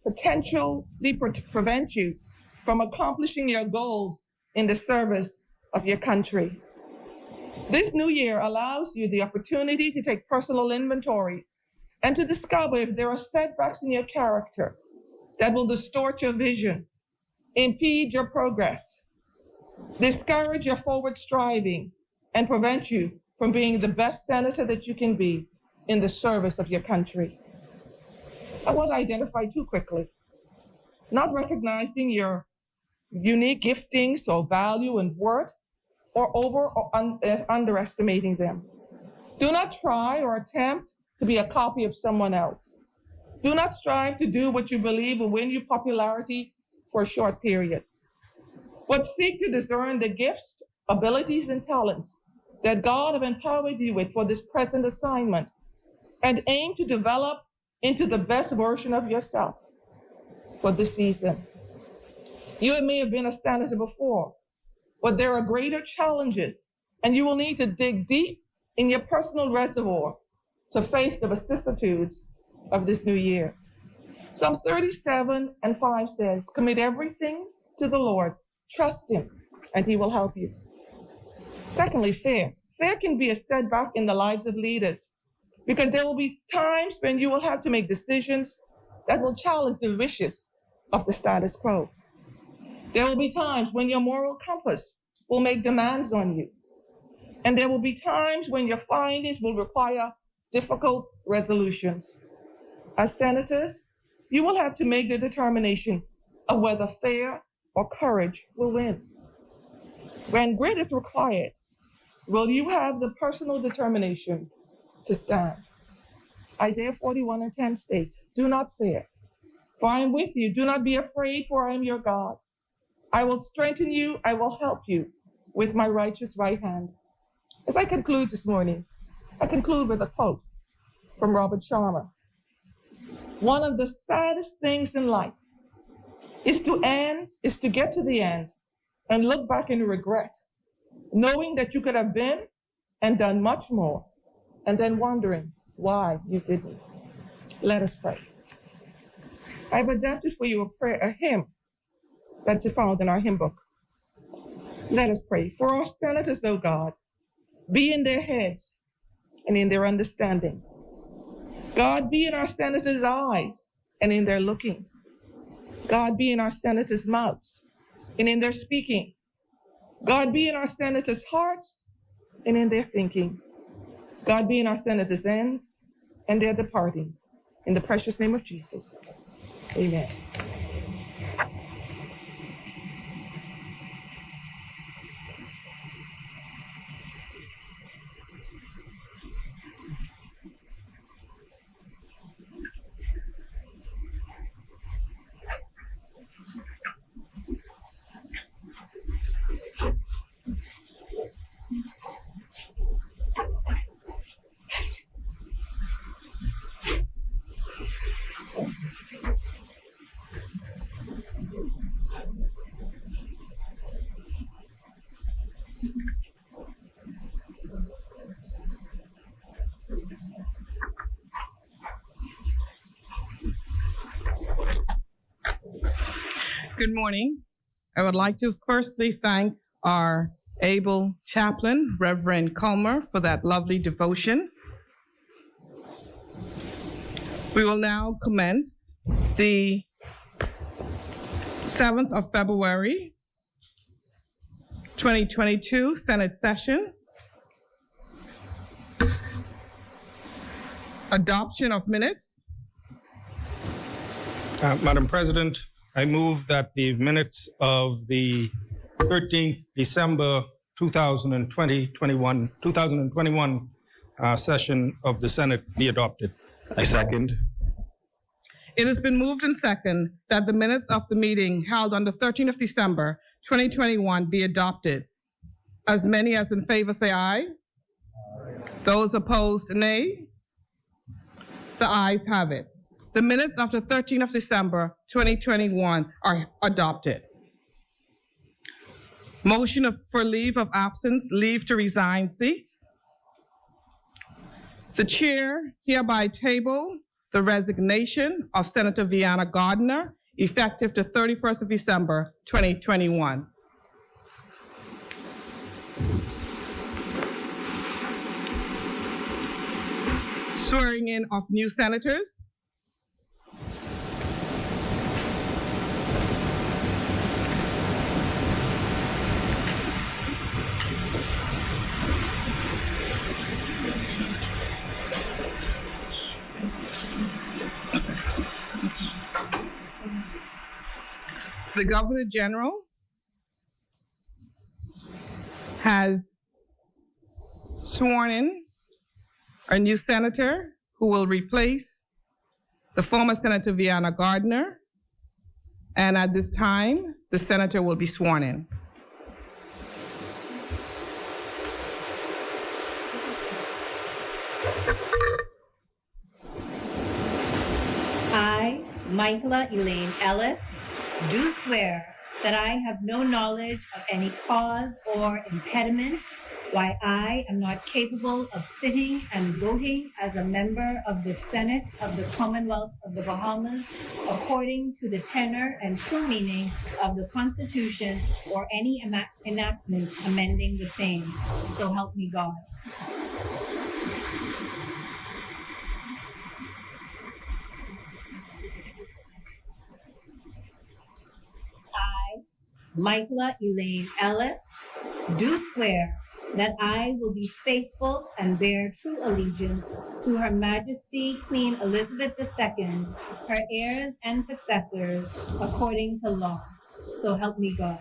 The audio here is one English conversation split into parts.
potentially prevent you from accomplishing your goals in the service of your country. This new year allows you the opportunity to take personal inventory and to discover if there are setbacks in your character that will distort your vision, impede your progress, discourage your forward striving, and prevent you from being the best senator that you can be in the service of your country. I want to identify two quickly. Not recognizing your unique giftings or value and worth, or underestimating them. Do not try or attempt to be a copy of someone else. Do not strive to do what you believe will win you popularity for a short period, but seek to discern the gifts, abilities, and talents that God have empowered you with for this present assignment, and aim to develop into the best version of yourself for this season. You may have been a senator before, but there are greater challenges, and you will need to dig deep in your personal reservoir to face the vicissitudes of this new year. Psalms 37:5 says, "Commit everything to the Lord, trust Him, and He will help you." Secondly, fear. Fear can be a setback in the lives of leaders, because there will be times when you will have to make decisions that will challenge the wishes of the status quo. There will be times when your moral compass will make demands on you. And there will be times when your findings will require difficult resolutions. As senators, you will have to make the determination of whether fear or courage will win. When grit is required, will you have the personal determination to stand? Isaiah 41:10 states, "Do not fear, for I am with you. Do not be afraid, for I am your God. I will strengthen you. I will help you with my righteous right hand." As I conclude this morning, I conclude with a quote from Robert Sharma. "One of the saddest things in life is to get to the end and look back in regret, knowing that you could have been and done much more, and then wondering why you didn't." Let us pray. I've adapted for you a hymn that's found in our hymn book. Let us pray. For our senators, O God, be in their heads and in their understanding. God, be in our senators' eyes and in their looking. God, be in our senators' mouths and in their speaking. God, be in our senators' hearts and in their thinking. God, be in our senators' ends and their departing. In the precious name of Jesus, amen. Good morning. I would like to firstly thank our able chaplain, Reverend Culmer, for that lovely devotion. We will now commence the 7th of February, 2022 Senate session. Adoption of minutes. Madam President, I move that the minutes of the 13th December 2021 session of the Senate be adopted. I second. It has been moved and seconded that the minutes of the meeting held on the 13th of December 2021 be adopted. As many as in favor say aye. Those opposed, nay. The ayes have it. The minutes of the 13th of December 2021 are adopted. Motion for leave of absence, leave to resign seats. The chair hereby table the resignation of Senator Vianna Gardner, effective the 31st of December, 2021. Swearing in of new senators. The Governor General has sworn in a new senator who will replace the former Senator Vianna Gardner. And at this time, the senator will be sworn in. I, Michaela Ellis, do swear that I have no knowledge of any cause or impediment why I am not capable of sitting and voting as a member of the Senate of the Commonwealth of the Bahamas according to the tenor and true meaning of the Constitution or any enactment amending the same. So help me God. I, Michaela Ellis, do swear that I will be faithful and bear true allegiance to Her Majesty Queen Elizabeth II, her heirs and successors, according to law. So help me God.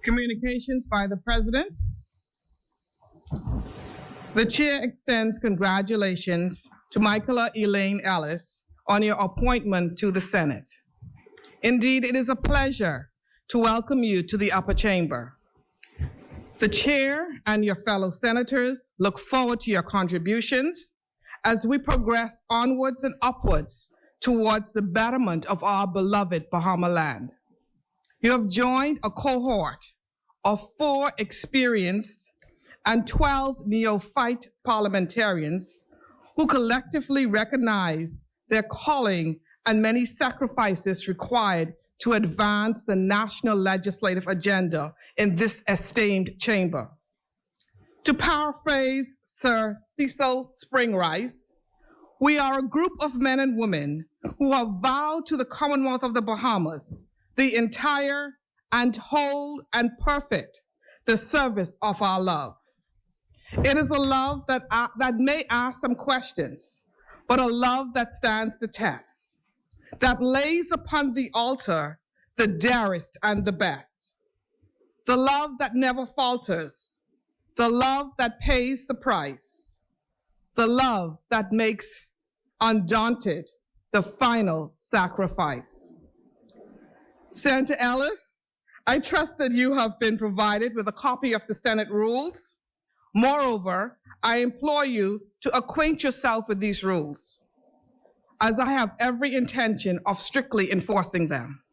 Communications by the President. The Chair extends congratulations to Michaela Ellis on your appointment to the Senate. Indeed, it is a pleasure to welcome you to the upper chamber. The Chair and your fellow senators look forward to your contributions as we progress onwards and upwards towards the betterment of our beloved Bahama land. You have joined a cohort of 4 experienced and 12 neophyte parliamentarians who collectively recognize their calling and many sacrifices required to advance the national legislative agenda in this esteemed chamber. To paraphrase Sir Cecil Springrice, we are a group of men and women who have vowed to the Commonwealth of the Bahamas the entire and whole and perfect the service of our love. It is a love that may ask some questions, but a love that stands the test, that lays upon the altar the dearest and the best, the love that never falters, the love that pays the price, the love that makes undaunted the final sacrifice. Senator Ellis, I trust that you have been provided with a copy of the Senate rules. Moreover, I implore you to acquaint yourself with these rules, as I have every intention of strictly enforcing them.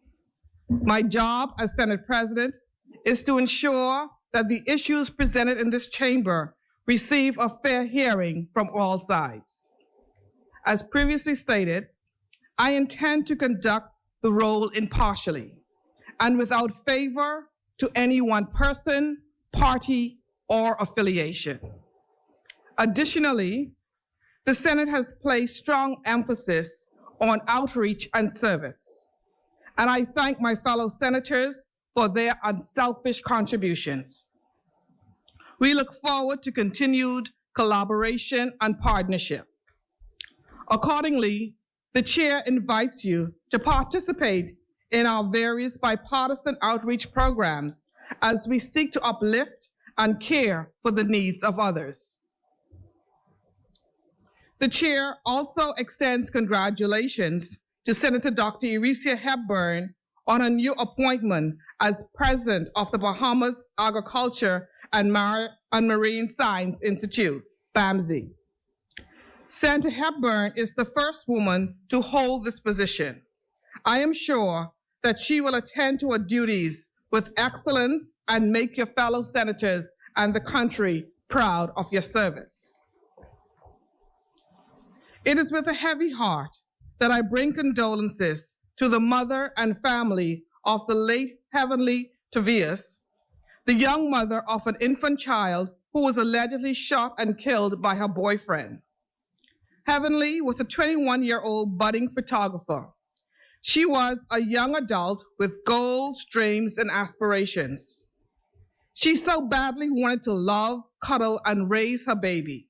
My job as Senate President is to ensure that the issues presented in this chamber receive a fair hearing from all sides. As previously stated, I intend to conduct the role impartially and without favor to any one person, party, or affiliation. Additionally, the Senate has placed strong emphasis on outreach and service, and I thank my fellow senators for their unselfish contributions. We look forward to continued collaboration and partnership. Accordingly, the chair invites you to participate in our various bipartisan outreach programs as we seek to uplift and care for the needs of others. The chair also extends congratulations to Senator Dr. Eresia Hepburn on her new appointment as president of the Bahamas Agriculture and Marine Science Institute, BAMSI. Senator Hepburn is the first woman to hold this position. I am sure that she will attend to her duties with excellence and make your fellow senators and the country proud of your service. It is with a heavy heart that I bring condolences to the mother and family of the late Heavenly Tavius, the young mother of an infant child who was allegedly shot and killed by her boyfriend. Heavenly was a 21-year-old budding photographer. She was a young adult with goals, dreams, and aspirations. She so badly wanted to love, cuddle, and raise her baby.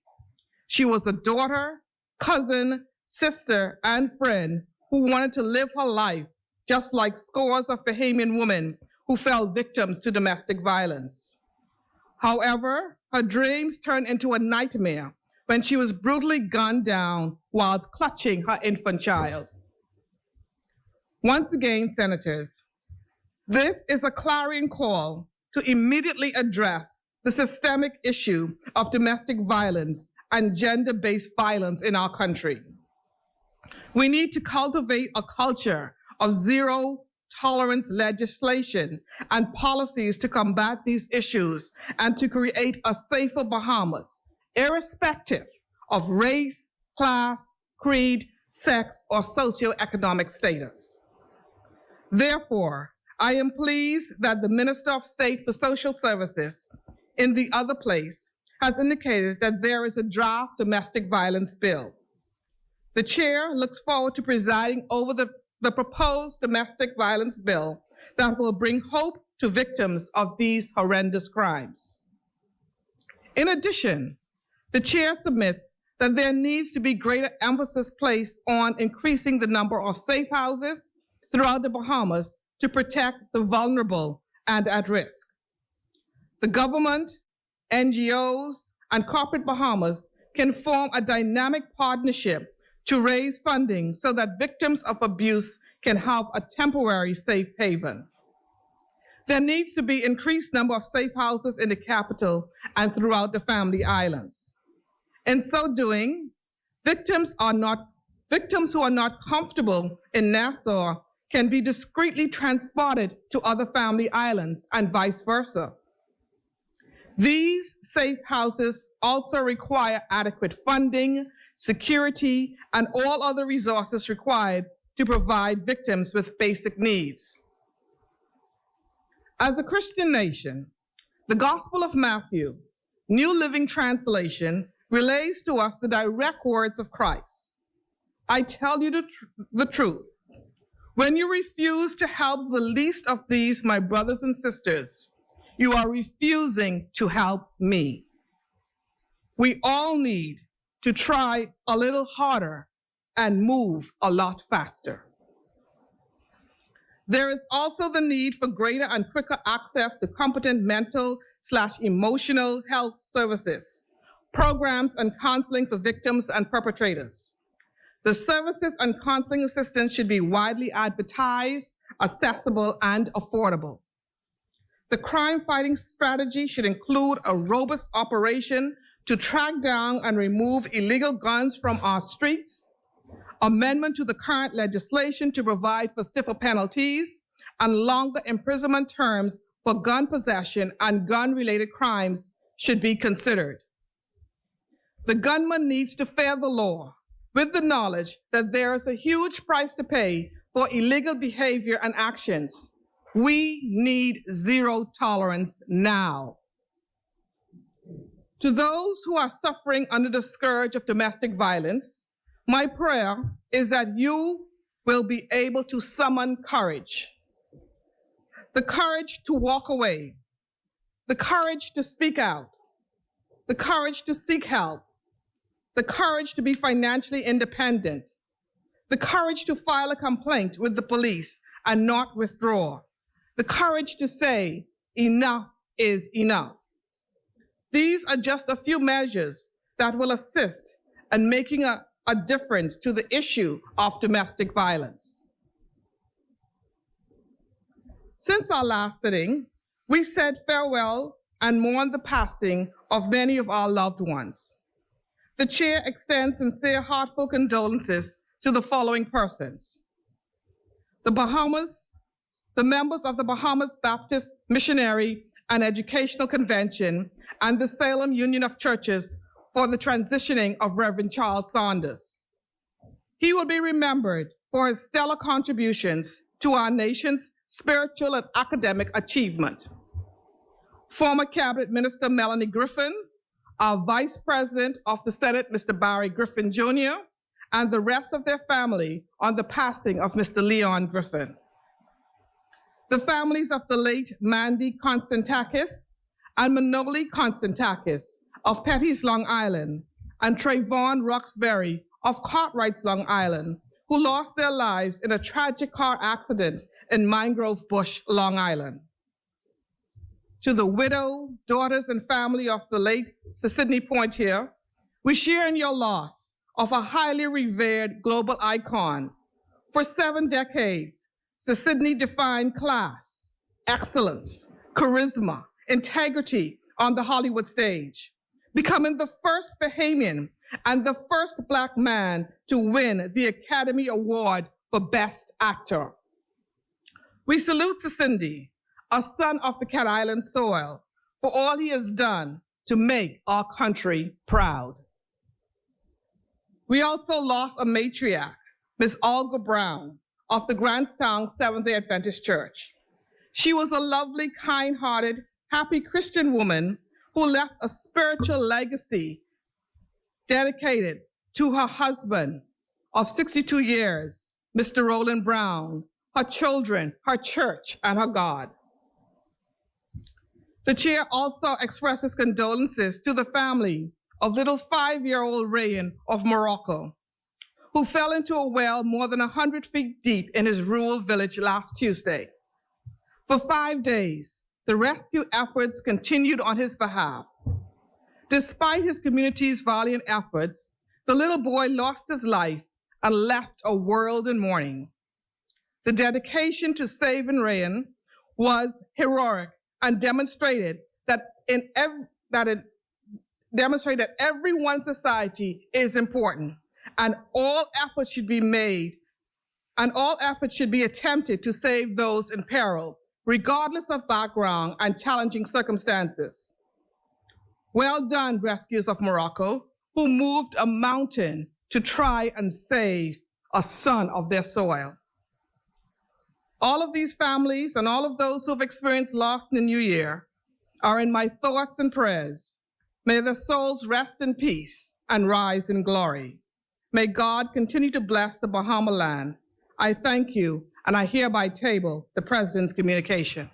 She was a daughter, cousin, sister, and friend who wanted to live her life just like scores of Bahamian women who fell victims to domestic violence. However, her dreams turned into a nightmare when she was brutally gunned down whilst clutching her infant child. Once again, senators, this is a clarion call to immediately address the systemic issue of domestic violence and gender-based violence in our country. We need to cultivate a culture of zero-tolerance legislation and policies to combat these issues and to create a safer Bahamas, irrespective of race, class, creed, sex, or socioeconomic status. Therefore, I am pleased that the Minister of State for Social Services in the other place has indicated that there is a draft domestic violence bill. The chair looks forward to presiding over the proposed domestic violence bill that will bring hope to victims of these horrendous crimes. In addition, the chair submits that there needs to be greater emphasis placed on increasing the number of safe houses throughout the Bahamas to protect the vulnerable and at risk. The government, NGOs, and corporate Bahamas can form a dynamic partnership to raise funding so that victims of abuse can have a temporary safe haven. There needs to be increased number of safe houses in the capital and throughout the Family Islands. In so doing, victims who are not comfortable in Nassau can be discreetly transported to other Family Islands and vice versa. These safe houses also require adequate funding, security, and all other resources required to provide victims with basic needs. As a Christian nation, the Gospel of Matthew, New Living Translation, relays to us the direct words of Christ. I tell you the truth. When you refuse to help the least of these, my brothers and sisters, you are refusing to help me. We all need to try a little harder and move a lot faster. There is also the need for greater and quicker access to competent mental/emotional health services, programs, and counseling for victims and perpetrators. The services and counseling assistance should be widely advertised, accessible, and affordable. The crime-fighting strategy should include a robust operation to track down and remove illegal guns from our streets, amendment to the current legislation to provide for stiffer penalties and longer imprisonment terms for gun possession and gun-related crimes should be considered. The gunman needs to fear the law with the knowledge that there is a huge price to pay for illegal behavior and actions. We need zero tolerance now. To those who are suffering under the scourge of domestic violence, my prayer is that you will be able to summon courage. The courage to walk away, the courage to speak out, the courage to seek help, the courage to be financially independent, the courage to file a complaint with the police and not withdraw, the courage to say, enough is enough. These are just a few measures that will assist in making a difference to the issue of domestic violence. Since our last sitting, we said farewell and mourned the passing of many of our loved ones. The chair extends sincere, heartfelt condolences to the following persons: the members of the Bahamas Baptist Missionary and Educational Convention and the Salem Union of Churches for the transitioning of Reverend Charles Saunders. He will be remembered for his stellar contributions to our nation's spiritual and academic achievement. Former Cabinet Minister Melanie Griffin, our Vice President of the Senate, Mr. Barry Griffin Jr., and the rest of their family on the passing of Mr. Leon Griffin. The families of the late Mandy Constantakis and Manoli Constantakis of Petty's Long Island, and Trayvon Roxbury of Cartwright's Long Island, who lost their lives in a tragic car accident in Mangrove Bush, Long Island. To the widow, daughters, and family of the late Sir Sidney Poitier, we share in your loss of a highly revered global icon. For 7 decades, Sir Sidney defined class, excellence, charisma, integrity on the Hollywood stage, becoming the first Bahamian and the first Black man to win the Academy Award for Best Actor. We salute Sir Cindy, a son of the Cat Island soil, for all he has done to make our country proud. We also lost a matriarch, Ms. Olga Brown of the Grantstown Seventh-day Adventist Church. She was a lovely, kind-hearted, happy Christian woman who left a spiritual legacy dedicated to her husband of 62 years, Mr. Roland Brown, her children, her church, and her God. The chair also expresses condolences to the family of little 5-year-old Rayan of Morocco, who fell into a well more than 100 feet deep in his rural village last Tuesday. For 5 days, the rescue efforts continued on his behalf. Despite his community's valiant efforts, the little boy lost his life and left a world in mourning. The dedication to saving Rayan was heroic and demonstrated that everyone in society is important, and all efforts should be made, and all efforts should be attempted to save those in peril, regardless of background and challenging circumstances. Well done, rescuers of Morocco, who moved a mountain to try and save a son of their soil. All of these families and all of those who have experienced loss in the new year are in my thoughts and prayers. May their souls rest in peace and rise in glory. May God continue to bless the Bahama land. I thank you, and I hereby table the President's communication.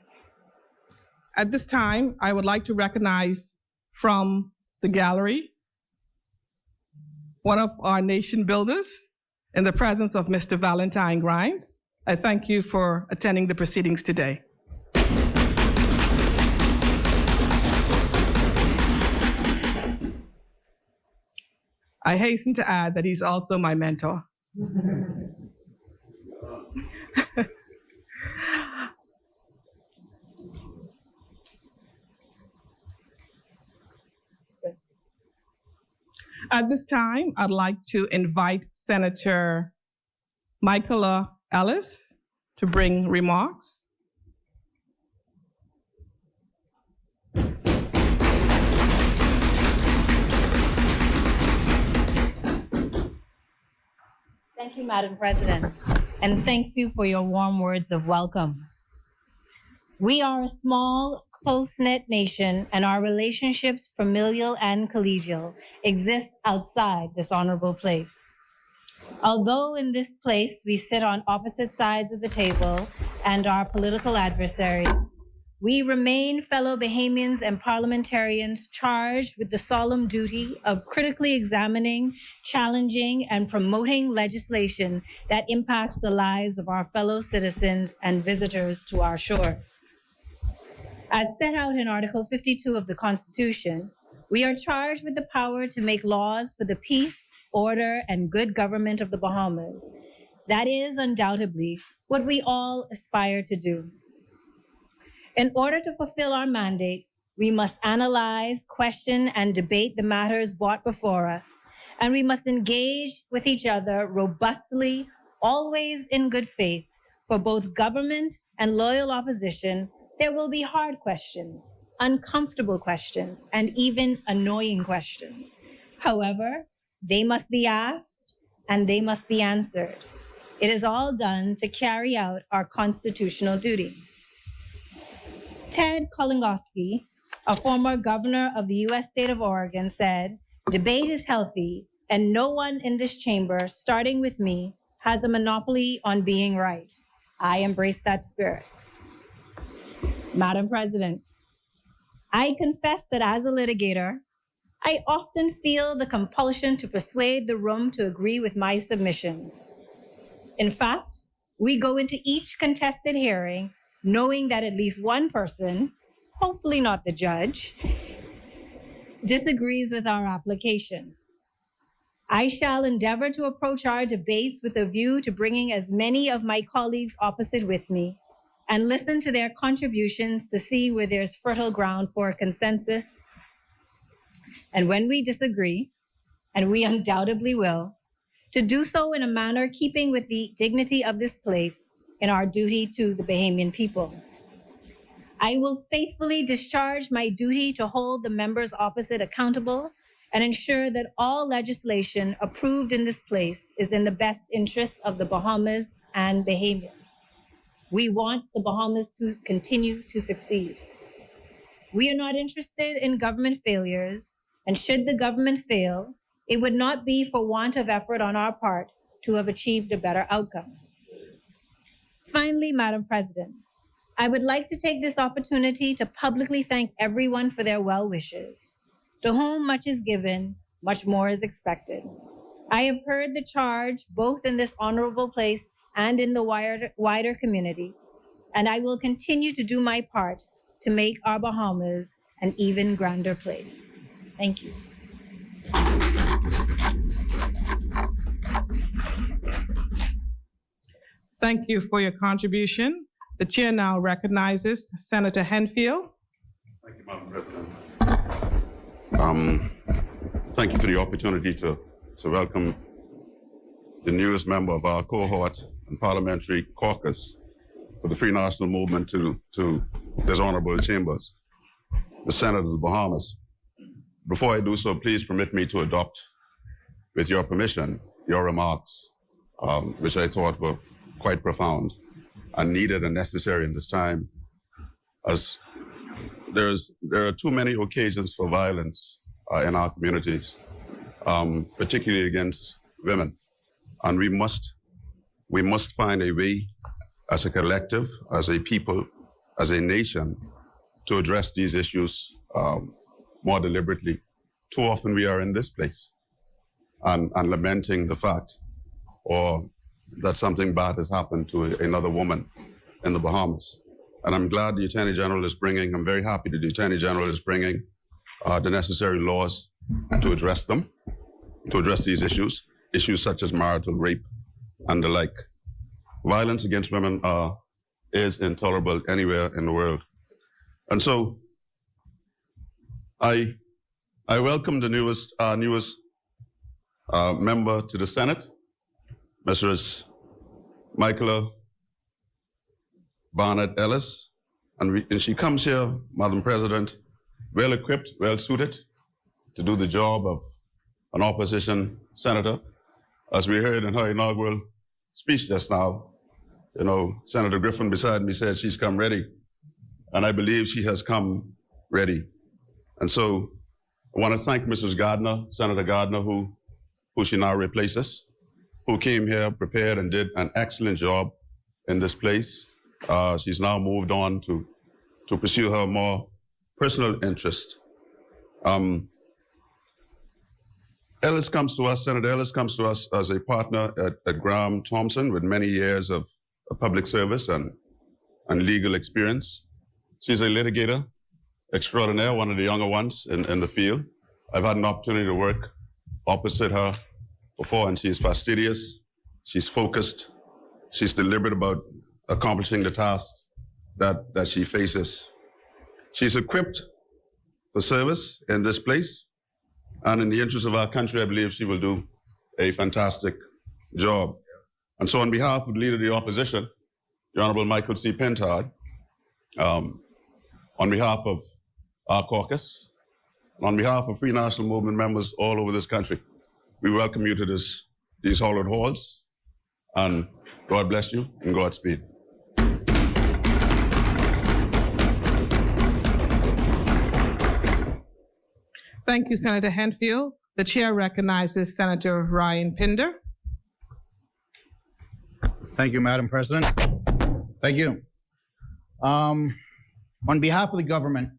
At this time, I would like to recognize from the gallery one of our nation builders in the presence of Mr. Valentine Grimes. I thank you for attending the proceedings today. I hasten to add that he's also my mentor. At this time, I'd like to invite Senator Michaela Ellis to bring remarks. Thank you, Madam President, and thank you for your warm words of welcome. We are a small, close-knit nation, and our relationships, familial and collegial, exist outside this honorable place. Although in this place we sit on opposite sides of the table and are political adversaries, we remain fellow Bahamians and parliamentarians charged with the solemn duty of critically examining, challenging, and promoting legislation that impacts the lives of our fellow citizens and visitors to our shores. As set out in Article 52 of the Constitution, we are charged with the power to make laws for the peace, order, and good government of the Bahamas. That is undoubtedly what we all aspire to do. In order to fulfill our mandate, we must analyze, question, and debate the matters brought before us, and we must engage with each other robustly, always in good faith. For both government and loyal opposition, there will be hard questions, uncomfortable questions, and even annoying questions. However, they must be asked and they must be answered. It is all done to carry out our constitutional duty. Ted Kolingowski, a former governor of the U.S. state of Oregon, said, "Debate is healthy, and no one in this chamber, starting with me, has a monopoly on being right." I embrace that spirit. Madam President, I confess that as a litigator, I often feel the compulsion to persuade the room to agree with my submissions. In fact, we go into each contested hearing knowing that at least one person, hopefully not the judge, disagrees with our application. I shall endeavor to approach our debates with a view to bringing as many of my colleagues opposite with me and listen to their contributions to see where there's fertile ground for a consensus. And when we disagree, and we undoubtedly will, to do so in a manner keeping with the dignity of this place and our duty to the Bahamian people. I will faithfully discharge my duty to hold the members opposite accountable and ensure that all legislation approved in this place is in the best interests of the Bahamas and Bahamians. We want the Bahamas to continue to succeed. We are not interested in government failures, and should the government fail, it would not be for want of effort on our part to have achieved a better outcome. Finally, Madam President, I would like to take this opportunity to publicly thank everyone for their well wishes. To whom much is given, much more is expected. I have heard the charge both in this honorable place and in the wider community, and I will continue to do my part to make our Bahamas an even grander place. Thank you. Thank you for your contribution. The chair now recognizes Senator Henfield. Thank you, Madam President. Thank you for the opportunity to welcome the newest member of our cohort and parliamentary caucus for the Free National Movement to this honorable chambers, the Senate of the Bahamas. Before I do so, please permit me to adopt, with your permission, your remarks, which I thought were quite profound and needed and necessary in this time, as there are too many occasions for violence in our communities, particularly against women, and we must find a way, as a collective, as a people, as a nation, to address these issues more deliberately. Too often we are in this place and lamenting the fact or that something bad has happened to another woman in the Bahamas. And I'm glad the Attorney General is bringing, I'm very happy that the Attorney General is bringing the necessary laws to address them, to address these issues such as marital rape and the like. Violence against women is intolerable anywhere in the world. And so I welcome the newest member to the Senate, Mrs. Michaela Barnett Ellis, and she comes here, Madam President, well equipped, well suited to do the job of an opposition senator. As we heard in her inaugural speech just now, Senator Griffin beside me said she's come ready, and I believe she has come ready. And so I want to thank Mrs. Gardner, Senator Gardner, who she now replaces. who came here prepared and did an excellent job in this place. She's now moved on to pursue her more personal interest. Ellis comes to us, Senator Ellis comes to us as a partner at Graham Thompson with many years of public service and legal experience. She's a litigator extraordinaire, one of the younger ones in the field. I've had an opportunity to work opposite her before, and she's fastidious, she's focused, she's deliberate about accomplishing the tasks that she faces. She's equipped for service in this place, and in the interest of our country, I believe she will do a fantastic job. And so on behalf of the Leader of the Opposition, the Honorable Michael C. Pintard, on behalf of our caucus, and on behalf of Free National Movement members all over this country, we welcome you to these hallowed halls, and God bless you and Godspeed. Thank you, Senator Henfield. The chair recognizes Senator Ryan Pinder. Thank you, Madam President. Thank you. On behalf of the government,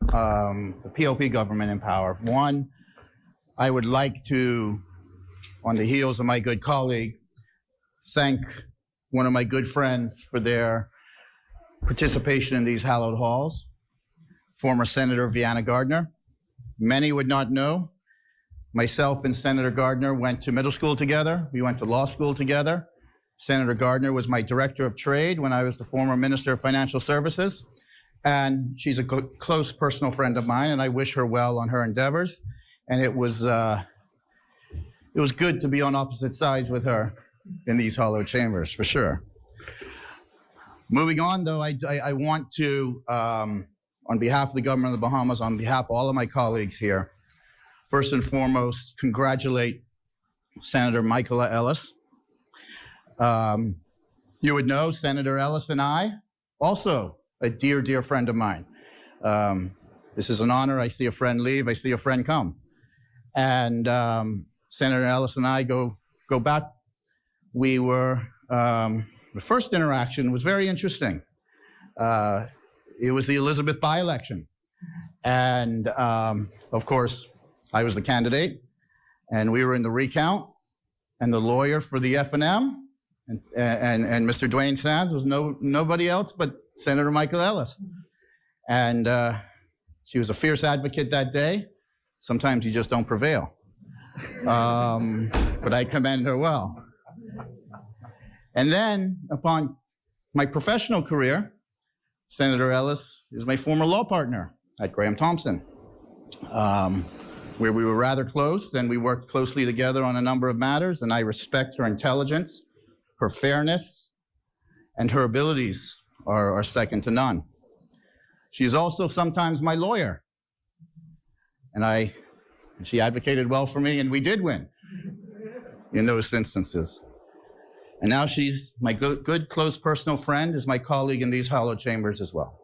the PLP government in power, one, I would like to, on the heels of my good colleague, thank one of my good friends for their participation in these hallowed halls, former Senator Vianna Gardner. Many would not know, myself and Senator Gardner went to middle school together. We went to law school together. Senator Gardner was my director of trade when I was the former Minister of Financial Services. And she's a close personal friend of mine, and I wish her well on her endeavors. And it was good to be on opposite sides with her in these hollow chambers, for sure. Moving on, though, I want to, on behalf of the government of the Bahamas, on behalf of all of my colleagues here, first and foremost, congratulate Senator Michaela Ellis. You would know Senator Ellis and I, also a dear, dear friend of mine. This is an honor. I see a friend leave, I see a friend come. And Senator Ellis and I go back. We were, the first interaction was very interesting. It was the Elizabeth by-election. And of course, I was the candidate, and we were in the recount, and the lawyer for the F&M and Mr. Dwayne Sands was nobody else but Senator Michael Ellis. And she was a fierce advocate that day. Sometimes you just don't prevail. But I commend her well. And then upon my professional career, Senator Ellis is my former law partner at Graham Thompson, where we were rather close, and we worked closely together on a number of matters, and I respect her intelligence, her fairness, and her abilities are second to none. She's also sometimes my lawyer, and she advocated well for me, and we did win in those instances. And now she's my good, close personal friend, is my colleague in these hollow chambers as well.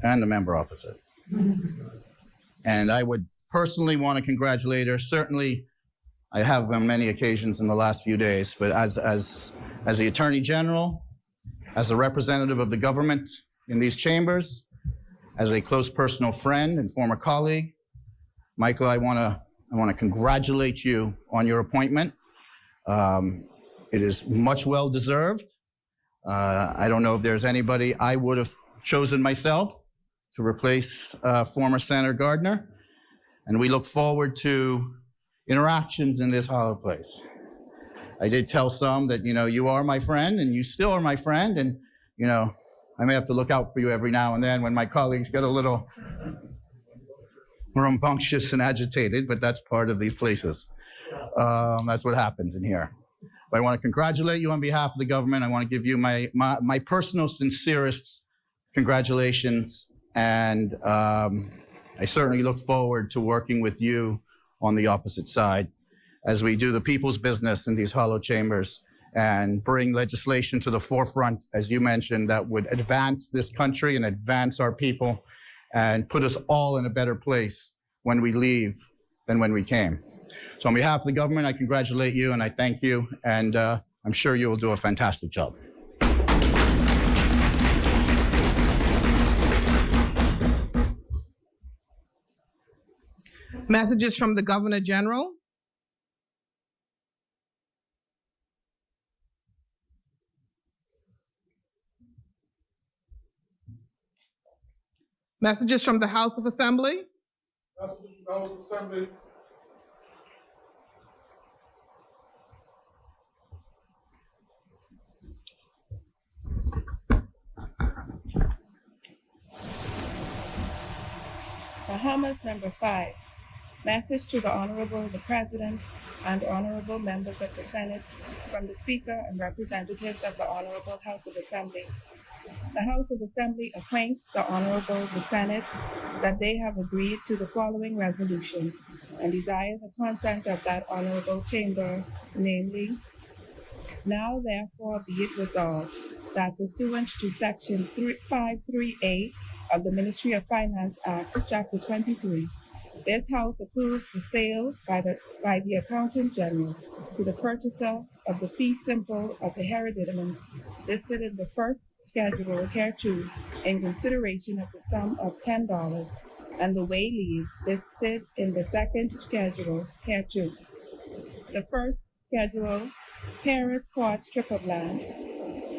And the member opposite. And I would personally want to congratulate her. Certainly, I have on many occasions in the last few days, but as the Attorney General, as a representative of the government in these chambers, as a close personal friend and former colleague, Michael, I want to congratulate you on your appointment. It is much well deserved. I don't know if there's anybody I would have chosen myself to replace former Senator Gardner, and we look forward to interactions in this hollow place. I did tell some that, you are my friend, and you still are my friend, and, I may have to look out for you every now and then when my colleagues get a little rambunctious and agitated, but that's part of these places. That's what happens in here. But I want to congratulate you on behalf of the government. I want to give you my personal, sincerest congratulations. And I certainly look forward to working with you on the opposite side as we do the people's business in these hollow chambers and bring legislation to the forefront, as you mentioned, that would advance this country and advance our people and put us all in a better place when we leave than when we came. So on behalf of the government, I congratulate you and I thank you, and I'm sure you will do a fantastic job. Messages from the Governor General. Messages from the House of Assembly. House of Assembly. Bahamas number 5. Message to the Honorable the President and Honorable members of the Senate from the Speaker and representatives of the Honorable House of Assembly. The House of Assembly acquaints the Honorable the Senate that they have agreed to the following resolution and desire the consent of that Honorable Chamber, namely, now therefore be it resolved that pursuant to Section 538 of the Ministry of Finance Act, Chapter 23, this House approves the sale by the Accountant General to the purchaser of the fee simple of the hereditaments listed in the first schedule hereto in consideration of the sum of $10 and the way leave listed in the second schedule hereto. The first schedule, Paris Court strip of land,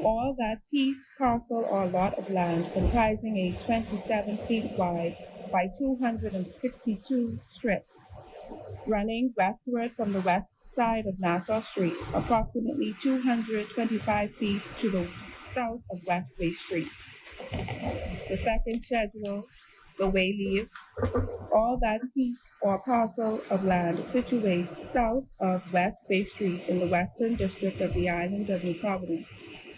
all that piece, parcel, or lot of land comprising a 27 feet wide by 262 strip, running westward from the west side of Nassau Street, approximately 225 feet to the south of West Bay Street. The second schedule, the way leave, all that piece or parcel of land situate south of West Bay Street in the Western District of the Island of New Providence,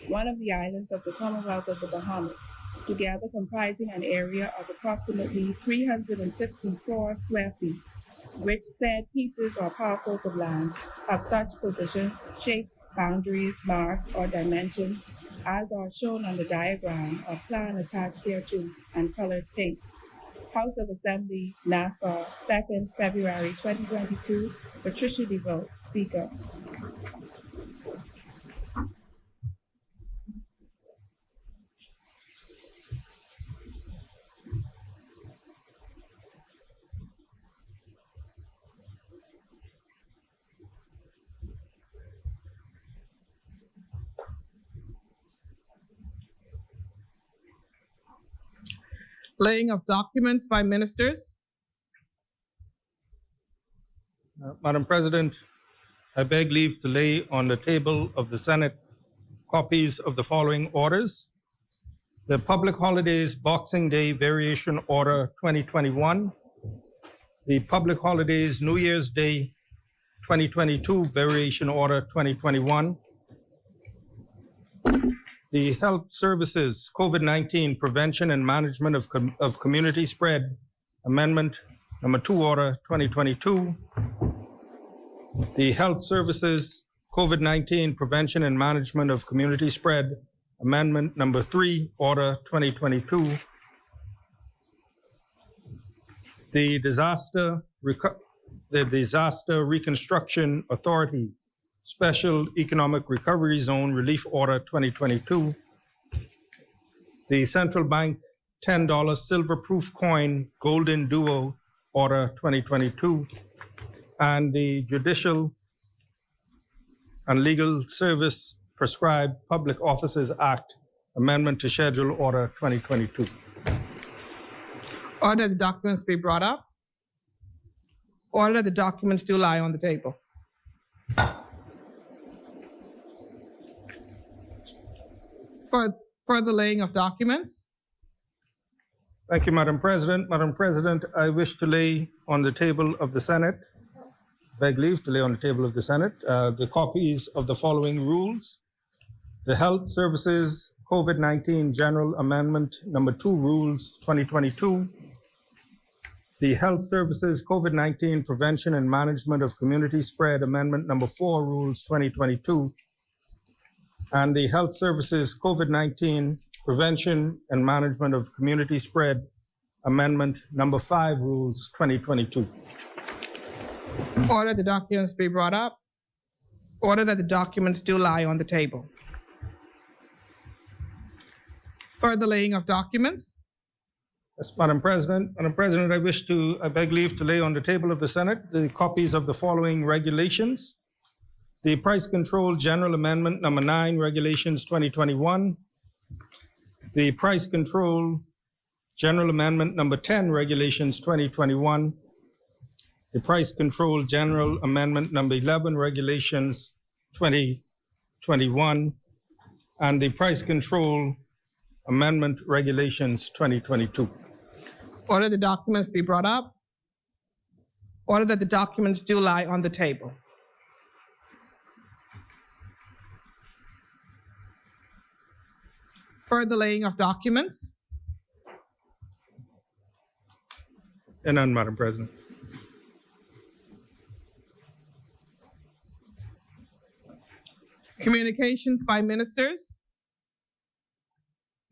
one of the islands of the Commonwealth of the Bahamas, together comprising an area of approximately 354 square feet, which said pieces or parcels of land have such positions, shapes, boundaries, marks, or dimensions as are shown on the diagram or plan attached thereto and colored pink. House of Assembly, Nassau, 2nd February 2022, Patricia DeVoe, Speaker. Laying of documents by ministers. Madam President, I beg leave to lay on the table of the Senate copies of the following orders. The Public Holidays Boxing Day Variation Order 2021, the Public Holidays New Year's Day 2022 Variation Order 2021, the Health Services COVID-19 Prevention and Management of Community Spread Amendment Number 2 Order 2022, the Health Services COVID-19 Prevention and Management of Community Spread Amendment Number 3 Order 2022, the Disaster Reconstruction Authority Special Economic Recovery Zone Relief Order 2022, the Central Bank $10 Silver Proof Coin Golden Duo Order 2022, and the Judicial and Legal Service Prescribed Public Officers Act Amendment to Schedule Order 2022. Order the documents be brought up. Order the documents do lie on the table. For the laying of documents. Thank you, Madam President. Madam President, I wish to lay on the table of the Senate, beg leave to lay on the table of the Senate, the copies of the following rules. The Health Services COVID-19 General Amendment Number 2 Rules 2022, the Health Services COVID-19 Prevention and Management of Community Spread Amendment Number 4 Rules 2022, and the Health Services COVID-19 Prevention and Management of Community Spread Amendment Number 5 Rules 2022. Order the documents be brought up. Order that the documents do lie on the table. Further laying of documents. Yes, Madam President. Madam President, I beg leave to lay on the table of the Senate the copies of the following regulations. The Price Control General Amendment Number 9, Regulations 2021. The Price Control General Amendment Number 10, Regulations 2021. The Price Control General Amendment Number 11, Regulations 2021. And the Price Control Amendment Regulations 2022. Order the documents be brought up. Order that the documents do lie on the table. Further laying of documents. And none, Madam President. Communications by ministers.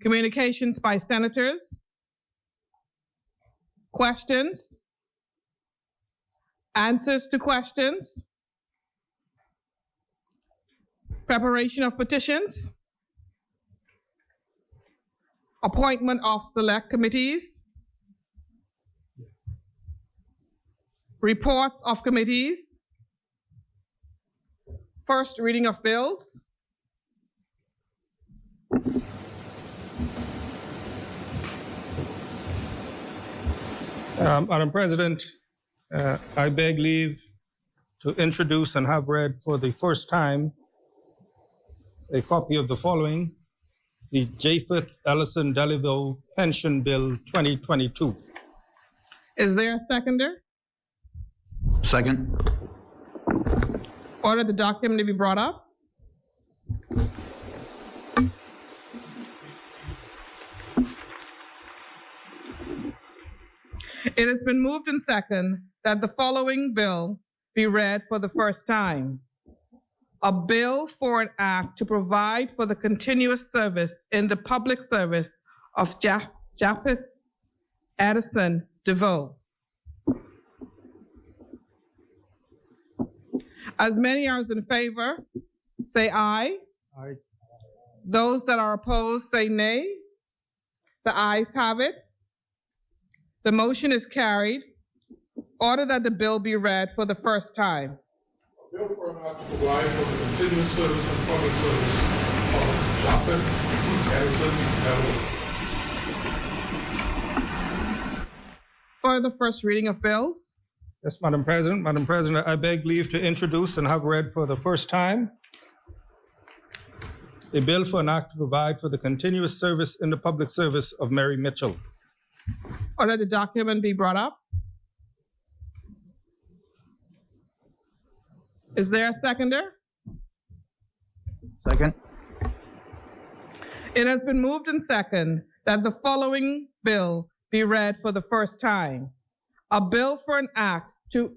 Communications by senators. Questions. Answers to questions. Preparation of petitions. Appointment of select committees. Reports of committees. First reading of bills. Madam President, I beg leave to introduce and have read for the first time a copy of the following: the Japheth Ellison Delivo Pension Bill 2022. Is there a seconder? Second. Order the document to be brought up. It has been moved and seconded that the following bill be read for the first time. A bill for an act to provide for the continuous service in the public service of Japheth Addison DeVoe. As many as in favor, say aye. Aye. Those that are opposed, say nay. The ayes have it. The motion is carried. Order that the bill be read for the first time. A bill for an act to provide for the continuous service and public service of Japheth Addison DeVoe. For the first reading of bills. Yes, Madam President. Madam President, I beg leave to introduce and have read for the first time a bill for an act to provide for the continuous service in the public service of Mary Mitchell. Order the document be brought up. Is there a seconder? Second. It has been moved and seconded that the following bill be read for the first time. A bill for an act to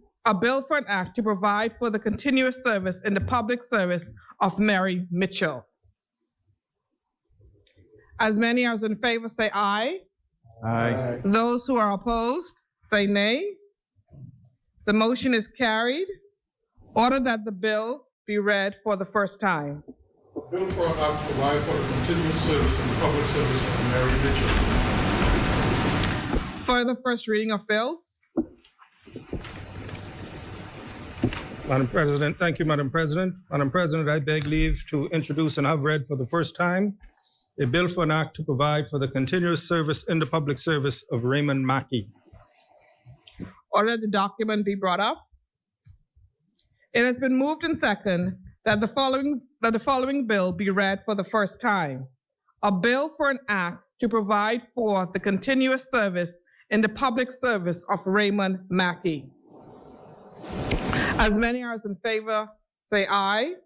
provide for the continuous service in the public service of Mary Mitchell. As many as in favor say aye. Aye. Those who are opposed say nay. The motion is carried. Order that the bill be read for the first time. A bill for an act to provide for the continuous service in the public service of Mary Mitchell. For the first reading of bills. Madam President, thank you, Madam President. Madam President, I beg leave to introduce and have read for the first time a bill for an act to provide for the continuous service in the public service of Raymond Mackey. Order the document be brought up. It has been moved and seconded that the following bill be read for the first time. A bill for an act to provide for the continuous service in the public service of Raymond Mackey. As many as in favor say aye.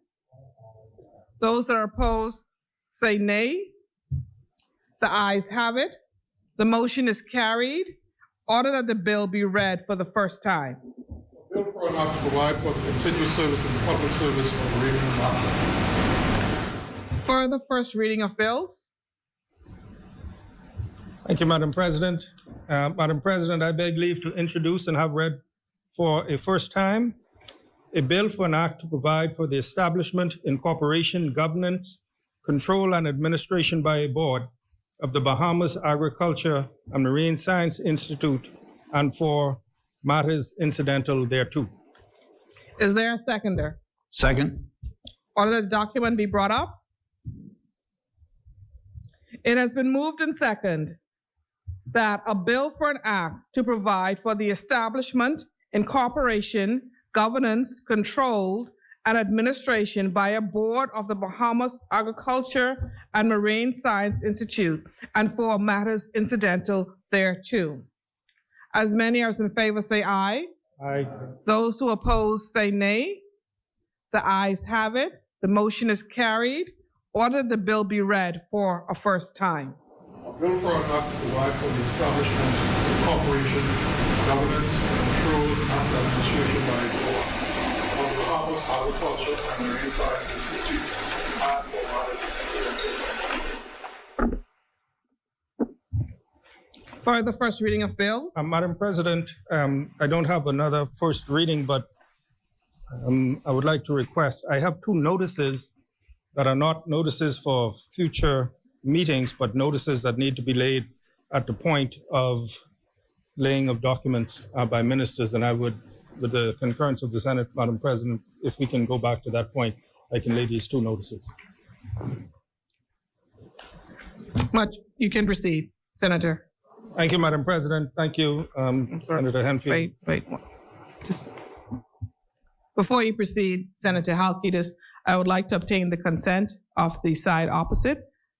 Those that are opposed say nay. The ayes have it. The motion is carried. Order that the bill be read for the first time. A bill for an act to provide for the continuous service in the public service of Raymond Mackey. For the first reading of bills. Thank you, Madam President. Madam President, I beg leave to introduce and have read for a first time, a bill for an act to provide for the establishment, incorporation, governance, control, and administration by a board of the Bahamas Agriculture and Marine Science Institute and for matters incidental thereto. Is there a seconder? Second. Order that the document be brought up. It has been moved and seconded that a bill for an act to provide for the establishment, incorporation, governance, control, and administration by a board of the Bahamas Agriculture and Marine Science Institute and for matters incidental thereto. As many as in favor say aye. Aye. Those who oppose say nay. The ayes have it. The motion is carried. Order the bill be read for a first time. A bill for an act to provide for the establishment, incorporation, governance, control, and administration by a board of the Bahamas Agriculture and Marine Science Institute and for matters incidental. For the first reading of bills. Madam President, I don't have another first reading, but I would like to request, I have two notices that are not notices for future meetings, but notices that need to be laid at the point of laying of documents by ministers. And I would, with the concurrence of the Senate, Madam President, if we can go back to that point, I can lay these two notices. You can proceed, Senator. Thank you, Madam President. Thank you, Senator Henfield. Wait. Just before you proceed, Senator Halkitis, I would like to obtain the consent of the side opposite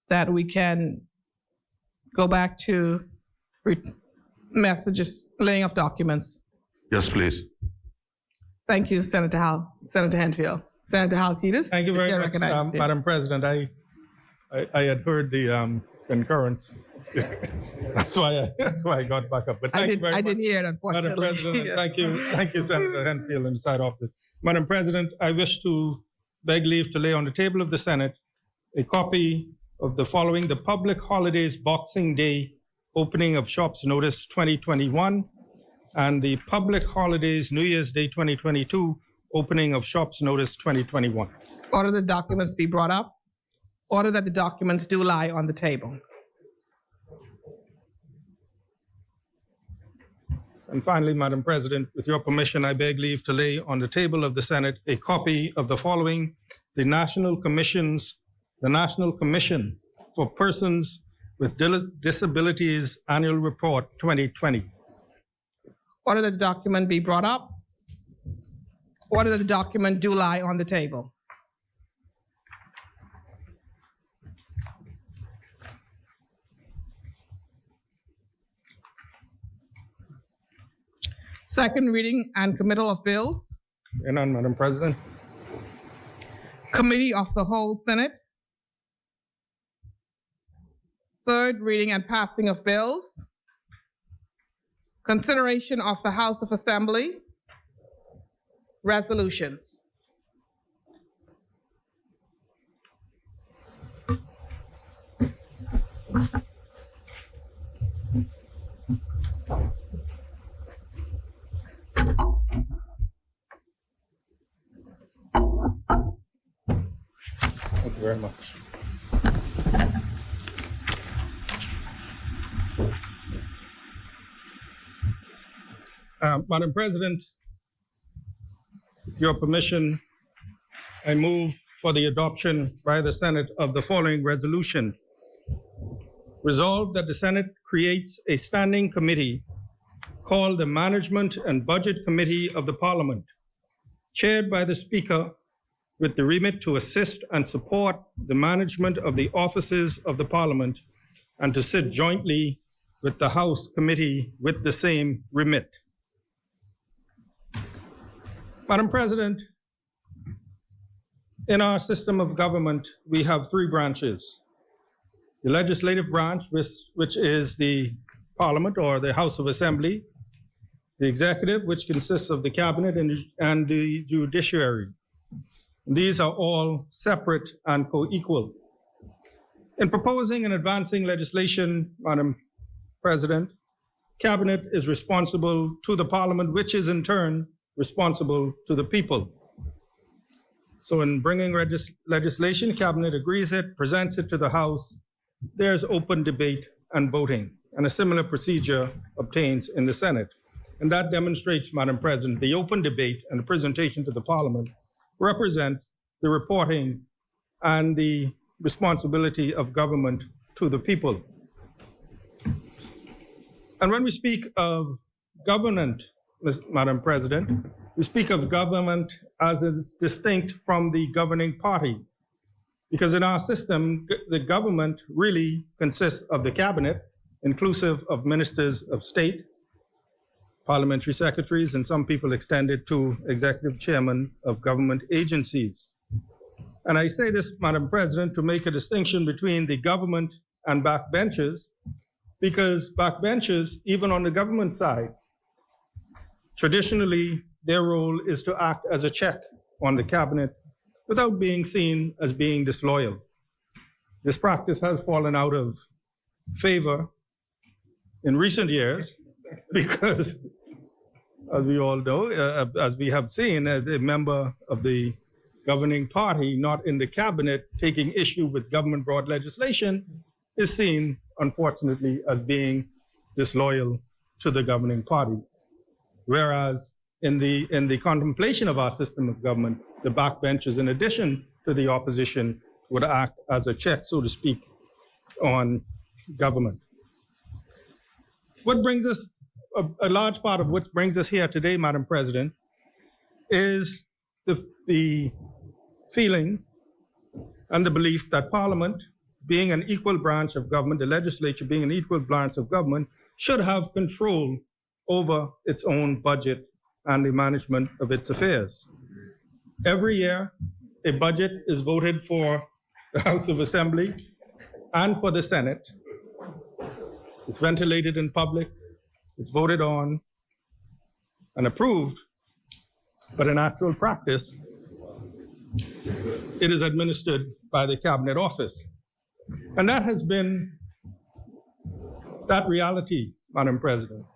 that we can go back to messages, laying of documents. Yes, please. Thank you, Senator Henfield. Senator Halkitis. Thank you the very chair much, recognizes you. Madam President. I had heard the concurrence. That's why I got back up. But thank you very much. I didn't hear it, unfortunately. Madam President, thank you, Senator Henfield and the side office. Madam President, I wish to beg leave to lay on the table of the Senate a copy of the following: the Public Holidays Boxing Day Opening of Shops Notice 2021 and the Public Holidays New Year's Day 2022 Opening of Shops Notice 2021. Order the documents be brought up. Order that the documents do lie on the table. And finally, Madam President, with your permission, I beg leave to lay on the table of the Senate a copy of the following: the National Commission for Persons with Disabilities Annual Report 2020. Order that the document be brought up. Order that the document do lie on the table. Second reading and committal of bills. And on, Madam President. Committee of the Whole Senate. Third reading and passing of bills. Consideration of the House of Assembly. Resolutions. Thank you very much. Madam President, with your permission, I move for the adoption by the Senate of the following resolution. Resolved that the Senate creates a standing committee called the Management and Budget Committee of the Parliament, chaired by the Speaker, with the remit to assist and support the management of the offices of the Parliament and to sit jointly with the House Committee with the same remit. Madam President, in our system of government, we have three branches. The legislative branch, which is the Parliament or the House of Assembly, the executive, which consists of the cabinet and the judiciary. These are all separate and co-equal. In proposing and advancing legislation, Madam President, Cabinet is responsible to the Parliament, which is in turn responsible to the people. So in bringing legislation, Cabinet agrees it, presents it to the House. There's open debate and voting, and a similar procedure obtains in the Senate. And that demonstrates, Madam President, the open debate and the presentation to the Parliament represents the reporting and the responsibility of government to the people. And when we speak of government, Madam President, we speak of government as is distinct from the governing party. Because in our system, the government really consists of the cabinet, inclusive of ministers of state, parliamentary secretaries, and some people extend it to executive chairman of government agencies. And I say this, Madam President, to make a distinction between the government and backbenchers, because backbenchers, even on the government side, traditionally, their role is to act as a check on the cabinet without being seen as being disloyal. This practice has fallen out of favor in recent years because, as we all know, as we have seen, a member of the governing party not in the cabinet taking issue with government-brought legislation is seen, unfortunately, as being disloyal to the governing party. Whereas in the contemplation of our system of government, the backbenchers, in addition to the opposition, would act as a check, so to speak, on government. What brings us, a large part of what brings us here today, Madam President, is the feeling and the belief that Parliament, being an equal branch of government, the legislature being an equal branch of government, should have control over its own budget and the management of its affairs. Every year, a budget is voted for the House of Assembly and for the Senate. It's ventilated in public, it's voted on and approved, but in actual practice, it is administered by the Cabinet Office. And that has been that reality, Madam President.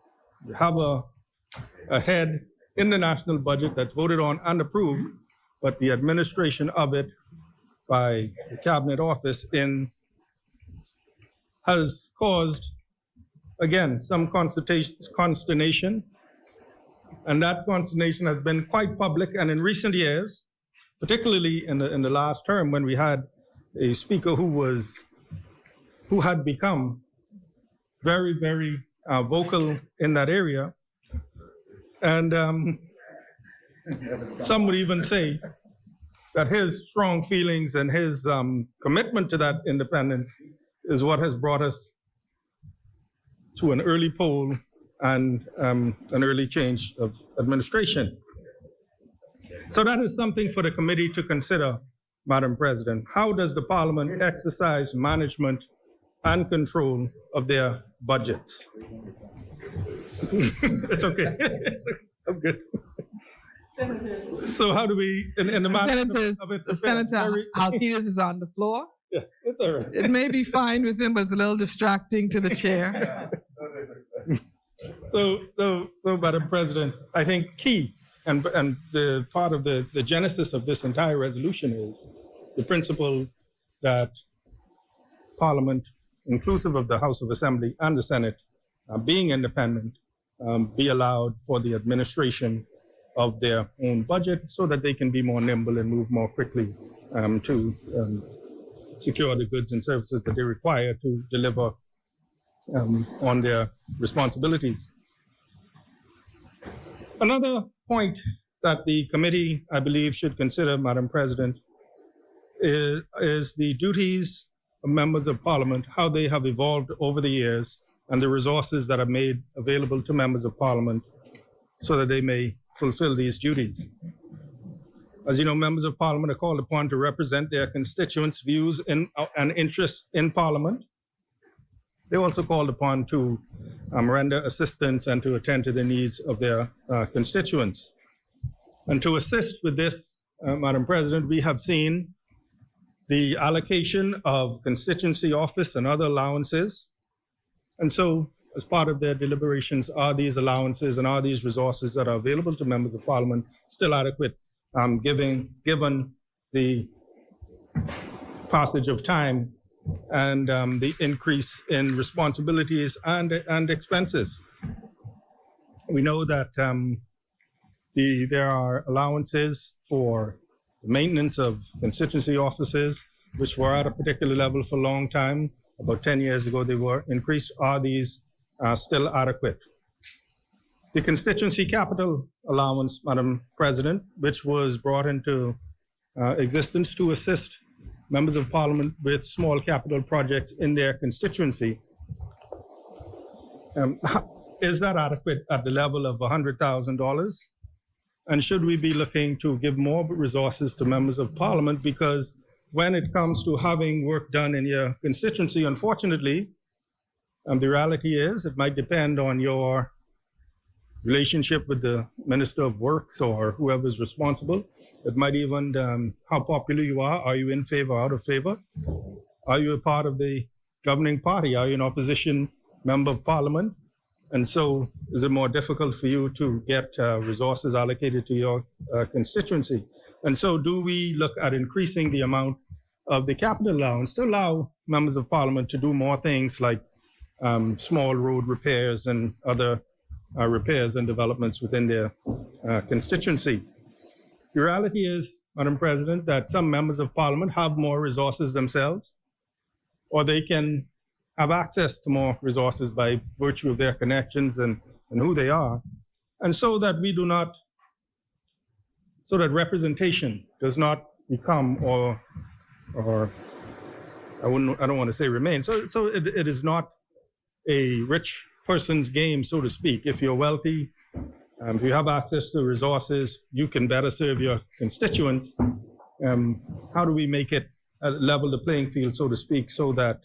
You have a head in the national budget that's voted on and approved, but the administration of it by the Cabinet Office has caused, again, some consternation. And that consternation has been quite public. And in recent years, particularly in the last term, when we had a speaker who had become very, very vocal in that area. And some would even say that his strong feelings and his commitment to that independence is what has brought us to an early poll and an early change of administration. So that is something for the committee to consider, Madam President. How does the Parliament exercise management and control of their budgets? It's okay. I'm good. So how do we, in the matter of it, Senator Alcides is on the floor. Yeah, it's all right. It may be fine with him, but it's a little distracting to the chair. So, Madam President, I think key and the part of the genesis of this entire resolution is the principle that Parliament, inclusive of the House of Assembly and the Senate, being independent, be allowed for the administration of their own budget so that they can be more nimble and move more quickly to secure the goods and services that they require to deliver on their responsibilities. Another point that the committee, I believe, should consider, Madam President, is the duties of members of Parliament, how they have evolved over the years, and the resources that are made available to members of Parliament so that they may fulfill these duties. As you know, members of Parliament are called upon to represent their constituents' views and interests in Parliament. They're also called upon to render assistance and to attend to the needs of their constituents. And to assist with this, Madam President, we have seen the allocation of constituency office and other allowances. And so as part of their deliberations, are these allowances and are these resources that are available to members of parliament still adequate, given the passage of time and the increase in responsibilities and expenses. We know that there are allowances for the maintenance of constituency offices, which were at a particular level for a long time. About 10 years ago, they were increased. Are these still adequate? The constituency capital allowance, Madam President, which was brought into existence to assist members of parliament with small capital projects in their constituency. Is that adequate at the level of $100,000? And should we be looking to give more resources to members of parliament? Because when it comes to having work done in your constituency, unfortunately, the reality is it might depend on your relationship with the Minister of Works or whoever is responsible. It might even how popular you are. Are you in favor or out of favor? Are you a part of the governing party? Are you an opposition member of parliament? And so is it more difficult for you to get resources allocated to your constituency? And so do we look at increasing the amount of the capital allowance to allow members of parliament to do more things like small road repairs and other repairs and developments within their constituency? The reality is, Madam President, that some members of parliament have more resources themselves, or they can have access to more resources by virtue of their connections and who they are. And so that we do not, so that representation does not become or I don't want to say remain. So it is not a rich person's game, so to speak. If you're wealthy, if you have access to resources, you can better serve your constituents. How do we make it level the playing field, so to speak, so that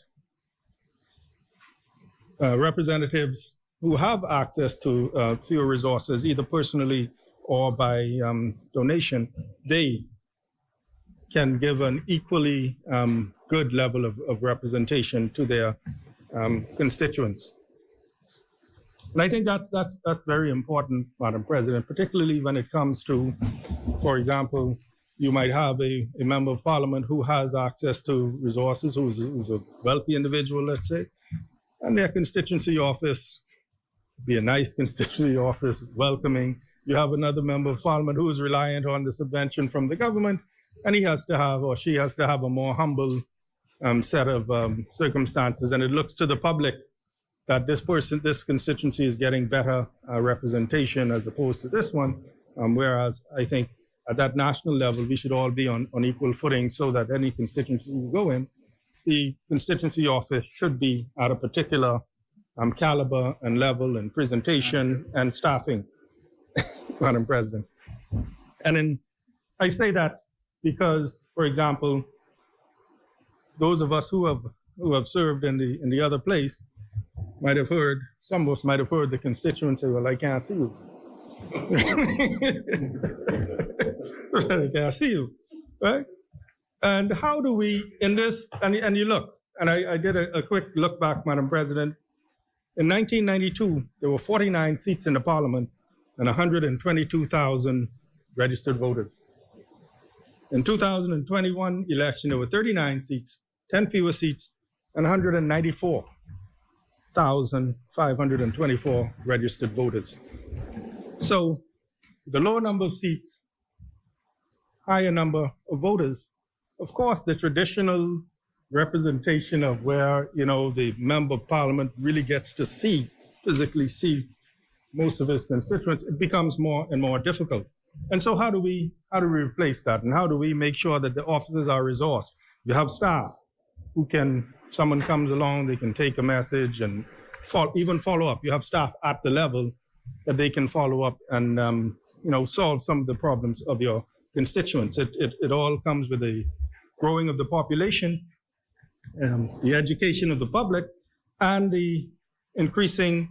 representatives who have access to fewer resources, either personally or by donation, they can give an equally good level of representation to their constituents. And I think that's very important, Madam President, particularly when it comes to, for example, you might have a member of parliament who has access to resources, who's a wealthy individual, let's say, and their constituency office be a nice constituency office, welcoming. You have another member of parliament who is reliant on the subvention from the government, and he has to have, or she has to have, a more humble set of circumstances, and it looks to the public that this constituency is getting better representation as opposed to this one, whereas I think at that national level, we should all be on equal footing so that any constituency you go in, the constituency office should be at a particular caliber and level and presentation and staffing, Madam President. And then I say that because, for example, those of us who have served in the other place might have heard, some of us might have heard the constituents say, well, I can't see you. I can't see you, right? And how do we, in this, and you look, and I did a quick look back, Madam President. In 1992, there were 49 seats in the parliament and 122,000 registered voters. In 2021 election, there were 39 seats, 10 fewer seats, and 194,524 registered voters. So the lower number of seats, higher number of voters. Of course, the traditional representation of where, the member of parliament really gets to physically see most of his constituents, it becomes more and more difficult. And so how do we replace that? And how do we make sure that the offices are resourced? You have staff who someone comes along, they can take a message and even follow up. You have staff at the level that they can follow up and, solve some of the problems of your constituents. It all comes with the growing of the population, the education of the public, and the increasing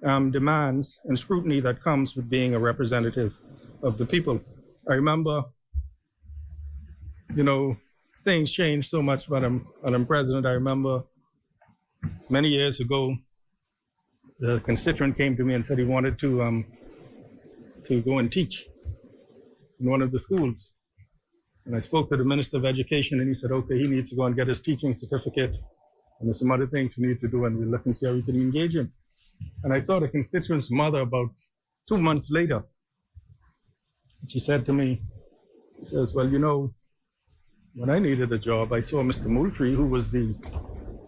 demands and scrutiny that comes with being a representative of the people. I remember, things changed so much, Madam President. I remember many years ago, the constituent came to me and said he wanted to go and teach in one of the schools. And I spoke to the Minister of Education, and he said, okay, he needs to go and get his teaching certificate. And there's some other things we need to do, and we'll look and see how we can engage him. And I saw the constituent's mother about 2 months later. She said to me, she says, well, you know, when I needed a job, I saw Mr. Moultrie, who was the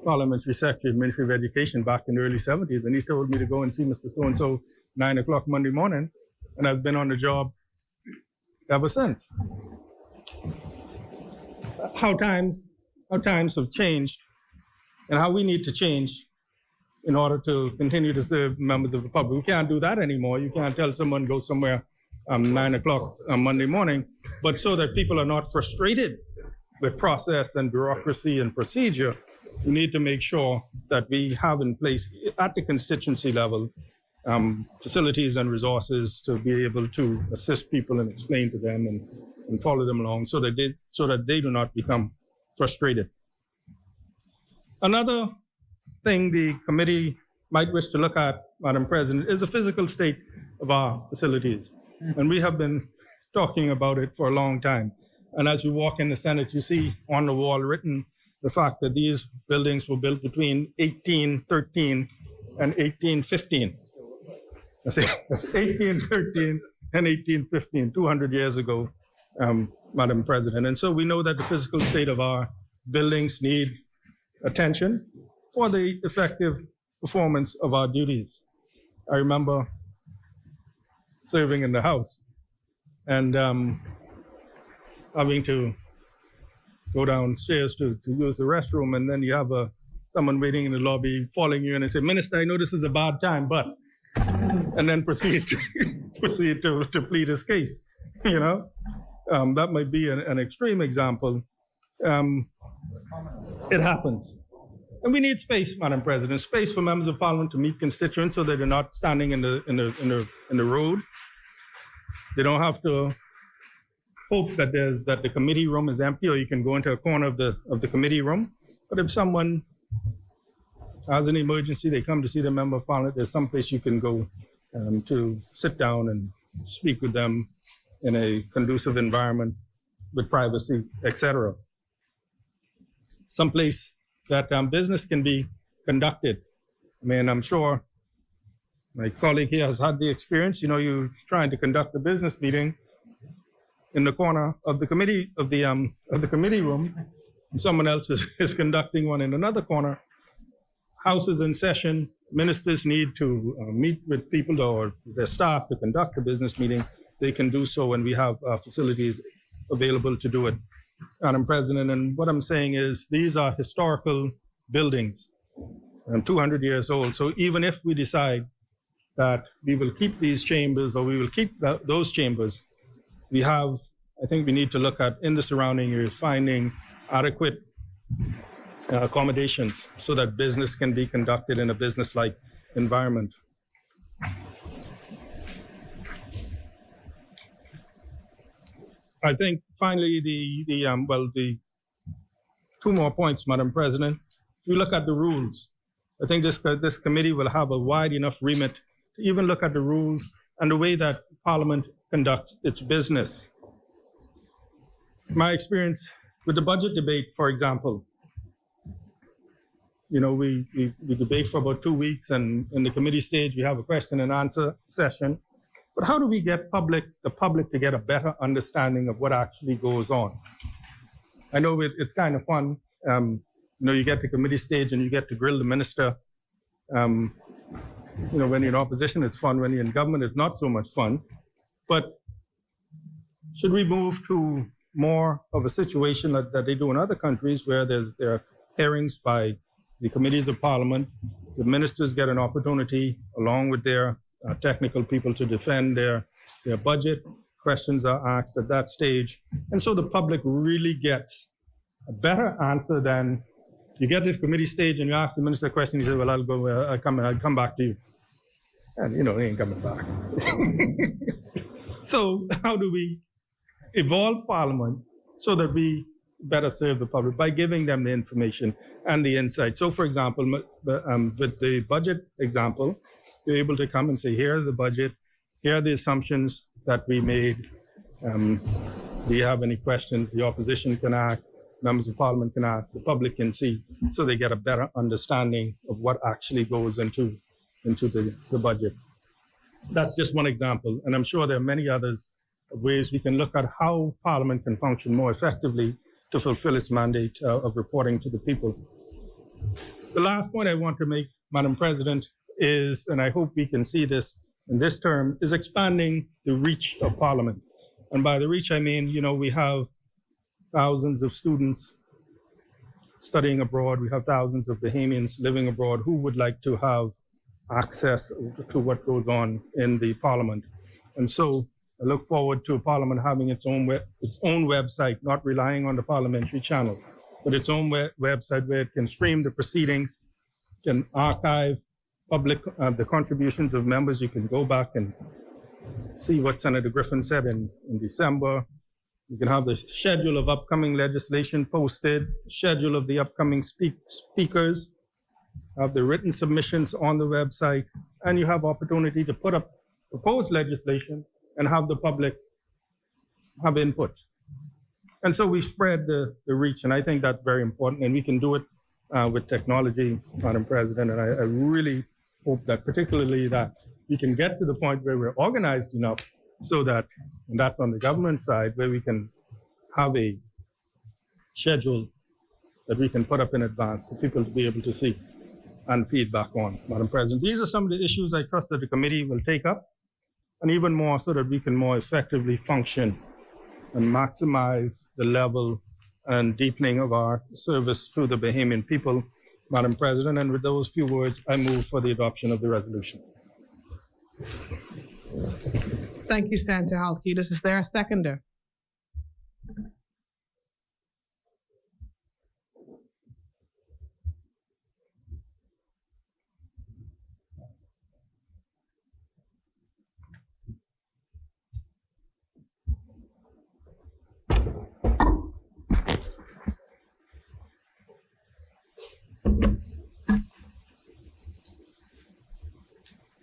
Parliamentary Secretary of the Ministry of Education back in the early 70s, and he told me to go and see Mr. So-and-so 9 o'clock Monday morning, and I've been on the job ever since. How times have changed, and how we need to change in order to continue to serve members of the public. We can't do that anymore. You can't tell someone go somewhere 9 o'clock on Monday morning, but so that people are not frustrated with process and bureaucracy and procedure, we need to make sure that we have in place at the constituency level facilities and resources to be able to assist people and explain to them and follow them along so that they do not become frustrated. Another thing the committee might wish to look at, Madam President, is the physical state of our facilities. And we have been talking about it for a long time. And as you walk in the Senate, you see on the wall written the fact that these buildings were built between 1813 and 1815. That's 1813 and 1815, 200 years ago, Madam President. And so we know that the physical state of our buildings need attention for the effective performance of our duties. I remember serving in the House and having to go downstairs to use the restroom, and then you have someone waiting in the lobby following you and they say, Minister, I know this is a bad time, but, and then proceed to plead his case, you know? That might be an extreme example. It happens. And we need space, Madam President, space for members of Parliament to meet constituents so that they're not standing in the road. They don't have to hope that the committee room is empty, or you can go into a corner of the committee room. But if someone has an emergency, they come to see the member of Parliament, there's some place you can go to sit down and speak with them in a conducive environment with privacy, etc. Someplace that business can be conducted. I mean, I'm sure my colleague here has had the experience. You know, you're trying to conduct a business meeting in the corner of the committee room, and someone else is conducting one in another corner. House is in session. Ministers need to meet with people or their staff to conduct a business meeting. They can do so when we have facilities available to do it, Madam President. And what I'm saying is these are historical buildings, 200 years old. So even if we decide that we will keep these chambers or we will keep those chambers, I think we need to look at, in the surrounding areas, finding adequate accommodations so that business can be conducted in a business-like environment. I think finally the two more points, Madam President. If you look at the rules, I think this committee will have a wide enough remit to even look at the rules and the way that Parliament conducts its business. My experience with the budget debate, for example, you know, we debate for about 2 weeks, and in the committee stage, we have a question and answer session. But how do we get the public to get a better understanding of what actually goes on? I know it's kind of fun. You know, you get to committee stage and you get to grill the minister. You know, when you're in opposition, it's fun. When you're in government, it's not so much fun. But should we move to more of a situation that they do in other countries where there are hearings by the committees of Parliament, the ministers get an opportunity along with their technical people to defend their budget. Questions are asked at that stage. And so the public really gets a better answer than you get to the committee stage and you ask the minister a question, he says, well, I'll come back to you. And, you know, they ain't coming back. So how do we evolve Parliament so that we better serve the public by giving them the information and the insight? So, for example, with the budget example, You're able to come and say, here's the budget, here are the assumptions that we made. Do you have any questions? The opposition can ask, members of parliament can ask, the public can see, so they get a better understanding of what actually goes into the budget. That's just one example, and I'm sure there are many others of ways we can look at how parliament can function more effectively to fulfill its mandate of reporting to the people. The last point I want to make, Madam President, is, and I hope we can see this in this term, is expanding the reach of parliament. And by the reach, I mean, we have thousands of students studying abroad. We have thousands of Bahamians living abroad who would like to have access to what goes on in the parliament. And so I look forward to Parliament having its own website, not relying on the parliamentary channel, but its own website where it can stream the proceedings, can archive the contributions of members. You can go back and see what Senator Griffin said in December. You can have the schedule of upcoming legislation posted, schedule of the upcoming speakers, have the written submissions on the website, and you have opportunity to put up proposed legislation and have the public have input. And so we spread the reach, and I think that's very important, and we can do it with technology, Madam President, and I really hope that particularly that we can get to the point where we're organized enough so that, and that's on the government side, where we can have a schedule that we can put up in advance for people to be able to see and feedback on. Madam President, these are some of the issues I trust that the committee will take up, and even more so that we can more effectively function and maximize the level and deepening of our service to the Bahamian people. Madam President, and with those few words, I move for the adoption of the resolution. Thank you, Senator Halkitis. Is there a seconder?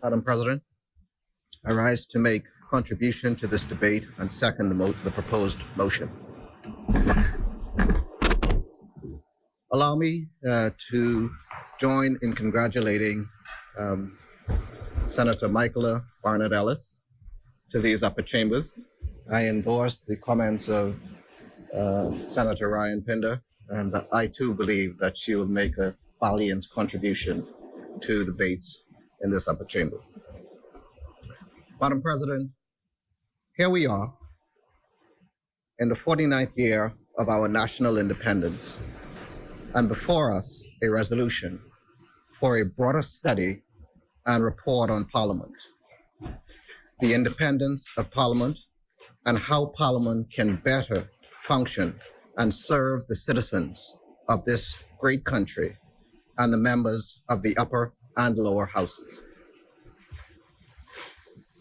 Madam President, I rise to make contribution to this debate and second the proposed motion. Allow me to join in congratulating Senator Michaela Barnett Ellis to these upper chambers. I endorse the comments of Senator Ryan Pinder, and I too believe that she will make a valiant contribution to the debates in this upper chamber. Madam President, here we are in the 49th year of our national independence, and before us a resolution for a broader study and report on Parliament, the independence of Parliament, and how Parliament can better function and serve the citizens of this great country and the members of the upper and lower houses.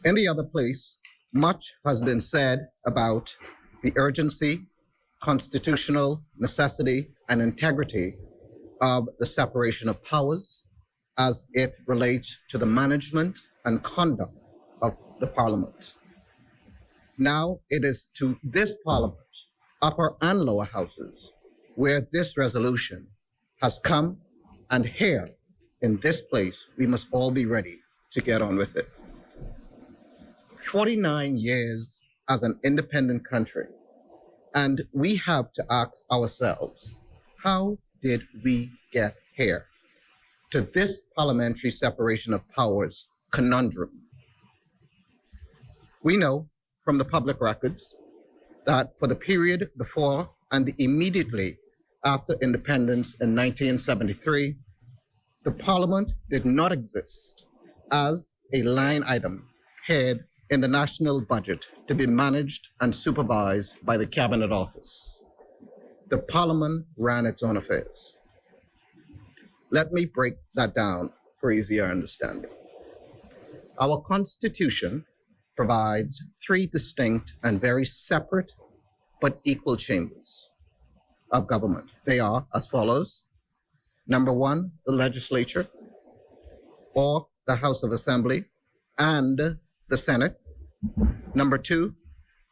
In the other place, much has been said about the urgency, constitutional necessity, and integrity of the separation of powers as it relates to the management and conduct of the Parliament. Now it is to this Parliament, upper and lower houses, where this resolution has come, and here in this place, we must all be ready to get on with it. 49 years as an independent country, and we have to ask ourselves, how did we get here? To this parliamentary separation of powers conundrum. We know from the public records that for the period before and immediately after independence in 1973, the Parliament did not exist as a line item head in the national budget to be managed and supervised by the Cabinet Office. The Parliament ran its own affairs. Let me break that down for easier understanding. Our Constitution provides three distinct and very separate but equal chambers of government. They are as follows. Number one, the legislature, or the House of Assembly and the Senate. Number two,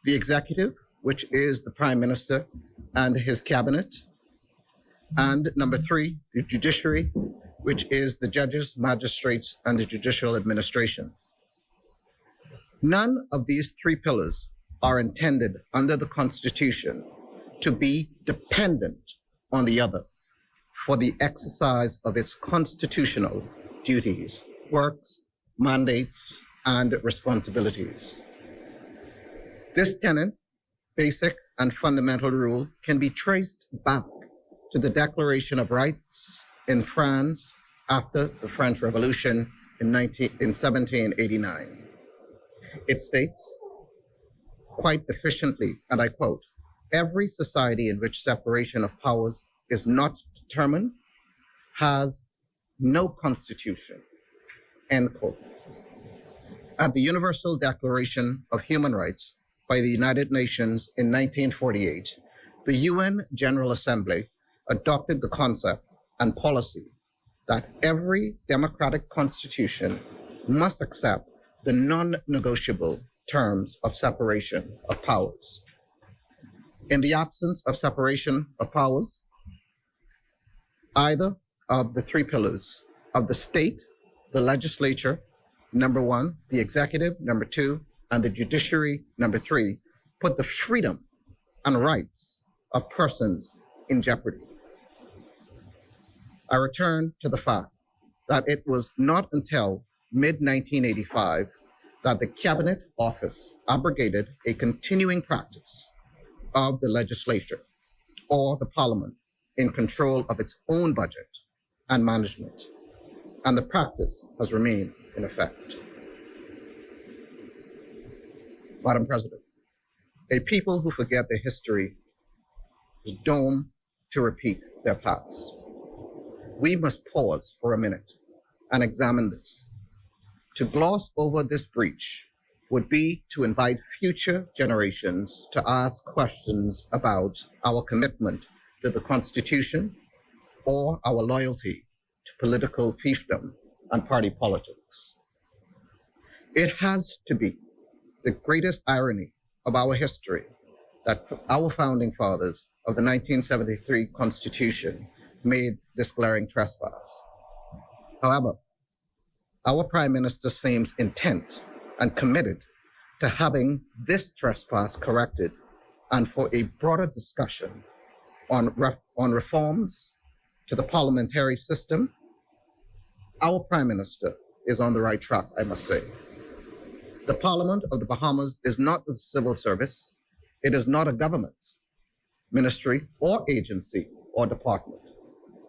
the executive, which is the Prime Minister and his cabinet. And number three, the judiciary, which is the judges, magistrates, and the judicial administration. None of these three pillars are intended under the Constitution to be dependent on the other for the exercise of its constitutional duties, works, mandates, and responsibilities. This tenet, basic and fundamental rule, can be traced back to the Declaration of Rights in France after the French Revolution in 1789. It states quite efficiently, and I quote, "Every society in which separation of powers is not determined has no constitution," end quote. At the Universal Declaration of Human Rights by the United Nations in 1948, the UN General Assembly adopted the concept and policy that every democratic constitution must accept the non-negotiable terms of separation of powers. In the absence of separation of powers, either of the three pillars of the state, the legislature, number one, the executive, number two, and the judiciary, number three, put the freedom and rights of persons in jeopardy. I return to the fact that it was not until mid-1985 that the Cabinet Office abrogated a continuing practice of the legislature or the Parliament in control of its own budget and management, and the practice has remained in effect. Madam President, a people who forget their history is doomed to repeat their past. We must pause for a minute and examine this. To gloss over this breach would be to invite future generations to ask questions about our commitment to the Constitution or our loyalty to political fiefdom and party politics. It has to be the greatest irony of our history that our founding fathers of the 1973 Constitution made this glaring trespass. However, our Prime Minister seems intent and committed to having this trespass corrected and for a broader discussion on reforms to the parliamentary system. Our Prime Minister is on the right track, I must say. The Parliament of the Bahamas is not the civil service. It is not a government, ministry, or agency or department.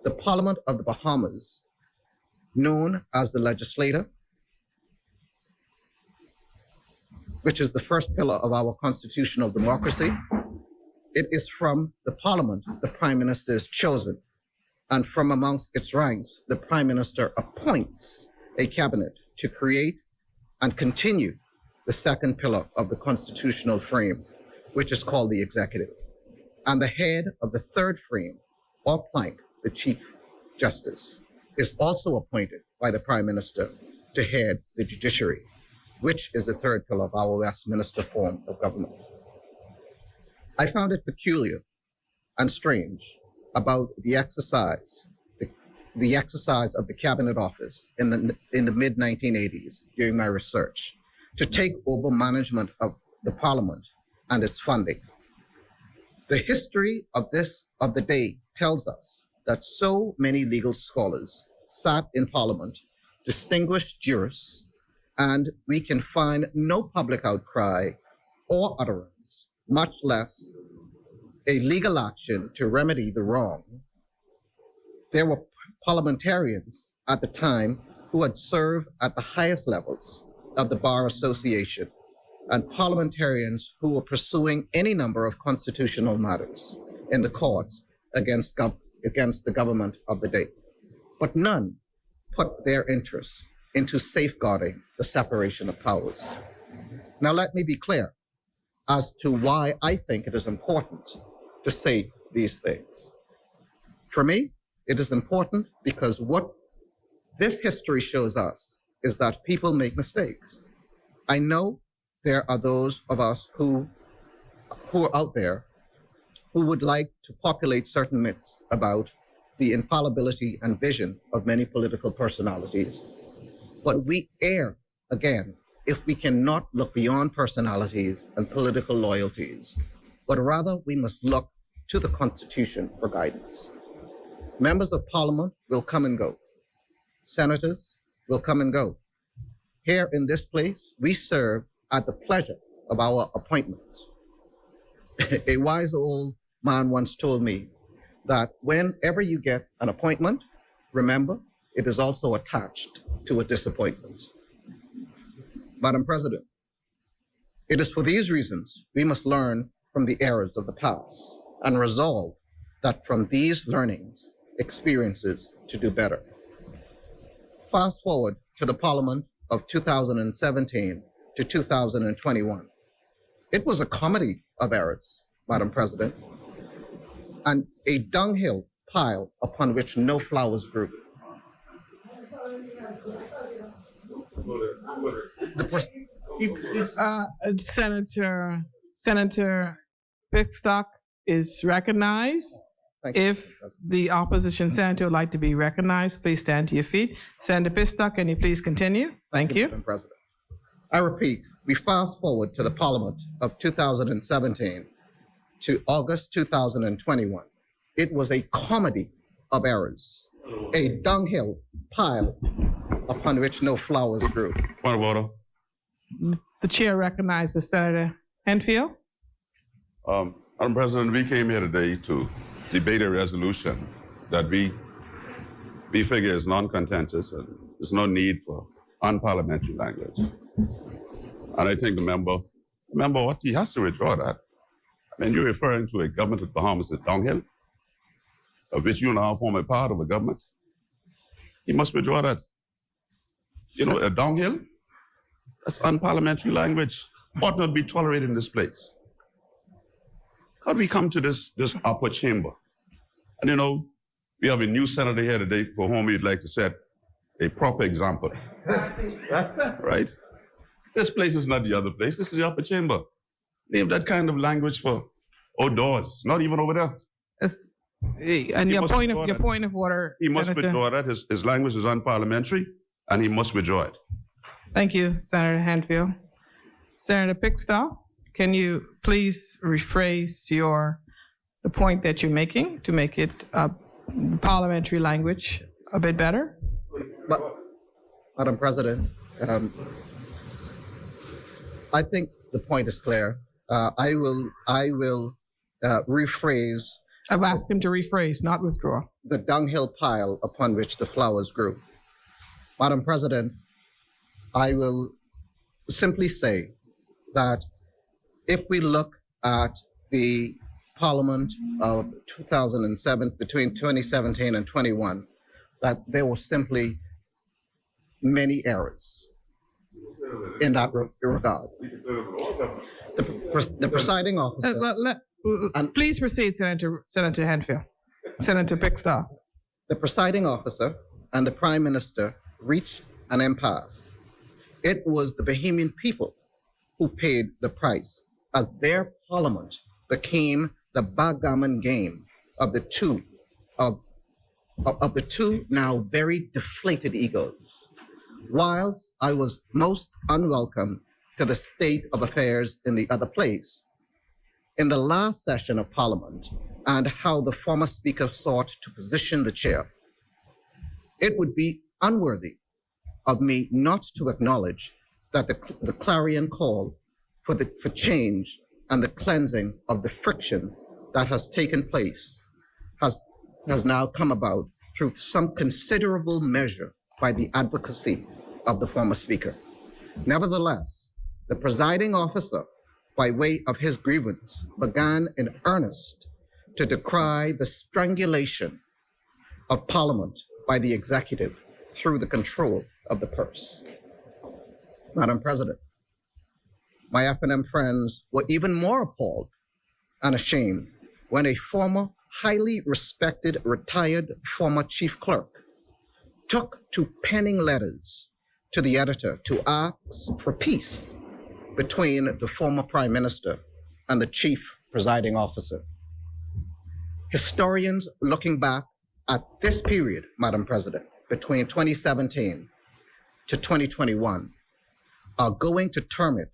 The Parliament of the Bahamas, known as the legislature, which is the first pillar of our constitutional democracy, it is from the Parliament the Prime Minister is chosen, and from amongst its ranks, the Prime Minister appoints a cabinet to create and continue the second pillar of the constitutional frame, which is called the executive. And the head of the third frame, or plank, the Chief Justice, is also appointed by the Prime Minister to head the judiciary, which is the third pillar of our Westminster form of government. I found it peculiar and strange about the exercise of the Cabinet Office in the mid-1980s during my research to take over management of the Parliament and its funding. The history of the day tells us that so many legal scholars sat in Parliament, distinguished jurists, and we can find no public outcry or utterance, much less a legal action to remedy the wrong. There were parliamentarians at the time who had served at the highest levels of the Bar Association and parliamentarians who were pursuing any number of constitutional matters in the courts against the government of the day. But none put their interests into safeguarding the separation of powers. Now, let me be clear as to why I think it is important to say these things. For me, it is important because what this history shows us is that people make mistakes. I know there are those of us who are out there who would like to populate certain myths about the infallibility and vision of many political personalities. But we err, again, if we cannot look beyond personalities and political loyalties, but rather we must look to the Constitution for guidance. Members of Parliament will come and go. Senators will come and go. Here in this place, we serve at the pleasure of our appointments. A wise old man once told me that whenever you get an appointment, remember, it is also attached to a disappointment. Madam President, it is for these reasons we must learn from the errors of the past and resolve that from these learnings, experiences to do better. Fast forward to the Parliament of 2017 to 2021. It was a comedy of errors, Madam President, and a dunghill pile upon which no flowers grew. Senator Pickstock is recognized. Thank you. If the opposition senator would like to be recognized, please stand to your feet. Senator Pickstock, can you please continue? Thank you. Madam President. I repeat, we fast forward to the Parliament of 2017 to August 2021. It was a comedy of errors, a dunghill pile upon which no flowers grew. Point of order. The chair recognizes Senator Henfield. Madam President, we came here today to debate a resolution that we figure is non-contentious and there's no need for unparliamentary language. And I think the member what? He has to withdraw that. I mean, you're referring to a government of Bahamas as dunghill, of which you now form a part of a government. He must withdraw that. You know, a dunghill, that's unparliamentary language, ought not be tolerated in this place. How do we come to this upper chamber? And you know, we have a new senator here today for whom we'd like to set a proper example. Right? This place is not the other place. This is the upper chamber. Name that kind of language for outdoors, not even over there. And your point of order. He must Senator. withdraw that. His language is unparliamentary, and he must withdraw it. Thank you, Senator Hanfield. Senator Pickstock, can you please rephrase the point that you're making to make it parliamentary language a bit better? But, Madam President, I think the point is clear. I will rephrase. I've asked him to rephrase, not withdraw. The dunghill pile upon which the flowers grew. Madam President, I will simply say that if we look at the Parliament of 2007, between 2017 and 21, that there were simply many errors in that regard. The presiding officer... Please proceed, Senator Hanfield. Senator Pickstock. The presiding officer and the Prime Minister reached an impasse. It was the Bahamian people who paid the price as their parliament became the backgammon game of the two now very deflated egos. Whilst I was most unwelcome to the state of affairs in the other place, in the last session of Parliament and how the former Speaker sought to position the chair, it would be unworthy of me not to acknowledge that the clarion call for change and the cleansing of the friction that has taken place has now come about through some considerable measure by the advocacy of the former Speaker. Nevertheless, the presiding officer, by way of his grievance, began in earnest to decry the strangulation of Parliament by the executive through the control of the purse. Madam President, my F&M friends were even more appalled and ashamed when a former, highly respected, retired former chief clerk took to penning letters to the editor to ask for peace between the former Prime Minister and the Chief Presiding Officer. Historians looking back at this period, Madam President, between 2017 to 2021, are going to term it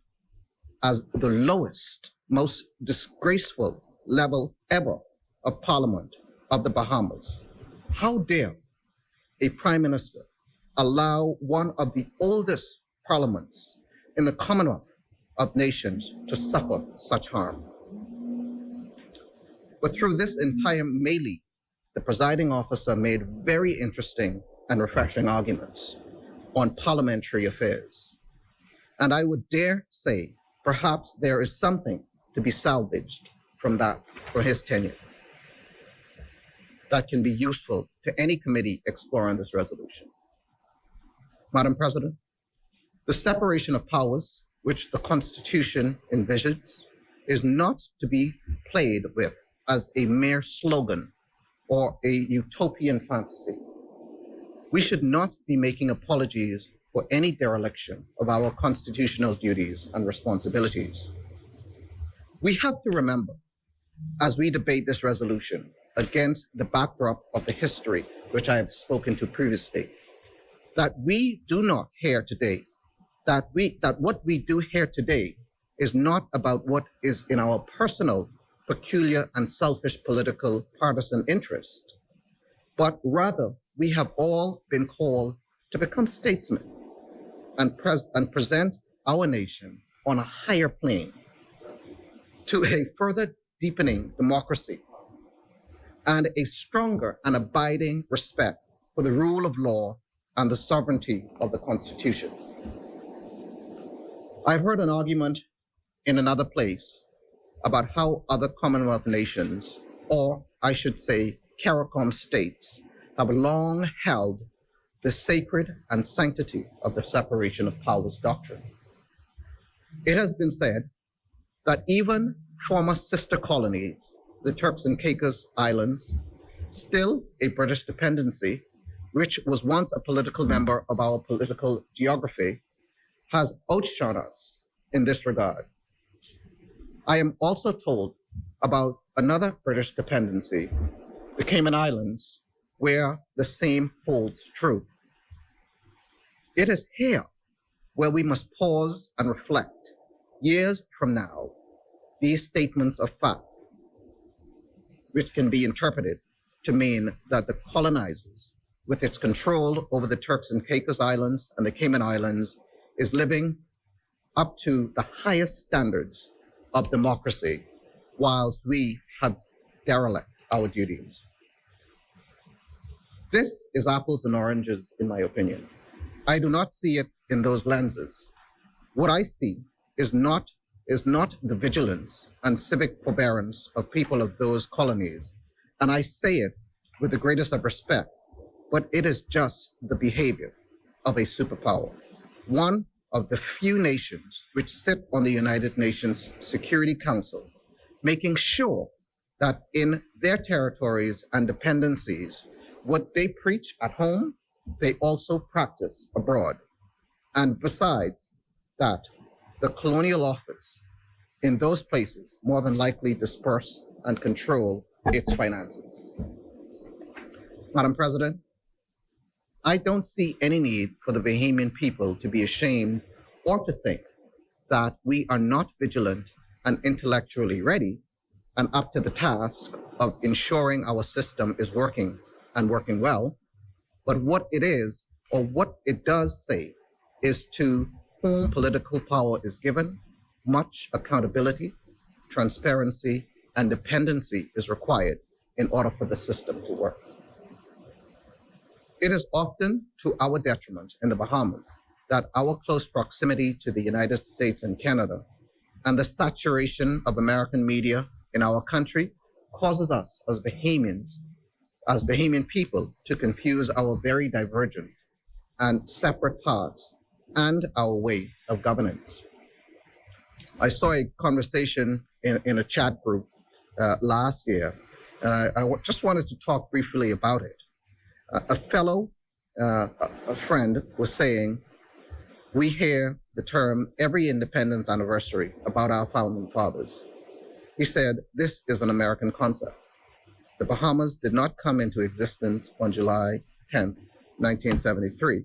as the lowest, most disgraceful level ever of Parliament of the Bahamas. How dare a Prime Minister allow one of the oldest parliaments in the Commonwealth of Nations to suffer such harm? But through this entire melee, the presiding officer made very interesting and refreshing arguments on parliamentary affairs. And I would dare say, perhaps there is something to be salvaged from that, for his tenure, that can be useful to any committee exploring this resolution. Madam President, the separation of powers, which the Constitution envisions, is not to be played with as a mere slogan or a utopian fantasy. We should not be making apologies for any dereliction of our constitutional duties and responsibilities. We have to remember, as we debate this resolution against the backdrop of the history which I have spoken to previously, that we do not hear today, that what we do here today is not about what is in our personal, peculiar, and selfish political partisan interest, but rather we have all been called to become statesmen and present our nation on a higher plane to a further deepening democracy and a stronger and abiding respect for the rule of law and the sovereignty of the Constitution. I've heard an argument in another place about how other Commonwealth nations, or I should say CARICOM states, have long held the sacred and sanctity of the separation of powers doctrine. It has been said that even former sister colonies, the Turks and Caicos Islands, still a British dependency, which was once a political member of our political geography, has outshone us in this regard. I am also told about another British dependency, the Cayman Islands, where the same holds true. It is here where we must pause and reflect. Years from now, these statements of fact, which can be interpreted to mean that the colonizers, with its control over the Turks and Caicos Islands and the Cayman Islands, is living up to the highest standards of democracy, whilst we have derelict our duties. This is apples and oranges, in my opinion. I do not see it in those lenses. What I see is not the vigilance and civic forbearance of people of those colonies, and I say it with the greatest of respect, but it is just the behavior of a superpower, one of the few nations which sit on the United Nations Security Council, making sure that in their territories and dependencies, what they preach at home, they also practice abroad. And besides that, the colonial office in those places more than likely disperse and control its finances. Madam President, I don't see any need for the Bahamian people to be ashamed or to think that we are not vigilant and intellectually ready and up to the task of ensuring our system is working and working well. But what it is, or what it does say, is to whom political power is given, much accountability, transparency, and dependency is required in order for the system to work. It is often to our detriment in the Bahamas that our close proximity to the United States and Canada and the saturation of American media in our country causes us as Bahamian people to confuse our very divergent and separate paths and our way of governance. I saw a conversation in a chat group last year, and I just wanted to talk briefly about it. A friend was saying We hear the term every independence anniversary about our founding fathers. He said, this is an American concept. The Bahamas did not come into existence on July 10th, 1973.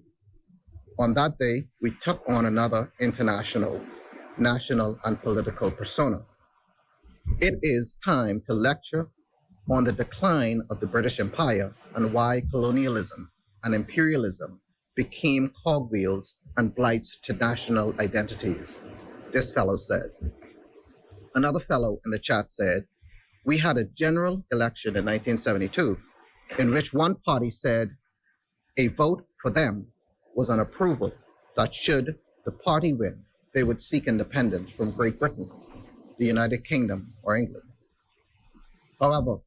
On that day, we took on another international, national, and political persona. It is time to lecture on the decline of the British Empire and why colonialism and imperialism became cogwheels and blights to national identities, this fellow said. Another fellow in the chat said, we had a general election in 1972 in which one party said a vote for them was an approval that should the party win, they would seek independence from Great Britain, the United Kingdom, or England. However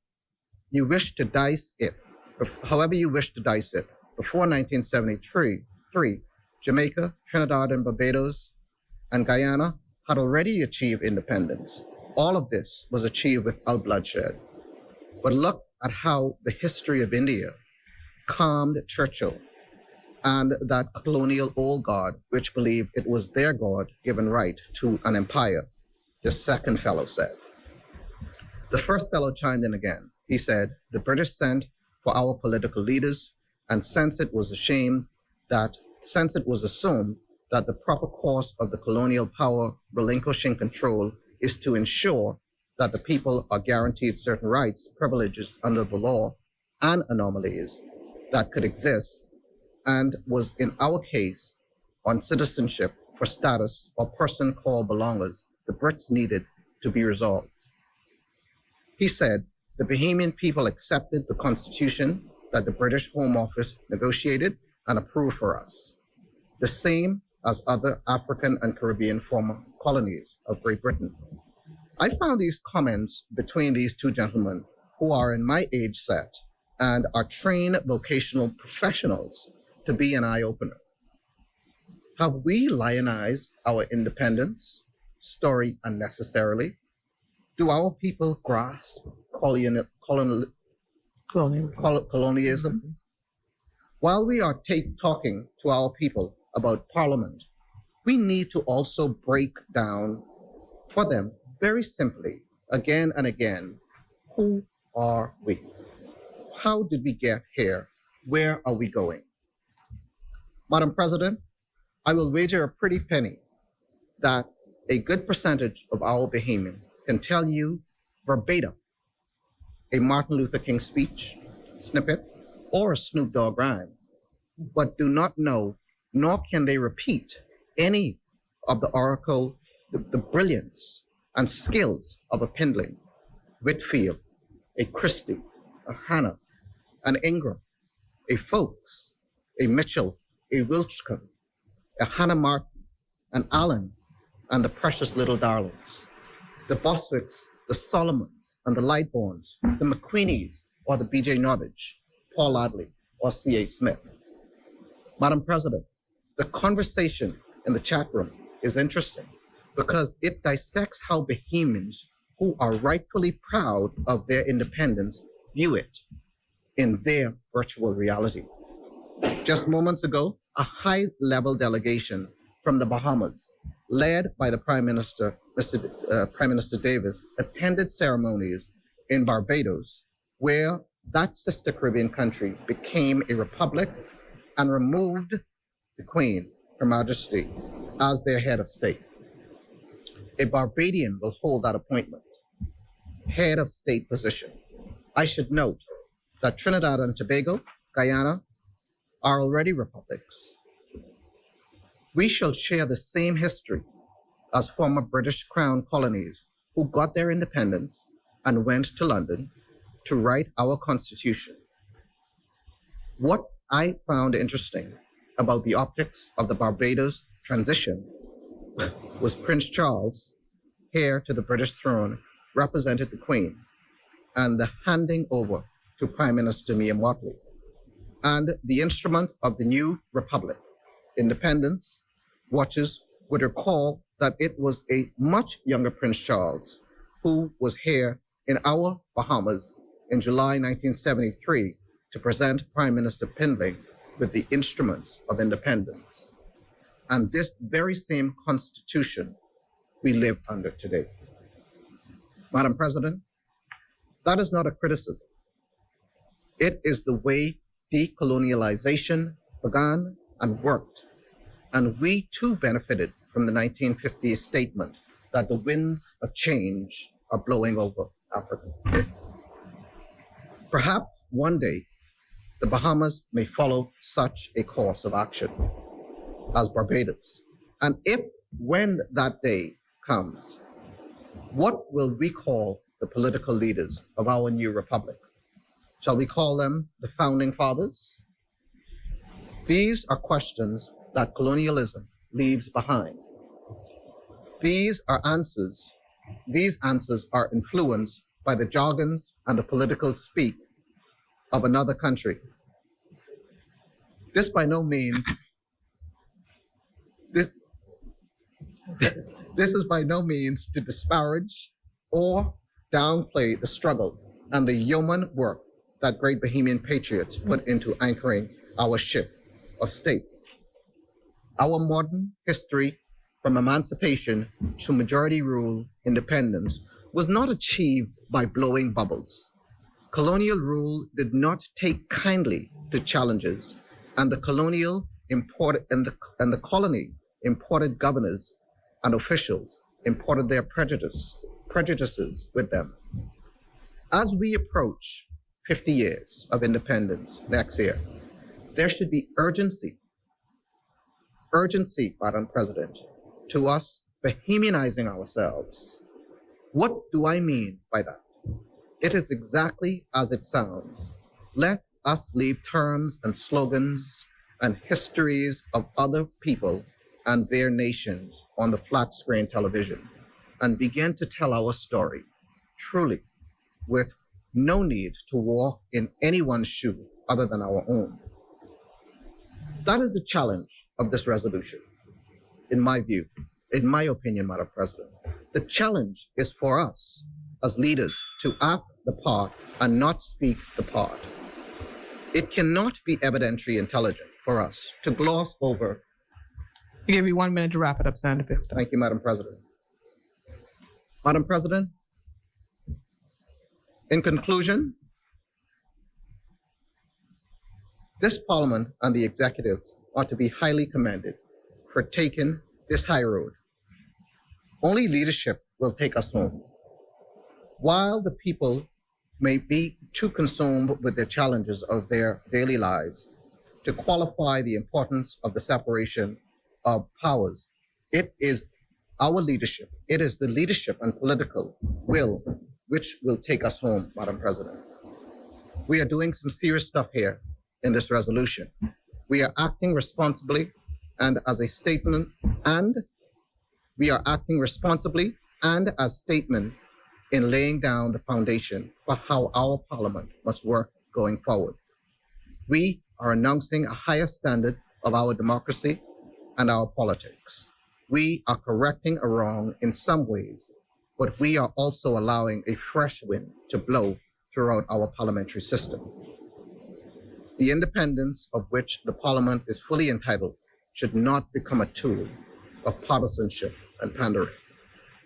you wish to dice it, before 1973, Jamaica, Trinidad and Barbados, and Guyana had already achieved independence. All of this was achieved without bloodshed. But look at how the history of India calmed Churchill and that colonial old guard, which believed it was their God given right to an empire, the second fellow said. The first fellow chimed in again. He said, the British sent for our political leaders, and since it was assumed that the proper course of the colonial power relinquishing control is to ensure that the people are guaranteed certain rights, privileges under the law, and anomalies that could exist, and was in our case on citizenship for status or person called belongers, the Brits needed to be resolved. He said, the Bahamian people accepted the constitution that the British Home Office negotiated and approved for us, the same as other African and Caribbean former colonies of Great Britain. I found these comments between these two gentlemen who are in my age set and are trained vocational professionals to be an eye-opener. Have we lionized our independence story unnecessarily? Do our people grasp colonialism? While we are talking to our people about Parliament, we need to also break down for them very simply, again and again, who are we? How did we get here? Where are we going? Madam President, I will wager a pretty penny that a good percentage of our Bahamians can tell you verbatim a Martin Luther King speech, snippet, or a Snoop Dogg rhyme, but do not know, nor can they repeat any of the oracle, the brilliance and skills of a Pindling, Whitfield, a Christie, a Hannah, an Ingram, a Folks, a Mitchell, a Wilchcombe, a Hannah Martin, an Allen, and the precious little darlings, the Boswicks, the Solomons, and the Lightborns, the McQueenies, or the B.J. Norbridge, Paul Adley, or C.A. Smith. Madam President, the conversation in the chat room is interesting because it dissects how Bahamians who are rightfully proud of their independence view it in their virtual reality. Just moments ago, a high-level delegation from the Bahamas, led by the Prime Minister Davis, attended ceremonies in Barbados, where that sister Caribbean country became a republic and removed the Queen, Her Majesty, as their head of state. A Barbadian will hold that appointment, head of state position. I should note that Trinidad and Tobago, Guyana, are already republics. We shall share the same history as former British Crown colonies who got their independence and went to London to write our Constitution. What I found interesting about the optics of the Barbados transition was Prince Charles, heir to the British throne, represented the Queen, and the handing over to Prime Minister Mia Mottley, and the instrument of the new republic, independence. Watchers would recall that it was a much younger Prince Charles who was here in our Bahamas in July 1973 to present Prime Minister Pindling with the instruments of independence. and this very same Constitution we live under today. Madam President, that is not a criticism. It is the way decolonialization began and worked, and we too benefited from the 1950s statement that the winds of change are blowing over Africa. Perhaps one day, the Bahamas may follow such a course of action as Barbados. And when that day comes, what will we call the political leaders of our new republic? Shall we call them the founding fathers? These are questions that colonialism leaves behind. These answers are influenced by the jargons and the political speak of another country. This by no means, this is by no means to disparage or downplay the struggle and the yeoman work that great Bahamian patriots put into anchoring our ship of state. Our modern history from emancipation to majority rule independence was not achieved by blowing bubbles. Colonial rule did not take kindly to challenges, and the colony imported governors and officials imported their prejudices with them. As we approach 50 years of independence next year, there should be urgency, Madam President, to us Bahamianizing ourselves. What do I mean by that? It is exactly as it sounds. Let us leave terms and slogans and histories of other people and their nations on the flat screen television and begin to tell our story, truly, with no need to walk in anyone's shoe other than our own. That is the challenge of this resolution, in my view, in my opinion, Madam President. The challenge is for us as leaders to act the part and not speak the part. It cannot be evidentiary intelligent for us to gloss over. I give you 1 minute to wrap it up, Senator Pickstone. Thank you, Madam President. Madam President, in conclusion, this Parliament and the executive ought to be highly commended for taking this high road. Only leadership will take us home. While the people may be too consumed with the challenges of their daily lives to qualify the importance of the separation of powers, it is our leadership, it is the leadership and political will which will take us home, Madam President. We are doing some serious stuff here in this resolution. We are acting responsibly and as a statement, and we are acting responsibly and as statement in laying down the foundation for how our Parliament must work going forward. We are announcing a higher standard of our democracy and our politics. We are correcting a wrong in some ways, but we are also allowing a fresh wind to blow throughout our parliamentary system. The independence of which the Parliament is fully entitled should not become a tool of partisanship and pandering.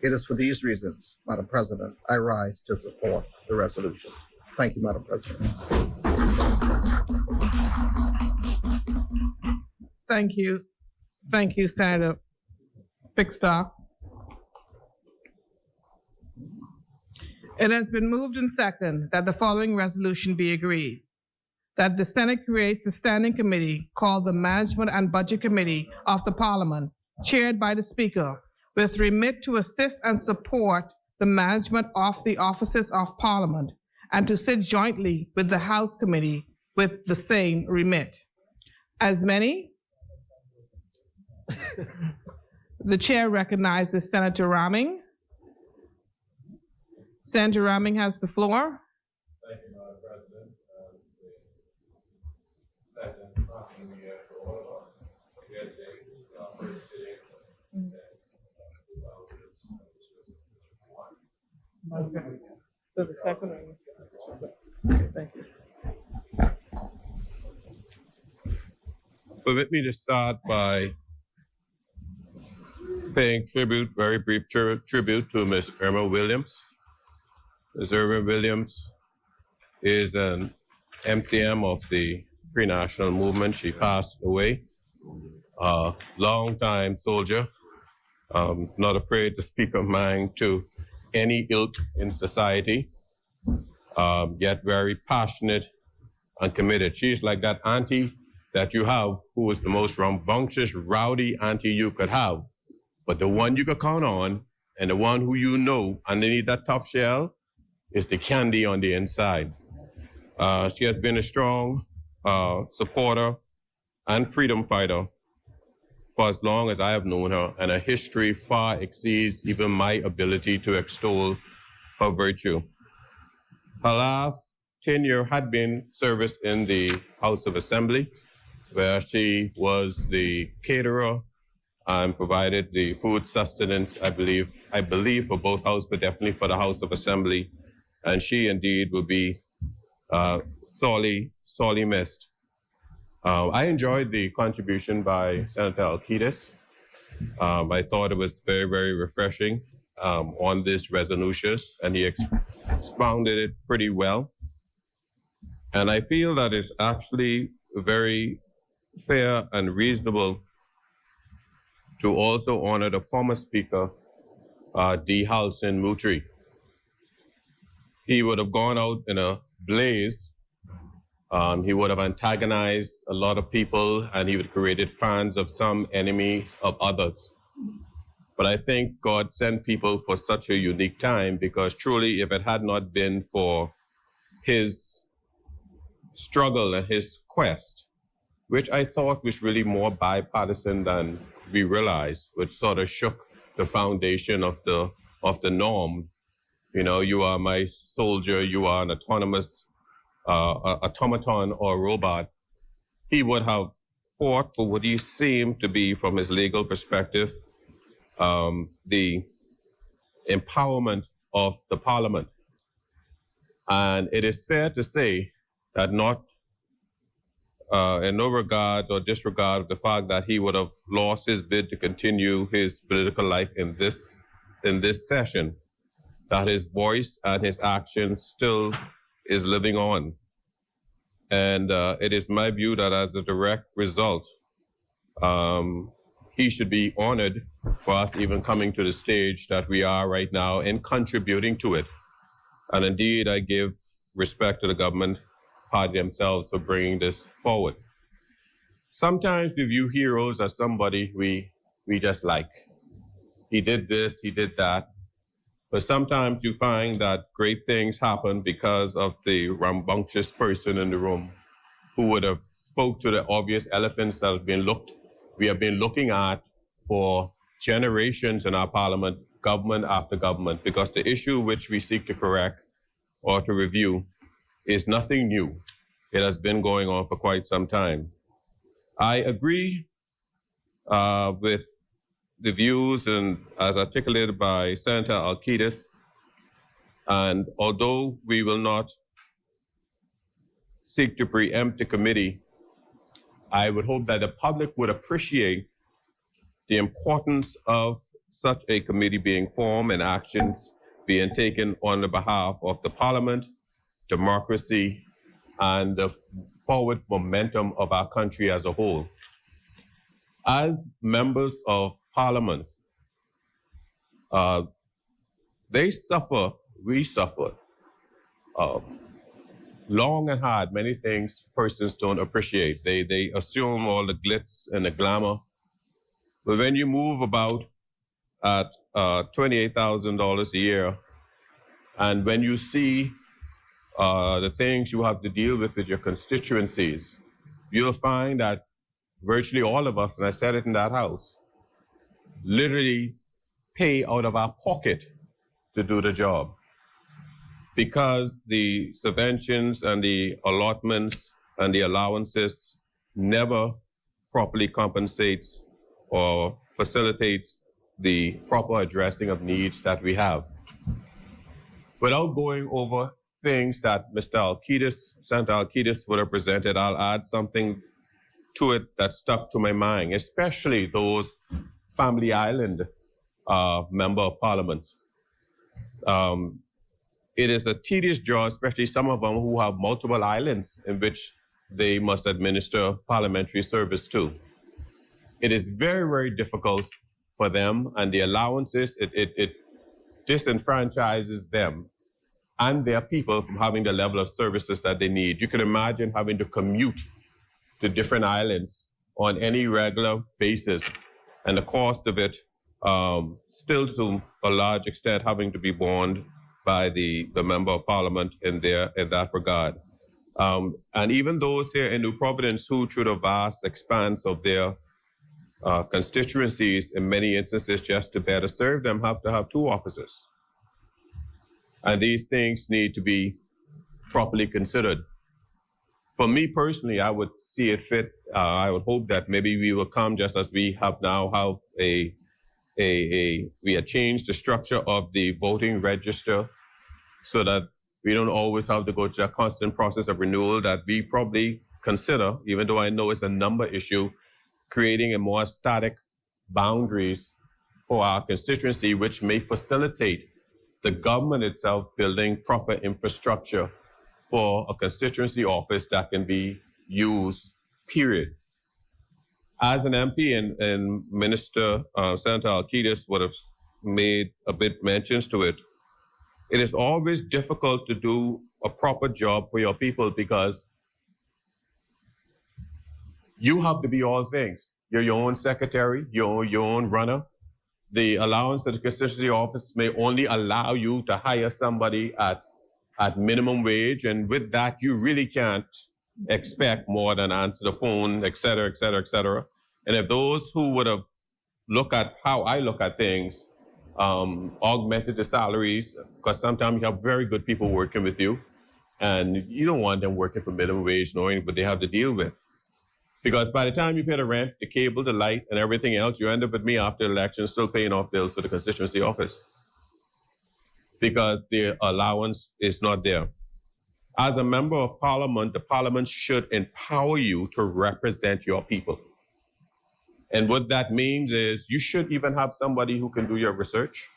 It is for these reasons, Madam President, I rise to support the resolution. Thank you, Madam President. Thank you. Thank you, Senator Pickstone. It has been moved and seconded that the following resolution be agreed. That the Senate creates a standing committee called the Management and Budget Committee of the Parliament, chaired by the Speaker, with remit to assist and support the management of the offices of Parliament and to sit jointly with the House Committee with the same remit. As many? The chair recognizes Senator Ramming. Senator Ramming has the floor. Thank you, Madam President. For all of us here today, first sitting. Okay. So the second one. Okay, thank you. Permit me to start by paying tribute, very brief tribute to Ms. Irma Williams. Ms. Irma Williams is an MCM of the pre-national movement. She passed away. Long-time soldier, not afraid to speak her mind to any ilk in society, yet very passionate and committed. She's like that auntie that you have who is the most rambunctious, rowdy auntie you could have, but the one you could count on and the one who you know underneath that tough shell is the candy on the inside. She has been a strong supporter and freedom fighter for as long as I have known her, and her history far exceeds even my ability to extol her virtue. Her last tenure had been service in the House of Assembly, where she was the caterer and provided the food sustenance, I believe for both houses, but definitely for the House of Assembly. And she indeed will be sorely missed. I enjoyed the contribution by Senator Alcides. I thought it was very, very refreshing on this resolution, and he expounded it pretty well. And I feel that it's actually very fair and reasonable to also honor the former Speaker, D. Halson Mutri. He would have gone out in a blaze. He would have antagonized a lot of people, and he would have created fans of some, enemies of others. But I think God sent people for such a unique time, because truly, if it had not been for his struggle and his quest, which I thought was really more bipartisan than we realized, which sort of shook the foundation of the norm. You know, you are my soldier, you are an autonomous automaton or robot. He would have fought for what he seemed to be, from his legal perspective, the empowerment of the Parliament. And it is fair to say that not in no regard or disregard of the fact that he would have lost his bid to continue his political life in this session, that his voice and his actions still is living on. And it is my view that as a direct result, he should be honored for us even coming to the stage that we are right now and contributing to it. And indeed, I give respect to the government party themselves for bringing this forward. Sometimes we view heroes as somebody we just like. He did this, he did that. But sometimes you find that great things happen because of the rambunctious person in the room who would have spoke to the obvious elephants that we have been looking at for generations in our parliament, government after government, because the issue which we seek to correct or to review is nothing new. It has been going on for quite some time. I agree with the views and as articulated by Senator Alcides. And although we will not seek to preempt the committee, I would hope that the public would appreciate the importance of such a committee being formed and actions being taken on the behalf of the Parliament, democracy, and the forward momentum of our country as a whole. As members of Parliament, they suffer, we suffer, long and hard, many things persons don't appreciate. They assume all the glitz and the glamour. But when you move about at $28,000 a year, and when you see the things you have to deal with your constituencies, you'll find that virtually all of us, and I said it in that house, literally pay out of our pocket to do the job, because the subventions and the allotments and the allowances never properly compensates or facilitates the proper addressing of needs that we have. Without going over things that Mr. Alcides, Senator Alcides would have presented, I'll add something to it that stuck to my mind, especially those family island member of parliaments. It is a tedious job, especially some of them who have multiple islands in which they must administer parliamentary service to. It is very, very difficult for them, and the allowances, it disenfranchises them and their people from having the level of services that they need. You can imagine having to commute to different islands on any regular basis, and the cost of it still to a large extent having to be borne by the member of parliament in that regard. And even those here in New Providence who, through the vast expanse of their constituencies, in many instances, just to better serve them, have to have 2 officers. And these things need to be properly considered. For me personally, I would see it fit. I would hope that maybe we will come just as we have now, have we have changed the structure of the voting register so that we don't always have to go through a constant process of renewal, that we probably consider, even though I know it's a number issue, creating a more static boundaries for our constituency, which may facilitate the government itself building proper infrastructure for a constituency office that can be used, period. As an MP, and Minister Senator Alcides would have made a bit mentions to it, it is always difficult to do a proper job for your people because you have to be all things. You're your own secretary, your own runner. The allowance of the constituency office may only allow you to hire somebody at minimum wage, and with that, you really can't expect more than answer the phone, et cetera, et cetera, et cetera. And if those who would have looked at how I look at things, augmented the salaries, because sometimes you have very good people working with you, and you don't want them working for minimum wage knowing what they have to deal with. Because by the time you pay the rent, the cable, the light, and everything else, you end up with me after the election still paying off bills for the constituency office because the allowance is not there. As a member of parliament, the parliament should empower you to represent your people. And what that means is you should even have somebody who can do your research.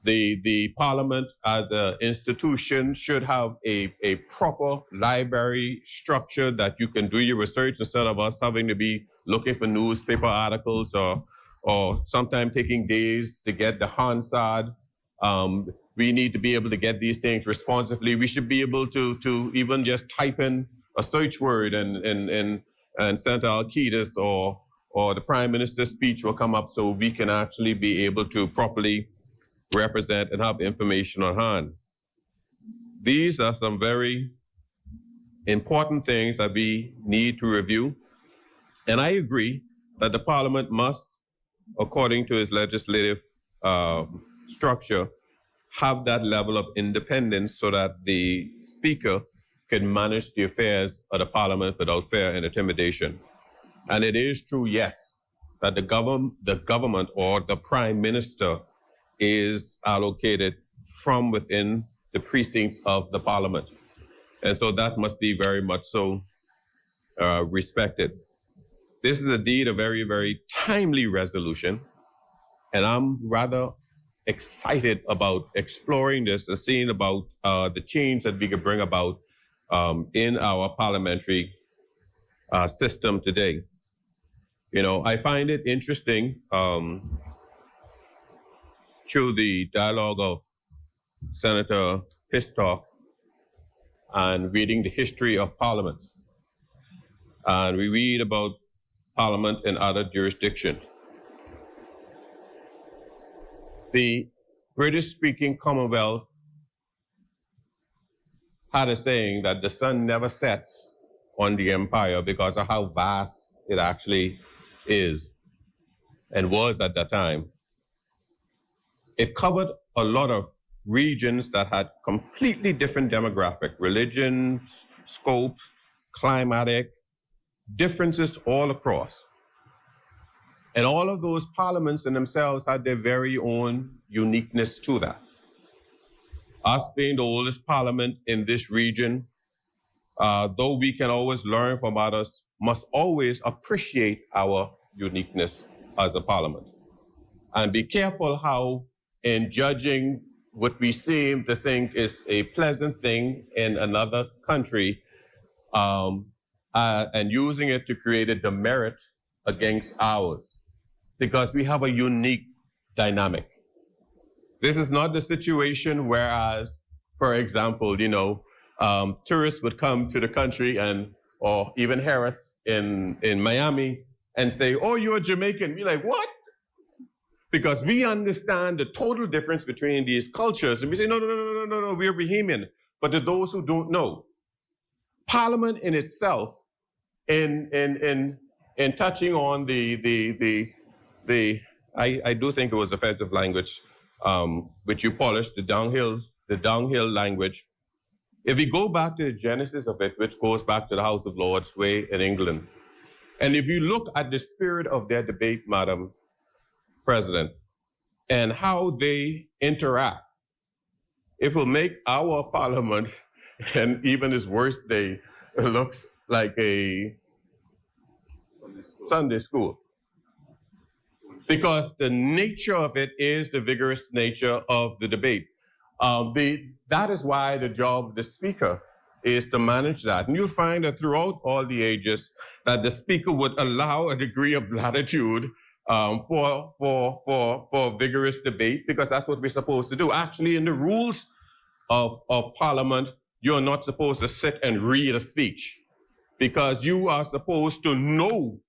The parliament as an institution should have a proper library structure that you can do your research instead of us having to be looking for newspaper articles or sometimes taking days to get the Hansard. We need to be able to get these things responsively. We should be able to even just type in a search word and Senator Alcides or the Prime Minister's speech will come up so we can actually be able to properly represent and have information on hand. These are some very important things that we need to review. And I agree that the Parliament must, according to its legislative structure, have that level of independence so that the Speaker can manage the affairs of the Parliament without fear and intimidation. And it is true, yes, that the government or the Prime Minister is allocated from within the precincts of the Parliament. And so that must be very much so respected. This is indeed a very, very timely resolution, and I'm rather excited about exploring this and seeing about the change that we can bring about in our parliamentary system today. You know, I find it interesting through the dialogue of Senator Pistok and reading the history of parliaments. And we read about parliament in other jurisdictions. The British-speaking Commonwealth had a saying that the sun never sets on the empire because of how vast it actually is and was at that time. It covered a lot of regions that had completely different demographic, religions, scope, climatic, differences all across. And all of those parliaments in themselves had their very own uniqueness to that. Us being the oldest parliament in this region, though we can always learn from others, must always appreciate our uniqueness as a parliament. And be careful how, in judging what we seem to think is a pleasant thing in another country, and using it to create a demerit against ours, because we have a unique dynamic. This is not the situation whereas, for example, tourists would come to the country or even Harris in Miami and say, "Oh, you're Jamaican." We're like, "What?" Because we understand the total difference between these cultures. And we say, no, we're Bahamian. But to those who don't know, Parliament in itself, in touching on I do think it was offensive language, which you polished, the downhill language. If we go back to the genesis of it, which goes back to the House of Lords way in England, and if you look at the spirit of their debate, Madam President, and how they interact, it will make our Parliament, and even its worst day, looks like a Sunday school. Because the nature of it is the vigorous nature of the debate. That is why the job of the Speaker is to manage that. And you'll find that throughout all the ages that the Speaker would allow a degree of latitude for vigorous debate, because that's what we're supposed to do. Actually, in the rules of Parliament, you're not supposed to sit and read a speech, because you are supposed to know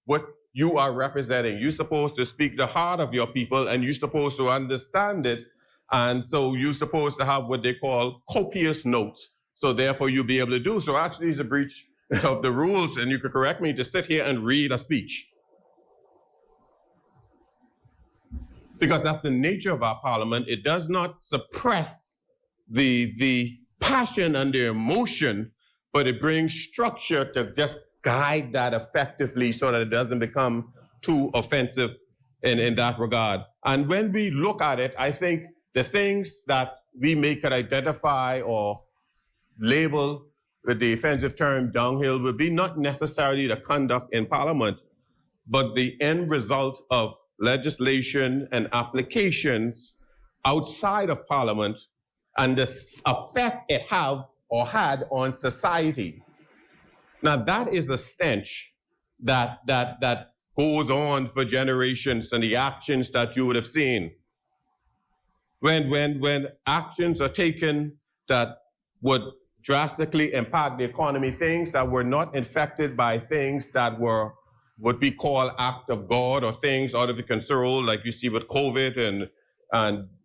what you are representing. You're supposed to speak the heart of your people, and you're supposed to understand it. And so you're supposed to have what they call copious notes. So therefore you'll be able to do. So actually it's a breach of the rules, and you could correct me, to sit here and read a speech. Because that's the nature of our Parliament. It does not suppress the passion and the emotion, but it brings structure to just guide that effectively so that it doesn't become too offensive in that regard. And when we look at it, I think the things that we could identify or label with the offensive term downhill would be not necessarily the conduct in Parliament, but the end result of legislation and applications outside of Parliament and the effect it have or had on society. Now that is a stench that goes on for generations, and the actions that you would have seen. When actions are taken that would drastically impact the economy, things that were not infected by things that were what we call act of God, or things out of the control, like you see with COVID and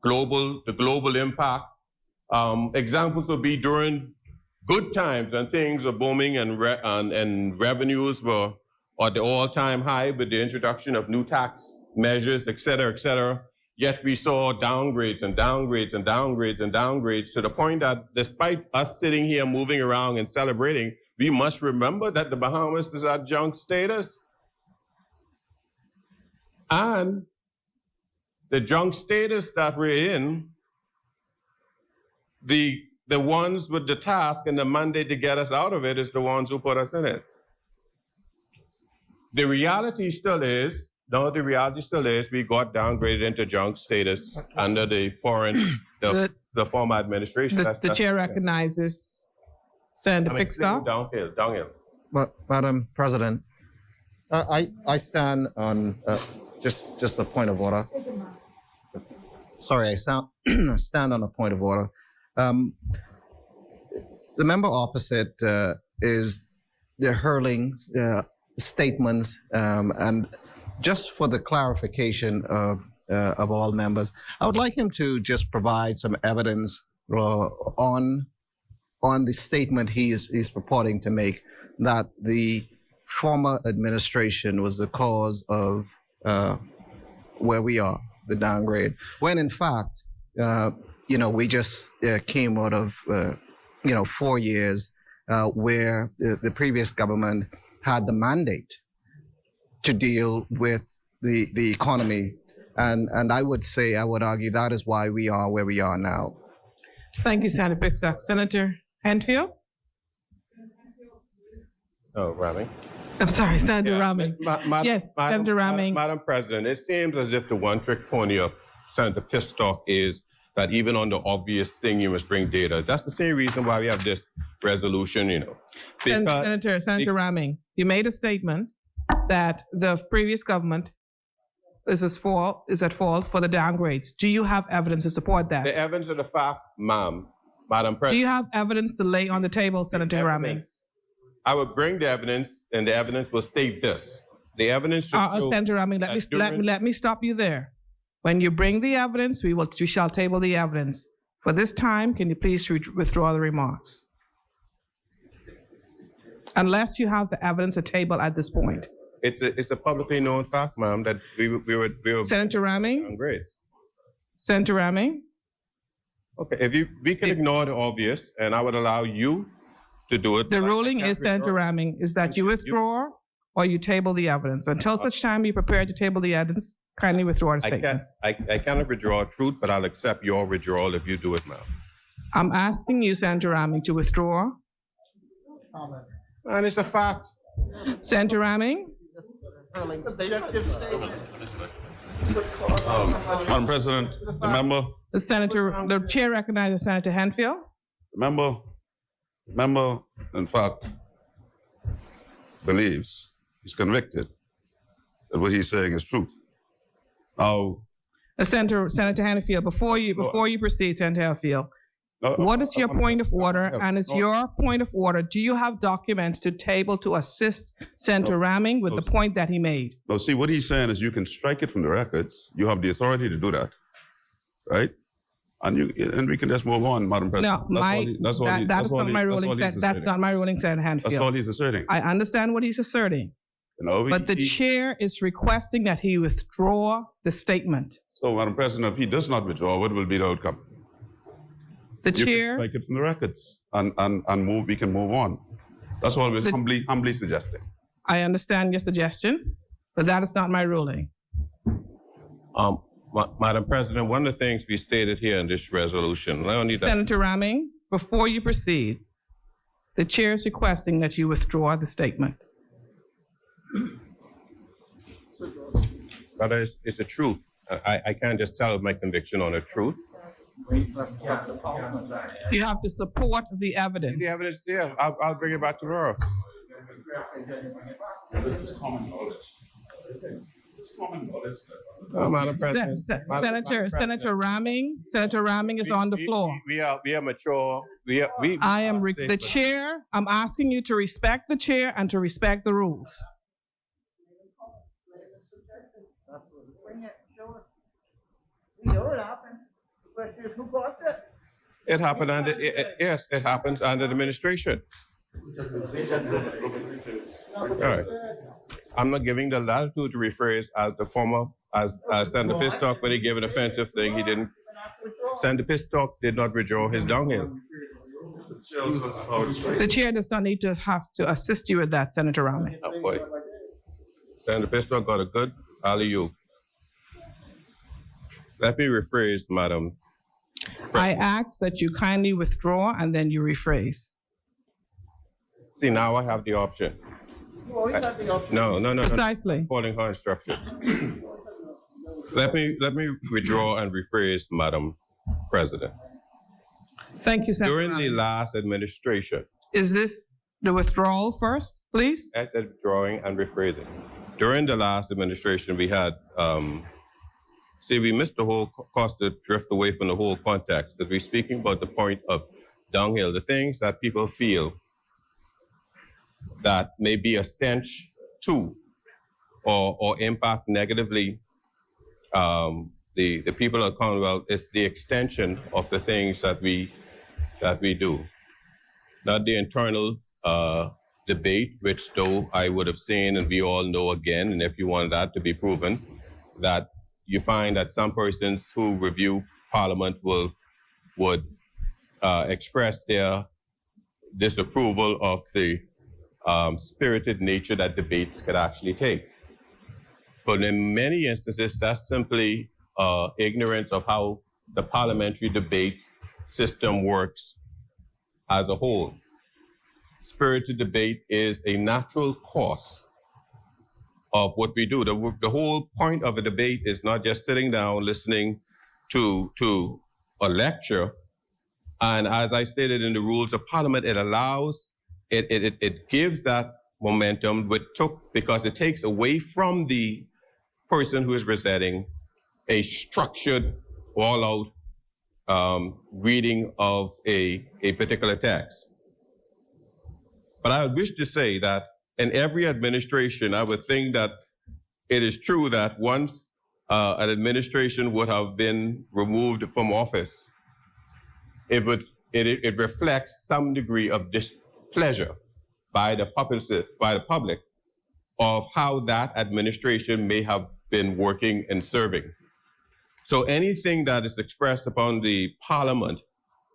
the global impact. Examples would be during good times when things were booming and revenues were at the all-time high with the introduction of new tax measures, et cetera, yet we saw downgrades and downgrades and downgrades and downgrades, to the point that despite us sitting here moving around and celebrating, we must remember that the Bahamas is at junk status. And the junk status that we're in, the ones with the task and the mandate to get us out of it is the ones who put us in it. The reality still is we got downgraded into junk status under the former administration. The chair recognizes Senator Pickstock. Downhill. Madam President, I stand on just a point of order. Sorry, I stand on a point of order. The member opposite is hurling statements, and just for the clarification of all members, I would like him to just provide some evidence on the statement he's purporting to make, that the former administration was the cause of where we are, the downgrade, when in fact, we just came out of 4 years where the previous government had the mandate to deal with the economy, and I would argue that is why we are where we are now. Thank you, Senator Pickstock. Senator Henfield? Oh, Rami. I'm sorry, Senator Yeah, Raming. Yes, Madam, Senator Raming. Madam President, it seems as if the one-trick pony of Senator Pistock is that even on the obvious thing, you must bring data. That's the same reason why we have this resolution, you know. Senator Raming, you made a statement that the previous government is at fault for the downgrades. Do you have evidence to support that? The evidence of the fact, Madam President. Do you have evidence to lay on the table, Senator Raming? I would bring the evidence, and the evidence will state this. The evidence should show Senator Raming, let me stop you there. When you bring the evidence, we shall table the evidence. For this time, can you please withdraw the remarks? Unless you have the evidence to table at this point. It's a publicly known fact, ma'am, that we were Senator Raming? on grades. Senator Raming? Okay, we can ignore the obvious, and I would allow you to do it. The ruling is, Senator Raming, is that you withdraw or you table the evidence. Until such time you're prepared to table the evidence, kindly withdraw the statement. I cannot withdraw truth, but I'll accept your withdrawal if you do it, ma'am. I'm asking you, Senator Raming, to withdraw. And it's a fact. Senator Raming? Madam President, the member. The chair recognizes Senator Henfield. The member, in fact, believes, he's convicted that what he's saying is truth. Now, Senator Henfield, before you proceed, Senator Henfield, what is your point of order? And is your point of order, do you have documents to table to assist Senator Raming with the point that he made? no, see, what he's saying is you can strike it from the records. You have the authority to do that, right? And we can just move on, Madam President. No, that's not my ruling, Senator Henfield. That's all he's asserting. I understand what he's asserting. But the chair is requesting that he withdraw the statement. So, Madam President, if he does not withdraw, what will be the outcome? The You chair, can strike it from the records and move. We can move on. That's all we're humbly suggesting. I understand your suggestion, but that is not my ruling. Madam President, one of the things we stated here in this resolution, Senator Raming, before you proceed, the chair is requesting that you withdraw the statement. But it's the truth. I can't just tell my conviction on the truth. You have to support the evidence. The evidence there. I'll bring it back tomorrow. Madam President. Senator Raming is on the floor. We are mature. The chair. I'm asking you to respect the chair and to respect the rules. It happened under. Yes, it happens under administration. All right. I'm not giving the latitude to rephrase as Senator Pistock when he gave an offensive thing. He didn't. Senator Pistock did not withdraw his dunghill. The chair does not need to have to assist you with that, Senator Raming. Oh boy. Senator Pistock got a good alley-oop. Let me rephrase, Madam. I ask that you kindly withdraw and then you rephrase. See, now I have the option. No. Precisely. Following her instructions. Let me withdraw and rephrase, Madam President. Thank you, Senator During the Raming. last administration. Is this the withdrawal first, please? I said withdrawing and rephrasing. During the last administration, we had, we missed the whole cost to drift away from the whole context because we're speaking about the point of dunghill, the things that people feel that may be a stench to or impact negatively the people of Commonwealth is the extension of the things that we do. Not the internal debate, which though I would have seen and we all know again, and if you want that to be proven, that you find that some persons who review Parliament would express their disapproval of the spirited nature that debates could actually take. But in many instances, that's simply ignorance of how the parliamentary debate system works as a whole. spirited debate is a natural course of what we do. The whole point of a debate is not just sitting down listening to a lecture. And as I stated in the rules of Parliament, it allows, it gives that momentum, because it takes away from the person who is presenting a structured, all-out reading of a particular text. But I wish to say that in every administration, I would think that it is true that once an administration would have been removed from office, it reflects some degree of displeasure by the public of how that administration may have been working and serving. So anything that is expressed upon the Parliament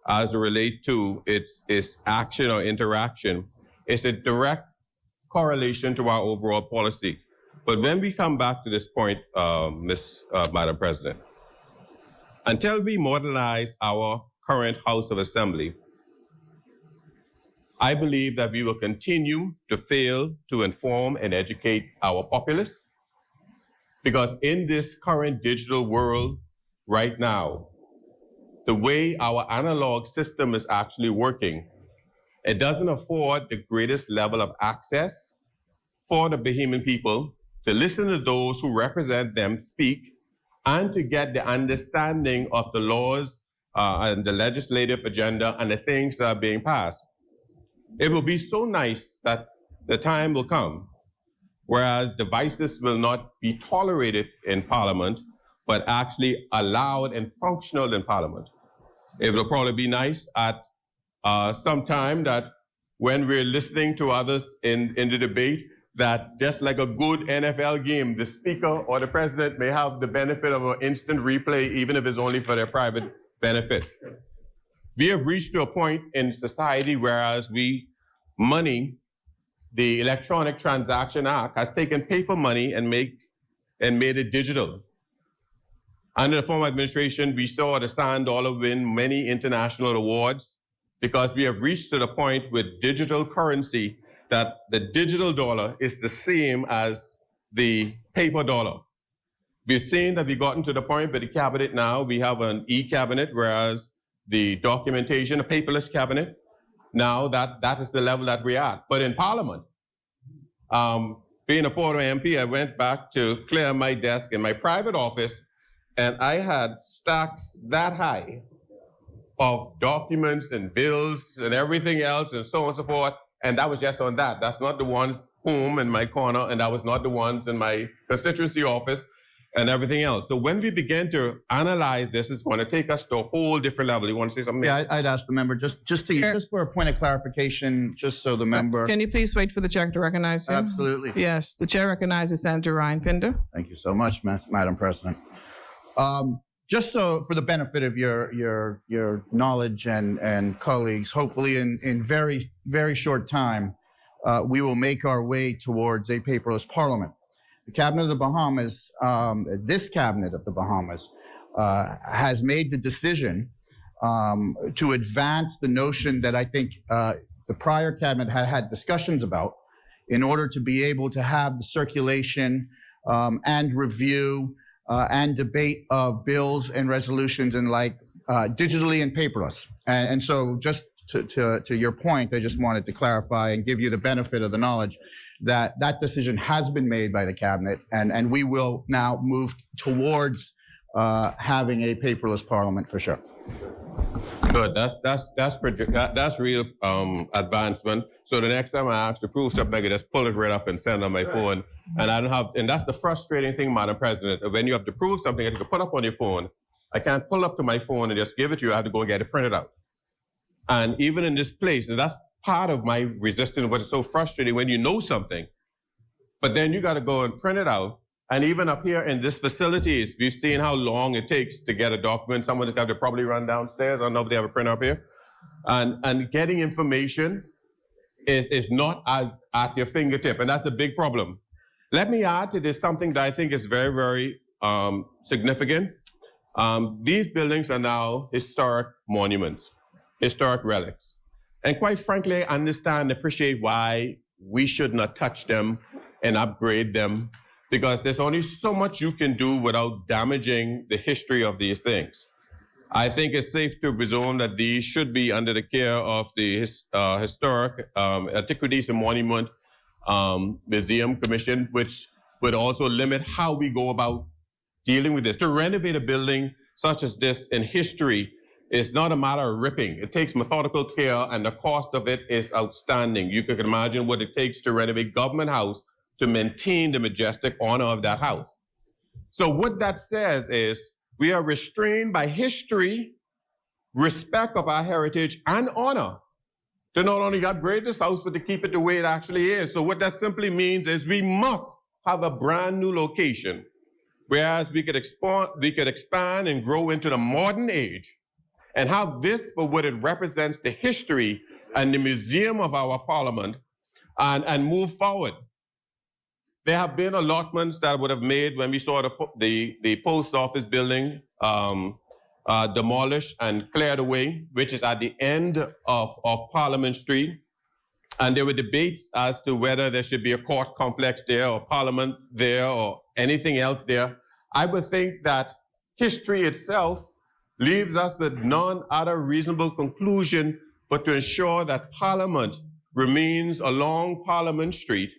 as it relates to its action or interaction is a direct correlation to our overall policy. But when we come back to this point, Madam President, until we modernize our current House of Assembly, I believe that we will continue to fail to inform and educate our populace, because in this current digital world right now, the way our analog system is actually working, it doesn't afford the greatest level of access for the Bahamian people to listen to those who represent them speak and to get the understanding of the laws and the legislative agenda and the things that are being passed. It will be so nice that the time will come whereas devices will not be tolerated in Parliament, but actually allowed and functional in Parliament. It will probably be nice at some time that when we're listening to others in the debate, that just like a good NFL game, the speaker or the president may have the benefit of an instant replay, even if it's only for their private benefit. We have reached to a point in society whereas the Electronic Transaction Act has taken paper money and made it digital. Under the former administration, we saw the Sand Dollar win many international awards because we have reached to the point with digital currency that the digital dollar is the same as the paper dollar. We've seen that we've gotten to the point with the cabinet now, we have an e-cabinet, whereas the documentation, a paperless cabinet, now that is the level that we're at. But in Parliament, being a former MP, I went back to clear my desk in my private office, and I had stacks that high of documents and bills and everything else and so on and so forth. And that was just on that. That's not the ones home in my corner, and that was not the ones in my constituency office and everything else. So when we begin to analyze this, it's going to take us to a whole different level. You want to say something? Yeah, I'd ask the member just for a point of clarification, just so the member. Can you please wait for the chair to recognize you? Absolutely. Yes, the chair recognizes Senator Ryan Pinder. Thank you so much, Madam President. Just so for the benefit of your knowledge and colleagues, hopefully in very, very short time, we will make our way towards a paperless parliament. The Cabinet of the Bahamas, this Cabinet of the Bahamas, has made the decision to advance the notion that I think the prior Cabinet had discussions about in order to be able to have the circulation and review and debate of bills and resolutions and digitally and paperless. And so just to your point, I just wanted to clarify and give you the benefit of the knowledge that that decision has been made by the cabinet, and we will now move towards having a paperless parliament for sure. Good. That's real advancement. So the next time I ask to prove something, I can just pull it right up and send on my phone. And I don't have. And that's the frustrating thing, Madam President. When you have to prove something, you have to put up on your phone. I can't pull up to my phone and just give it to you. I have to go and get it printed out. And even in this place, and that's part of my resistance, what is so frustrating when you know something, but then you got to go and print it out. And even up here in this facilities, we've seen how long it takes to get a document. Someone's got to probably run downstairs. I don't know if they have a printer up here. And getting information is not as at your fingertip, and that's a big problem. Let me add to this something that I think is very, very significant. These buildings are now historic monuments, historic relics. And quite frankly, I understand and appreciate why we should not touch them and upgrade them, because there's only so much you can do without damaging the history of these things. I think it's safe to presume that these should be under the care of the Historic Antiquities and Monument Museum Commission, which would also limit how we go about dealing with this. To renovate a building such as this in history is not a matter of ripping. It takes methodical care, and the cost of it is outstanding. You can imagine what it takes to renovate Government House to maintain the majestic honor of that house. So what that says is we are restrained by history, respect of our heritage, and honor to not only upgrade this house, but to keep it the way it actually is. So what that simply means is we must have a brand new location, whereas we could expand and grow into the modern age and have this for what it represents, the history and the museum of our parliament, and move forward. There have been allotments that would have made when we saw the post office building demolished and cleared away, which is at the end of Parliament Street. And there were debates as to whether there should be a court complex there or Parliament there or anything else there. I would think that history itself leaves us with none other reasonable conclusion but to ensure that Parliament remains along Parliament Street.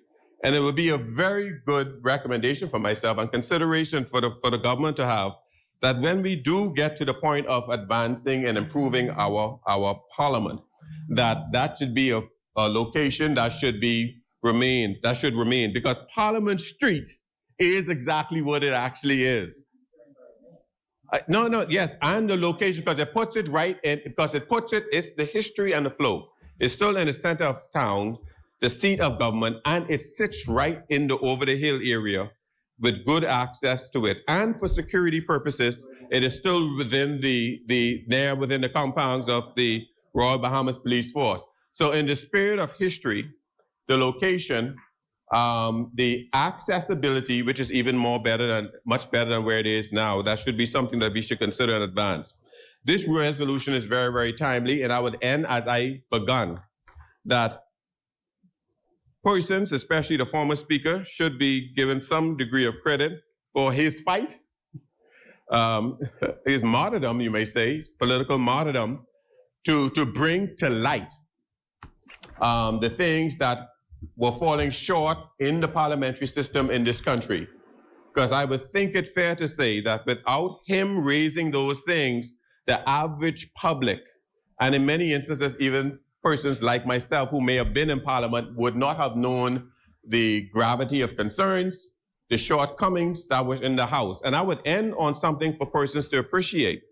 And it would be a very good recommendation for myself and consideration for the government to have, that when we do get to the point of advancing and improving our Parliament, that should be a location that should remain, because Parliament Street is exactly what it actually is. Yes, and the location, because it puts it right in, it's the history and the flow. It's still in the center of town, the seat of government, and it sits right in the over the hill area with good access to it. And for security purposes, it is still within within the compounds of the Royal Bahamas Police Force. So in the spirit of history, the location, the accessibility, which is even much better than where it is now, that should be something that we should consider in advance. This resolution is very, very timely, and I would end as I begun, that persons, especially the former speaker, should be given some degree of credit for his fight, his martyrdom, you may say, political martyrdom, to bring to light the things that were falling short in the parliamentary system in this country. Because I would think it fair to say that without him raising those things, the average public, and in many instances, even persons like myself who may have been in Parliament, would not have known the gravity of concerns, the shortcomings that was in the House. And I would end on something for persons to appreciate.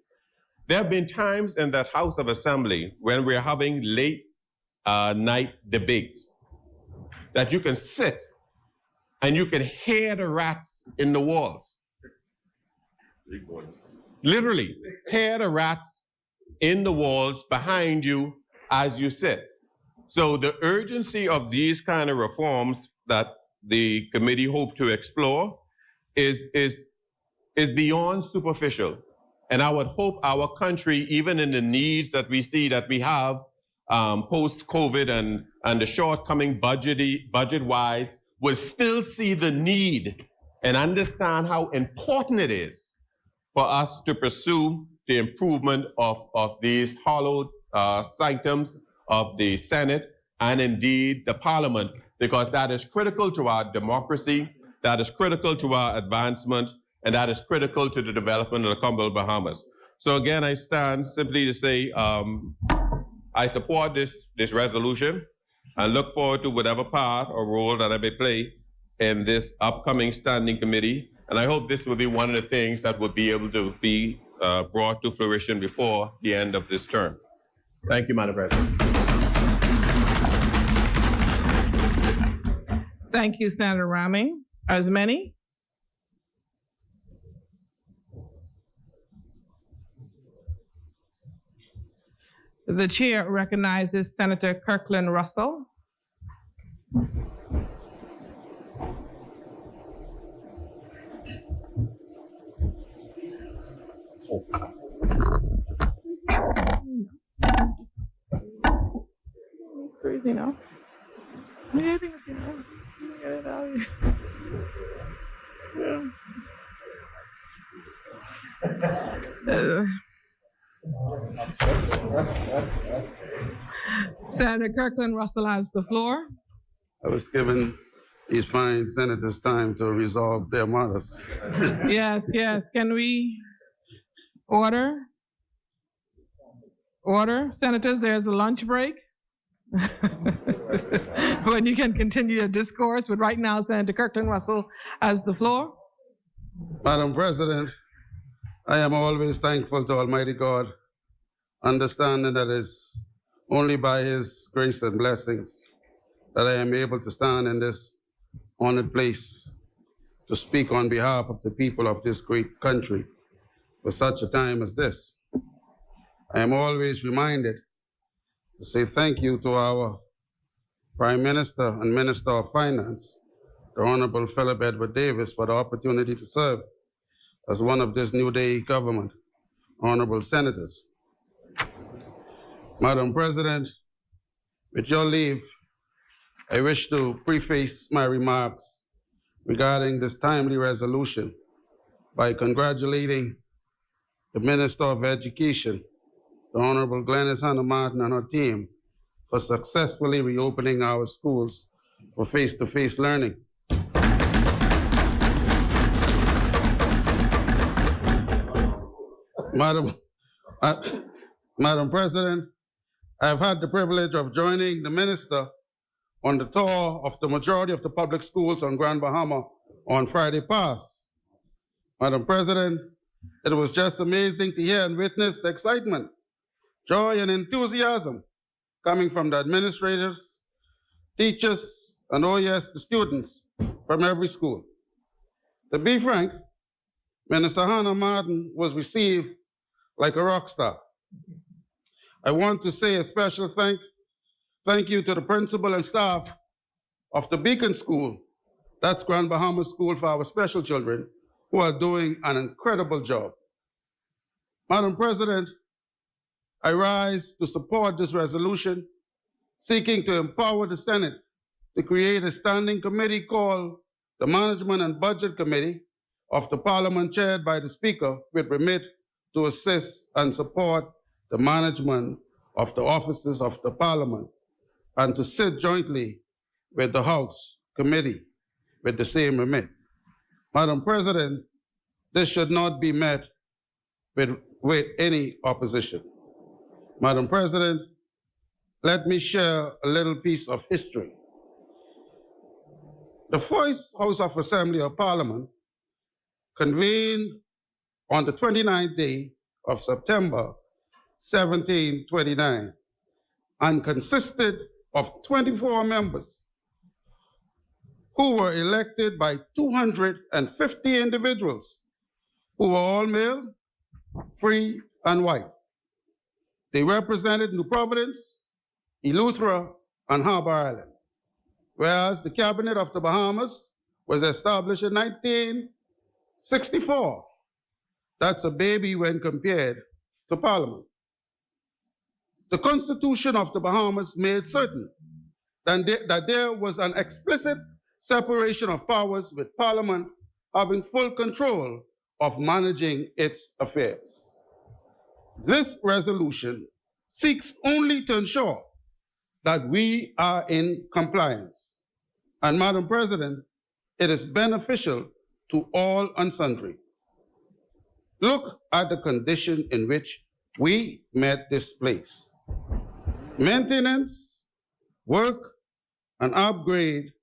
There have been times in that House of Assembly when we're having late night debates that you can sit and you can hear the rats in the walls. Literally, hear the rats in the walls behind you as you sit. So the urgency of these kind of reforms that the committee hope to explore is beyond superficial. And I would hope our country, even in the needs that we see that we have post-COVID and the shortcoming budget-wise, will still see the need and understand how important it is for us to pursue the improvement of these hallowed sanctums of the Senate and indeed the Parliament, because that is critical to our democracy, that is critical to our advancement, and that is critical to the development of the Commonwealth Bahamas. So again, I stand simply to say I support this resolution and look forward to whatever part or role that I may play in this upcoming standing committee. And I hope this will be one of the things that will be able to be brought to fruition before the end of this term. Thank you, Madam President. Thank you, Senator Raming. As many? The chair recognizes Senator Kirkland Russell. you know. Yeah, I think it's, you know, get it out. Yeah. Senator Kirkland Russell has the floor. I was given these fine senators time to resolve their matters. Yes, yes. Can we order? Order. Senators, there's a lunch break. When you can continue your discourse, but right now, Senator Kirkland Russell has the floor. Madam President, I am always thankful to Almighty God, understanding that it's only by His grace and blessings that I am able to stand in this honored place to speak on behalf of the people of this great country for such a time as this. I am always reminded to say thank you to our Prime Minister and Minister of Finance, the Honorable Philip Edward Davis, for the opportunity to serve as one of this new day government, honorable senators. Madam President, with your leave, I wish to preface my remarks regarding this timely resolution by congratulating the Minister of Education, the Honorable Glenys Hannah Martin and her team for successfully reopening our schools for face-to-face learning. Madam President, I've had the privilege of joining the Minister on the tour of the majority of the public schools on Grand Bahama on Friday past. Madam President, it was just amazing to hear and witness the excitement, joy, and enthusiasm coming from the administrators, teachers, and oh yes, the students from every school. To be frank, Minister Hannah Martin was received like a rock star. I want to say a special thank you to the principal and staff of the Beacon School, that's Grand Bahama School for our special children, who are doing an incredible job. Madam President, I rise to support this resolution seeking to empower the Senate to create a standing committee called the Management and Budget Committee of the Parliament, chaired by the Speaker, with remit to assist and support the management of the offices of the Parliament and to sit jointly with the House Committee with the same remit. Madam President, this should not be met with any opposition. Madam President, let me share a little piece of history. The first House of Assembly of Parliament convened on the 29th day of September 1729 and consisted of 24 members who were elected by 250 individuals who were all male, free, and white. They represented New Providence, Eleuthera, and Harbor Island, whereas the Cabinet of the Bahamas was established in 1964. That's a baby when compared to Parliament. The Constitution of the Bahamas made certain that there was an explicit separation of powers, with Parliament having full control of managing its affairs. This resolution seeks only to ensure that we are in compliance. And Madam President, it is beneficial to all and sundry. Look at the condition in which we met this place. Maintenance, work, and upgrade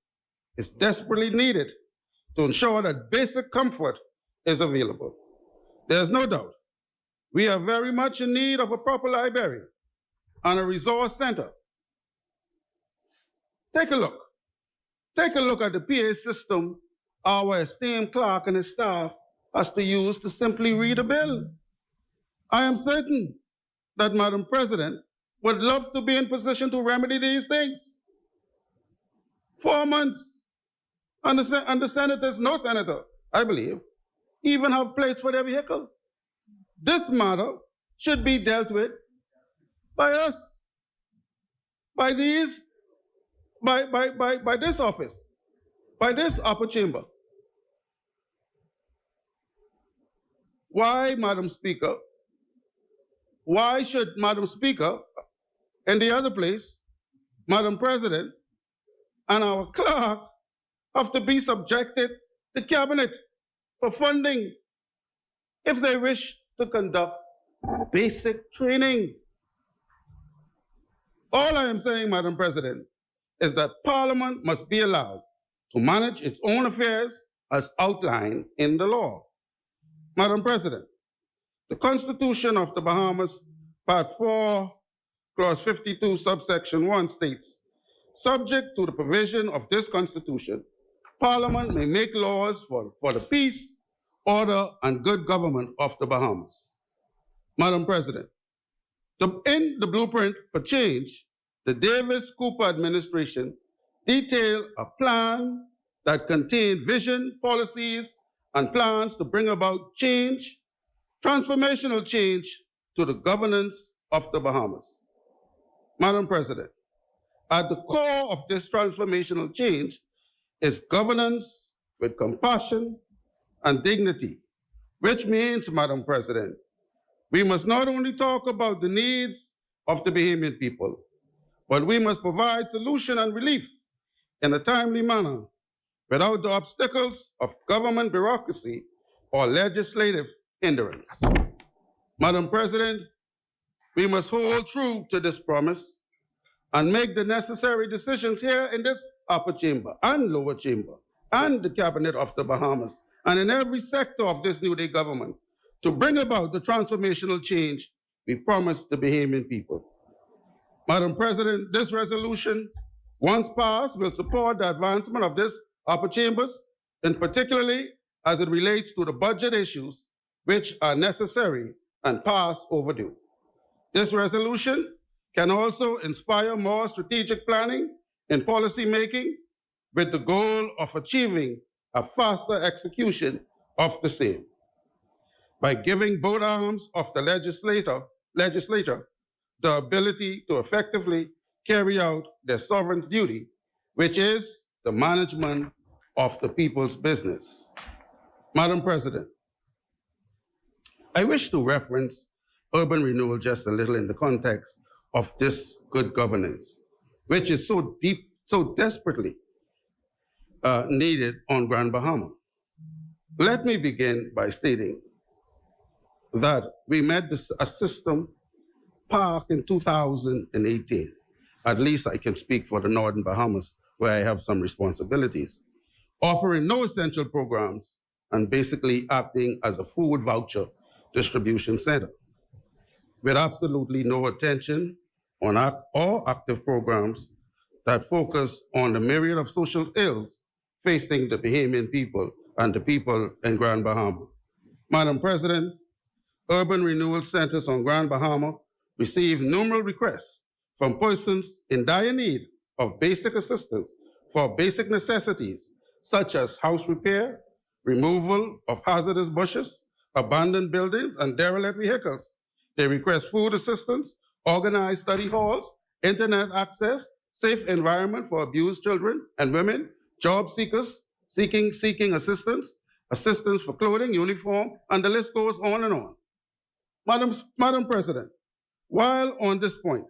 is desperately needed to ensure that basic comfort is available. There's no doubt we are very much in need of a proper library and a resource center. Take a look. Take a look at the PA system our esteemed clerk and his staff has to use to simply read a bill. I am certain that Madam President would love to be in position to remedy these things. 4 months, and the senators, no senator, I believe, even have plates for their vehicle. This matter should be dealt with by us, by these by this office, by this upper chamber. Why, Madam Speaker? Why should Madam Speaker and the other place, Madam President, and our clerk have to be subjected to cabinet for funding if they wish to conduct basic training? All I am saying, Madam President, is that Parliament must be allowed to manage its own affairs as outlined in the law. Madam President, the Constitution of the Bahamas, Part 4, Clause 52, subsection 1 states, subject to the provision of this Constitution, Parliament may make laws for the peace, order, and good government of the Bahamas. Madam President, in the blueprint for change, the Davis-Cooper administration detailed a plan that contained vision, policies, and plans to bring about change, transformational change to the governance of the Bahamas. Madam President, at the core of this transformational change is governance with compassion and dignity, which means, Madam President, we must not only talk about the needs of the Bahamian people, but we must provide solution and relief in a timely manner without the obstacles of government bureaucracy or legislative hindrance. Madam President, we must hold true to this promise and make the necessary decisions here in this upper chamber and lower chamber and the cabinet of the Bahamas and in every sector of this new day government to bring about the transformational change we promised the Bahamian people. Madam President, this resolution, once passed, will support the advancement of this upper chambers, and particularly as it relates to the budget issues which are necessary and past overdue. This resolution can also inspire more strategic planning and policy making with the goal of achieving a faster execution of the same. By giving both arms of the legislature the ability to effectively carry out their sovereign duty, which is the management of the people's business. Madam President, I wish to reference urban renewal just a little in the context of this good governance, which is so deep, so desperately needed on Grand Bahama. Let me begin by stating that we met a system park in 2018. At least I can speak for the Northern Bahamas, where I have some responsibilities, offering no essential programs and basically acting as a food voucher distribution center, with absolutely no attention on all active programs that focus on the myriad of social ills facing the Bahamian people and the people in Grand Bahama. Madam President, urban renewal centers on Grand Bahama receive numerous requests from persons in dire need of basic assistance for basic necessities, such as house repair, removal of hazardous bushes, abandoned buildings, and derelict vehicles. They request food assistance, organized study halls, internet access, safe environment for abused children and women, job seekers seeking assistance, assistance for clothing, uniform, and the list goes on and on. Madam President, while on this point,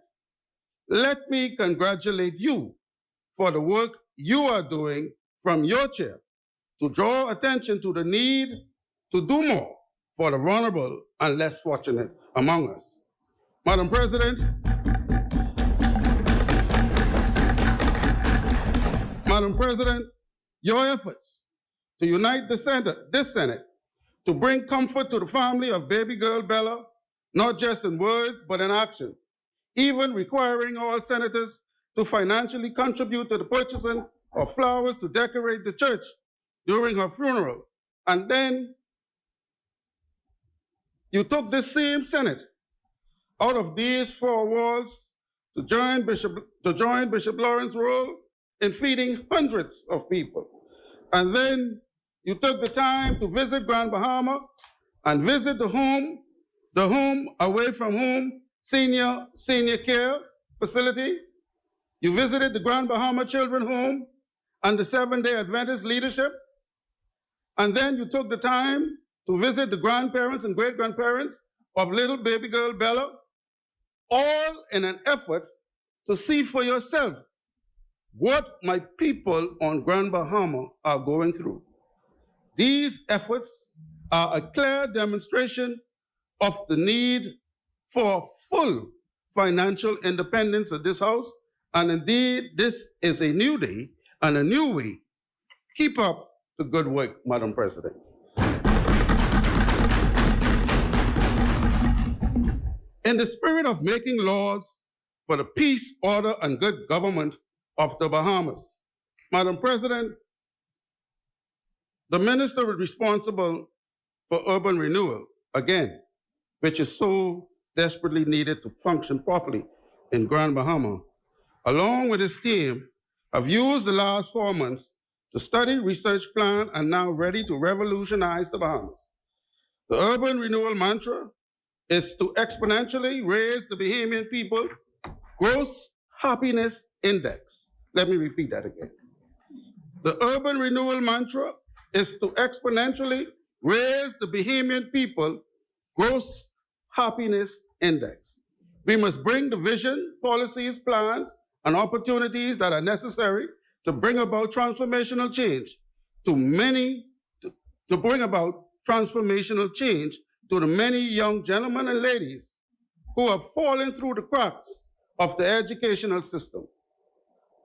let me congratulate you for the work you are doing from your chair to draw attention to the need to do more for the vulnerable and less fortunate among us. Madam President, your efforts to unite this Senate to bring comfort to the family of baby girl Bella, not just in words, but in action, even requiring all senators to financially contribute to the purchasing of flowers to decorate the church during her funeral. And then you took this same Senate out of these four walls to join Bishop Lawrence's role in feeding hundreds of people. And then you took the time to visit Grand Bahama and visit the home away from home senior care facility You visited the Grand Bahama Children's Home and the Seventh-day Adventist leadership. And then you took the time to visit the grandparents and great-grandparents of little baby girl Bella, all in an effort to see for yourself what my people on Grand Bahama are going through. These efforts are a clear demonstration of the need for full financial independence of this House, and indeed, this is a new day and a new way. Keep up the good work, Madam President. In the spirit of making laws for the peace, order, and good government of the Bahamas, Madam President, the minister responsible for urban renewal, again, which is so desperately needed to function properly in Grand Bahama, along with his team, have used the last 4 months to study, research, plan, and now ready to revolutionize the Bahamas. The urban renewal mantra is to exponentially raise the Bahamian people gross happiness index. Let me repeat that again. The urban renewal mantra is to exponentially raise the Bahamian people gross happiness index. We must bring the vision, policies, plans, and opportunities that are necessary to bring about transformational change to bring about transformational change to the many young gentlemen and ladies who have fallen through the cracks of the educational system.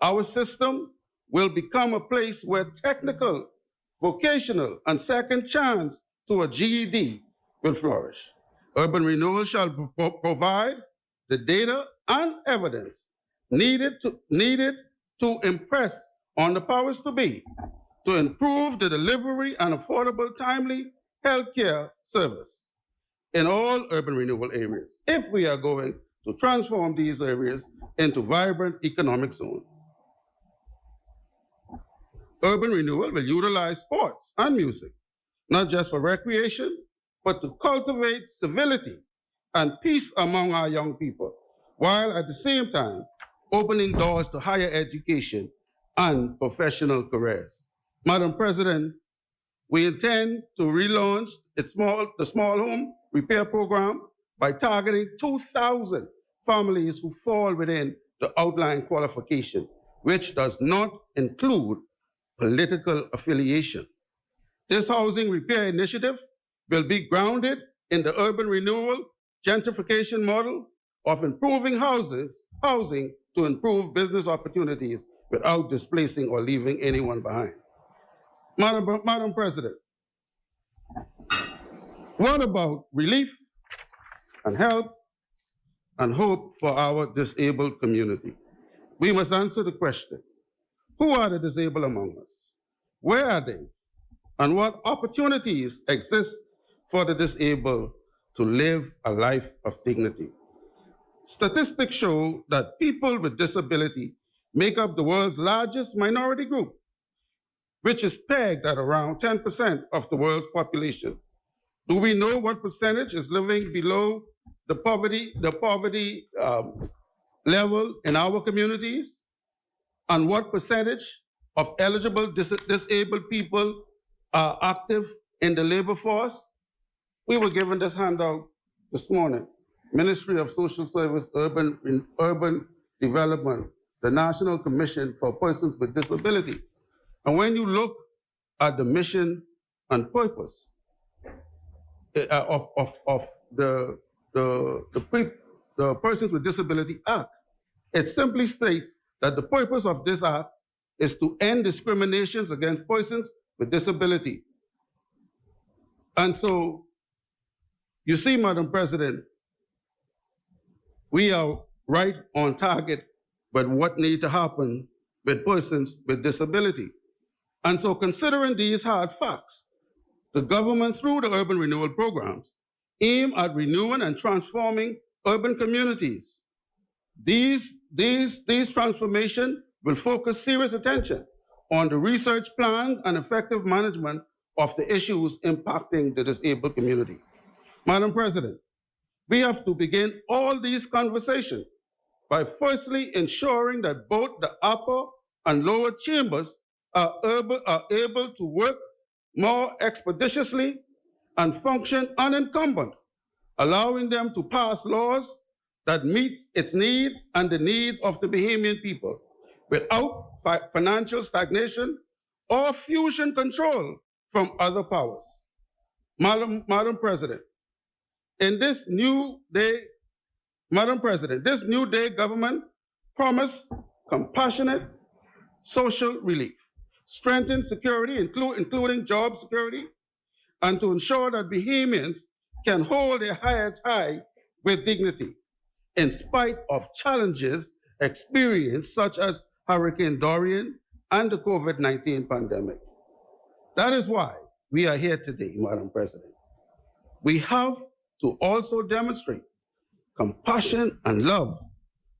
Our system will become a place where technical, vocational, and second chance to a GED will flourish. Urban renewal shall provide the data and evidence needed to impress on the powers to be to improve the delivery and affordable, timely healthcare service in all urban renewal areas, if we are going to transform these areas into vibrant economic zones. Urban renewal will utilize sports and music, not just for recreation, but to cultivate civility and peace among our young people, while at the same time opening doors to higher education and professional careers. Madam President, we intend to relaunch the small home repair program by targeting 2,000 families who fall within the outlined qualification, which does not include political affiliation. This housing repair initiative will be grounded in the urban renewal gentrification model of improving housing to improve business opportunities without displacing or leaving anyone behind. Madam President, what about relief and help and hope for our disabled community? We must answer the question, who are the disabled among us? Where are they? And what opportunities exist for the disabled to live a life of dignity? Statistics show that people with disability make up the world's largest minority group, which is pegged at around 10% of the world's population. Do we know what percentage is living below the poverty level in our communities? And what percentage of eligible disabled people are active in the labor force? We were given this handout this morning. Ministry of Social Service, Urban Development, the National Commission for Persons with Disability. And when you look at the mission and purpose of the Persons with Disability Act, it simply states that the purpose of this act is to end discriminations against persons with disability. And so, you see, Madam President, we are right on target with what needs to happen with persons with disability. And so, considering these hard facts, the government, through the urban renewal programs, aim at renewing and transforming urban communities. These transformations will focus serious attention on the research plans and effective management of the issues impacting the disabled community. Madam President, we have to begin all these conversations by firstly ensuring that both the upper and lower chambers are able to work more expeditiously and function unencumbered, allowing them to pass laws that meet its needs and the needs of the Bahamian people without financial stagnation or fusion control from other powers. Madam President, in this new day, this new day government promised compassionate social relief, strengthen security, including job security, and to ensure that Bahamians can hold their heads high with dignity, in spite of challenges experienced such as Hurricane Dorian and the COVID-19 pandemic. That is why we are here today, Madam President. We have to also demonstrate compassion and love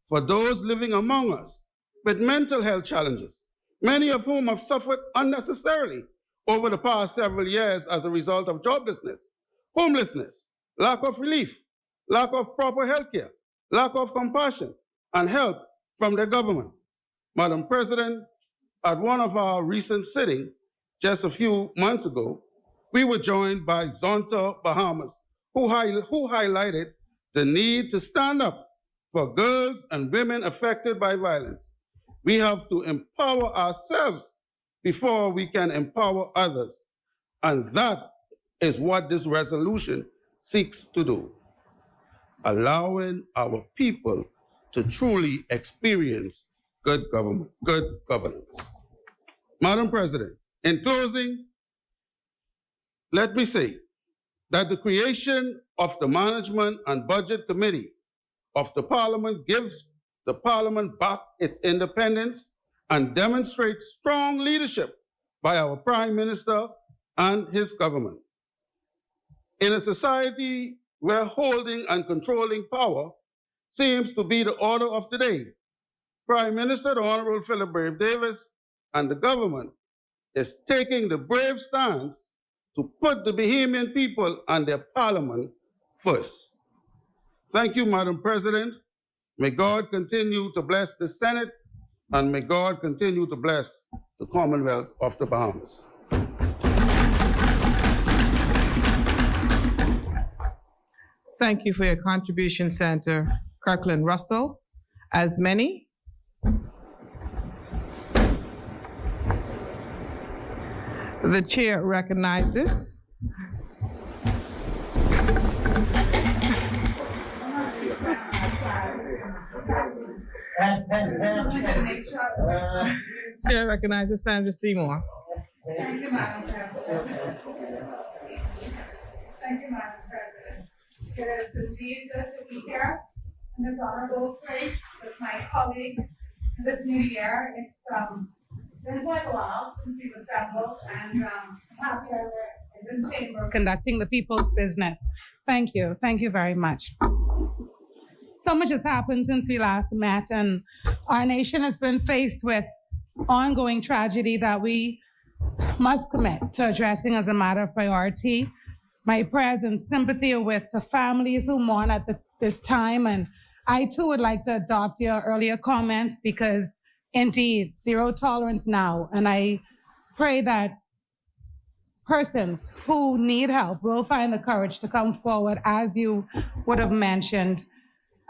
for those living among us with mental health challenges, many of whom have suffered unnecessarily over the past several years as a result of joblessness, homelessness, lack of relief, lack of proper health care, lack of compassion and help from the government. Madam President, at one of our recent sittings, just a few months ago, we were joined by Untitled Bahamas, who highlighted the need to stand up for girls and women affected by violence. We have to empower ourselves before we can empower others. And that is what this resolution seeks to do, allowing our people to truly experience good governance. Madam President, in closing, let me say that the creation of the Management and Budget Committee of the Parliament gives the Parliament back its independence and demonstrates strong leadership by our Prime Minister and his government. In a society where holding and controlling power seems to be the order of the day, Prime Minister, the Honorable Philip Brave Davis, and the government is taking the brave stance to put the Bahamian people and their parliament first. Thank you, Madam President. May God continue to bless the Senate, and may God continue to bless the Commonwealth of the Bahamas. Thank you for your contribution, Senator Kirkland Russell. As many, the chair recognizes Chair recognizes Senator Seymour. Thank you, Madam President. Thank you, Madam President. It is indeed good to be here in this honorable place with my colleagues this new year. It's been quite a while since we've assembled, and I'm happy that we're in this chamber conducting the people's business. Thank you. Thank you very much. So much has happened since we last met, and our nation has been faced with ongoing tragedy that we must commit to addressing as a matter of priority. My prayers and sympathy are with the families who mourn at this time, and I too would like to adopt your earlier comments because indeed, zero tolerance now, and I pray that persons who need help will find the courage to come forward, as you would have mentioned.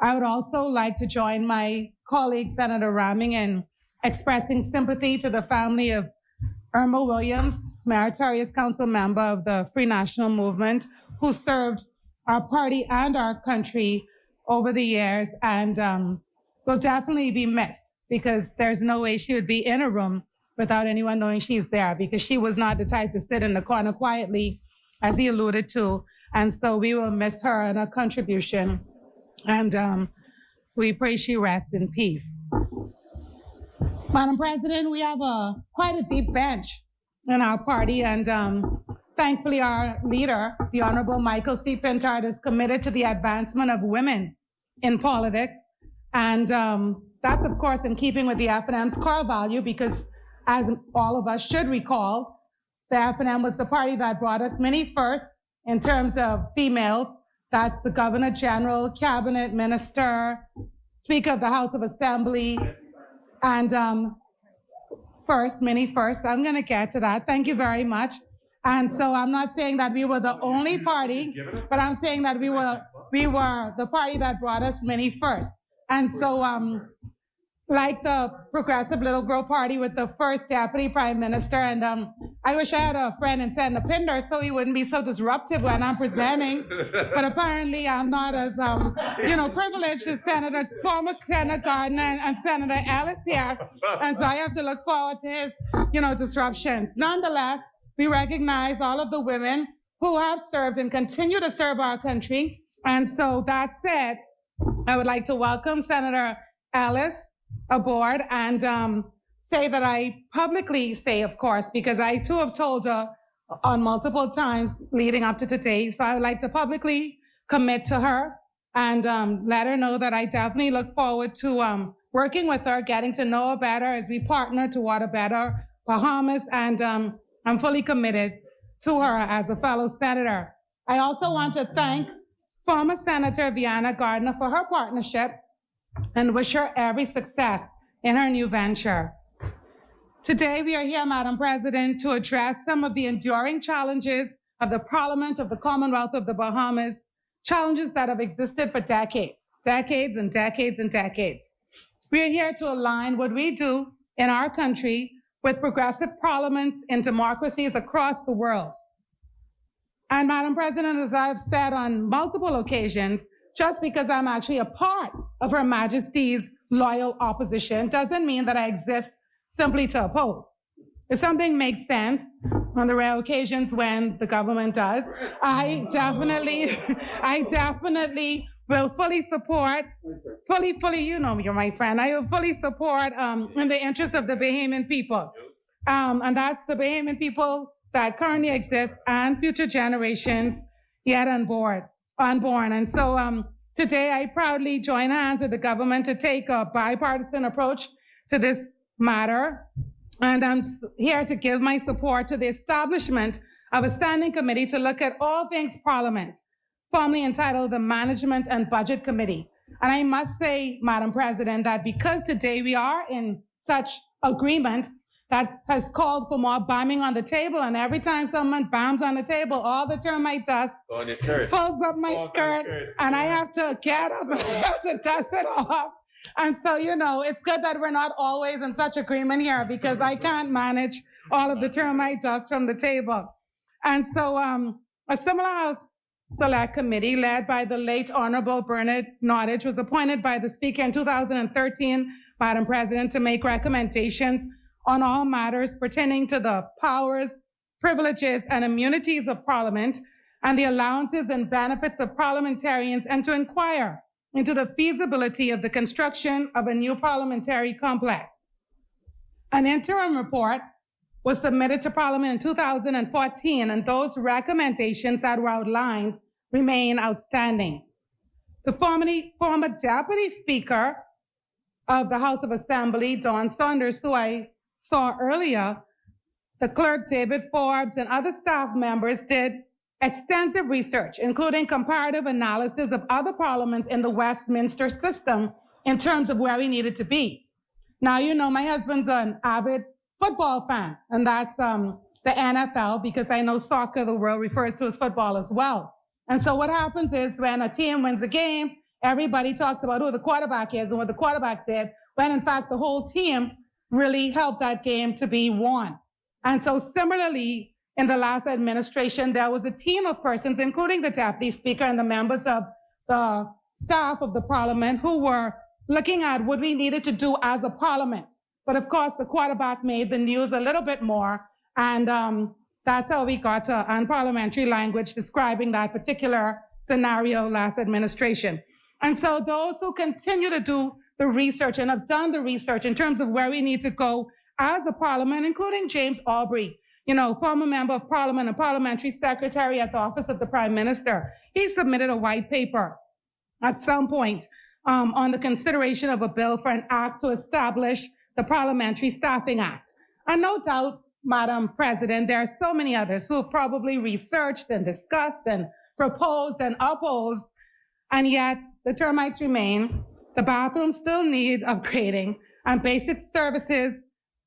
I would also like to join my colleague, Senator Ramming, in expressing sympathy to the family of Irma Williams, Meritorious Council member of the Free National Movement, who served our party and our country over the years, and will definitely be missed because there's no way she would be in a room without anyone knowing she's there, because she was not the type to sit in the corner quietly, as he alluded to. And so we will miss her and her contribution. And we pray she rests in peace. Madam President, we have quite a deep bench in our party, and thankfully our leader, the Honorable Michael C. Pintard, is committed to the advancement of women in politics. And that's, of course, in keeping with the F&M's core value, because as all of us should recall, the F&M was the party that brought us many firsts in terms of females. That's the Governor General, Cabinet Minister, Speaker of the House of Assembly, and mini first. I'm going to get to that. Thank you very much. And so I'm not saying that we were the only party, but I'm saying that we were the party that brought us many first. And so like the Progressive Little Girl Party with the first Deputy Prime Minister, and I wish I had a friend in Senator Pinder so he wouldn't be so disruptive when I'm presenting, but apparently I'm not as, privileged as former Senator Gardner and Senator Ellis here, and so I have to look forward to his, disruptions. Nonetheless, we recognize all of the women who have served and continue to serve our country, and so that said, I would like to welcome Senator Ellis aboard and say that I publicly say, of course, because I too have told her on multiple times leading up to today. So I would like to publicly commit to her and let her know that I definitely look forward to working with her, getting to know her better as we partner toward a better Bahamas. And I'm fully committed to her as a fellow senator. I also want to thank former Senator Vianna Gardner for her partnership and wish her every success in her new venture. Today, we are here, Madam President, to address some of the enduring challenges of the Parliament of the Commonwealth of the Bahamas, challenges that have existed for decades and decades and decades. We are here to align what we do in our country with progressive parliaments in democracies across the world. And Madam President, as I've said on multiple occasions, just because I'm actually a part of Her Majesty's loyal opposition doesn't mean that I exist simply to oppose. If something makes sense, on the rare occasions when the government does, I definitely will fully support, you're my friend, I will fully support in the interest of the Bahamian people. And that's the Bahamian people that currently exist and future generations yet unborn. And so today I proudly join hands with the government to take a bipartisan approach to this matter. And I'm here to give my support to the establishment of a standing committee to look at all things Parliament, formerly entitled the Management and Budget Committee. And I must say, Madam President, that because today we are in such agreement, that has called for more bombing on the table, and every time someone bombs on the table, all the termite dust falls up my skirt, and I have to get up and I have to dust it off. And so, it's good that we're not always in such agreement here, because I can't manage all of the termite dust from the table. And so a similar House Select Committee led by the late Honorable Bernard Nottage was appointed by the Speaker in 2013, Madam President, to make recommendations on all matters pertaining to the powers, privileges, and immunities of Parliament and the allowances and benefits of parliamentarians, and to inquire into the feasibility of the construction of a new parliamentary complex. An interim report was submitted to Parliament in 2014, and those recommendations that were outlined remain outstanding. The former Deputy Speaker of the House of Assembly, Dawn Saunders, who I saw earlier, the clerk David Forbes, and other staff members did extensive research, including comparative analysis of other parliaments in the Westminster system in terms of where we needed to be. Now, my husband's an avid football fan, and that's the NFL, because I know soccer, the world refers to as football as well. And so what happens is when a team wins a game, everybody talks about who the quarterback is and what the quarterback did, when in fact the whole team really helped that game to be won. And so similarly, in the last administration, there was a team of persons, including the Deputy Speaker and the members of the staff of the Parliament, who were looking at what we needed to do as a Parliament. But of course, the quarterback made the news a little bit more, and that's how we got to unparliamentary language describing that particular scenario last administration. And so those who continue to do the research and have done the research in terms of where we need to go as a Parliament, including James Aubrey, former member of Parliament and parliamentary secretary at the Office of the Prime Minister. He submitted a white paper at some point on the consideration of a bill for an act to establish the Parliamentary Staffing Act. And no doubt, Madam President, there are so many others who have probably researched and discussed and proposed and opposed, and yet the termites remain. The bathrooms still need upgrading, and basic services,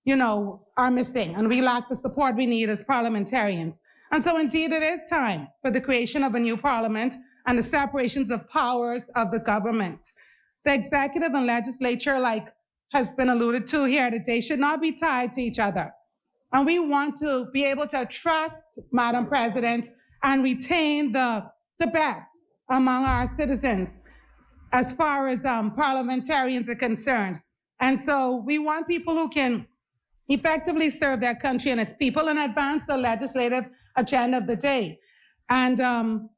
are missing, and we lack the support we need as parliamentarians. And so indeed it is time for the creation of a new parliament and the separations of powers of the government. The executive and legislature, like has been alluded to here today, should not be tied to each other. And we want to be able to attract, Madam President, and retain the best among our citizens as far as parliamentarians are concerned. And so we want people who can effectively serve their country and its people and advance the legislative agenda of the day. And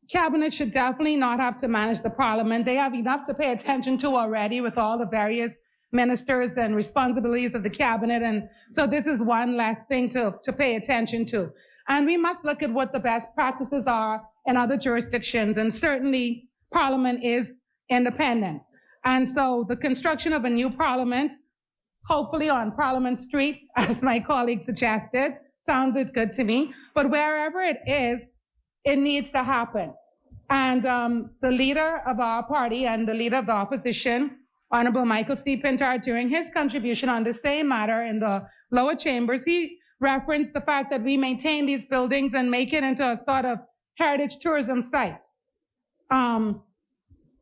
Cabinet should definitely not have to manage the Parliament. They have enough to pay attention to already with all the various ministers and responsibilities of the Cabinet. And so this is one less thing to pay attention to. And we must look at what the best practices are in other jurisdictions. And certainly Parliament is independent. And so the construction of a new Parliament, hopefully on Parliament Street, as my colleague suggested, sounded good to me. But wherever it is, it needs to happen. And the leader of our party and the leader of the opposition, Honorable Michael C. Pintar, during his contribution on the same matter in the lower chambers, he referenced the fact that we maintain these buildings and make it into a sort of heritage tourism site.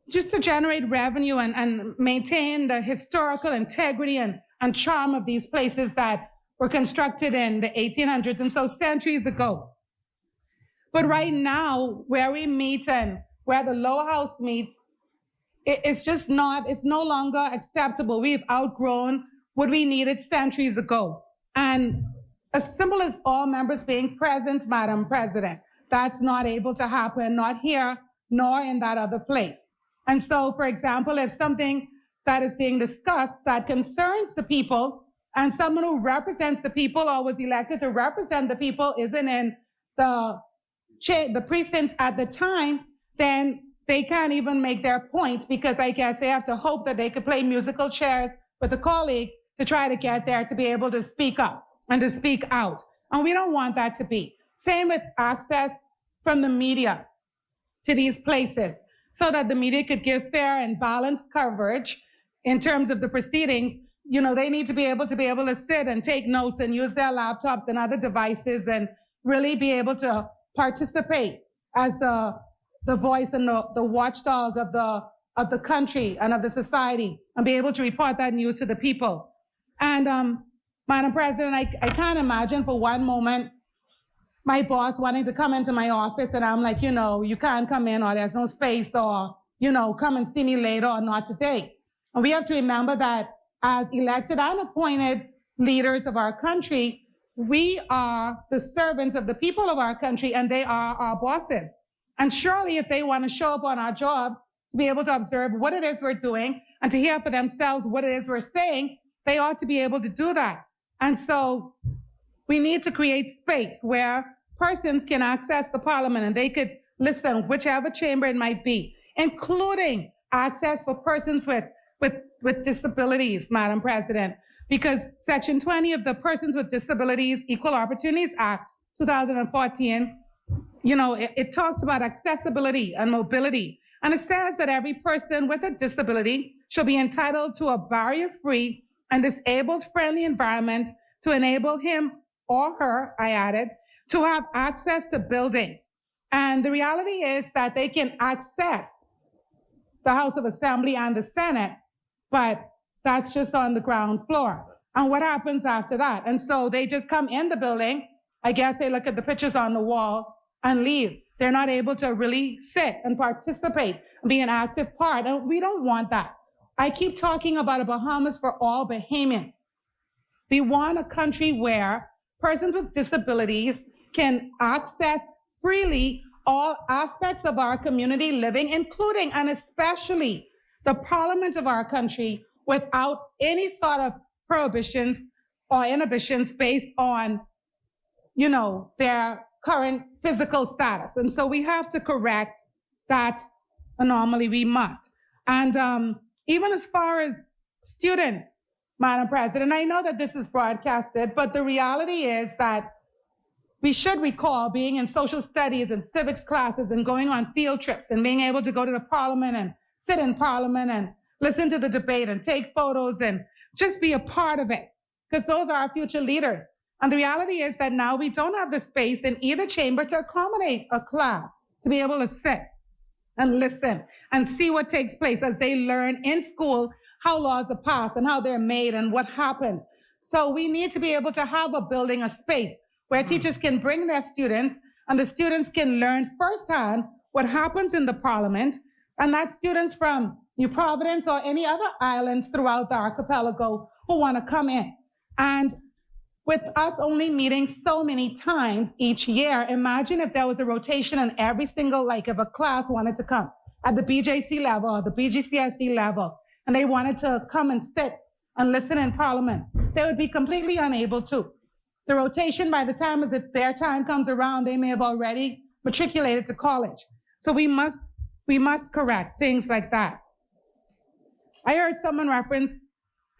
Just to generate revenue and maintain the historical integrity and charm of these places that were constructed in the 1800s and so centuries ago. But right now, where we meet and where the lower house meets, it's no longer acceptable. We've outgrown what we needed centuries ago. And as simple as all members being present, Madam President, that's not able to happen, not here, nor in that other place. And so, for example, if something that is being discussed that concerns the people and someone who represents the people or was elected to represent the people isn't in the precincts at the time, then they can't even make their point because I guess they have to hope that they could play musical chairs with a colleague to try to get there to be able to speak up and to speak out. And we don't want that to be. Same with access from the media to these places so that the media could give fair and balanced coverage in terms of the proceedings. They need to be able to sit and take notes and use their laptops and other devices and really be able to participate as the voice and the watchdog of the country and of the society and be able to report that news to the people. And Madam President, I can't imagine for one moment my boss wanting to come into my office and I'm like, you can't come in or there's no space or, come and see me later or not today. And we have to remember that as elected and appointed leaders of our country, we are the servants of the people of our country and they are our bosses. And surely if they want to show up on our jobs to be able to observe what it is we're doing and to hear for themselves what it is we're saying, they ought to be able to do that. And so we need to create space where persons can access the Parliament and they could listen, whichever chamber it might be, including access for persons with disabilities, Madam President, because Section 20 of the Persons with Disabilities Equal Opportunities Act 2014, it talks about accessibility and mobility. And it says that every person with a disability shall be entitled to a barrier-free and disabled-friendly environment to enable him or her, I added, to have access to buildings. And the reality is that they can access the House of Assembly and the Senate, but that's just on the ground floor. And what happens after that? And so they just come in the building, I guess they look at the pictures on the wall and leave. They're not able to really sit and participate and be an active part. And we don't want that. I keep talking about a Bahamas for all Bahamians. We want a country where persons with disabilities can access freely all aspects of our community living, including and especially the Parliament of our country, without any sort of prohibitions or inhibitions based on, their current physical status. And so we have to correct that anomaly. We must. And even as far as students, Madam President, I know that this is broadcasted, but the reality is that we should recall being in social studies and civics classes and going on field trips and being able to go to the Parliament and sit in Parliament and listen to the debate and take photos and just be a part of it, because those are our future leaders. And the reality is that now we don't have the space in either chamber to accommodate a class to be able to sit and listen and see what takes place as they learn in school how laws are passed and how they're made and what happens. So we need to be able to have a building, a space where teachers can bring their students and the students can learn firsthand what happens in the Parliament, and that's students from New Providence or any other island throughout the archipelago who want to come in. And with us only meeting so many times each year, imagine if there was a rotation and every single, like if a class wanted to come at the BJC level or the BGCSE level, and they wanted to come and sit and listen in Parliament, they would be completely unable to. The rotation, by the time as their time comes around, they may have already matriculated to college. So we must correct things like that. I heard someone reference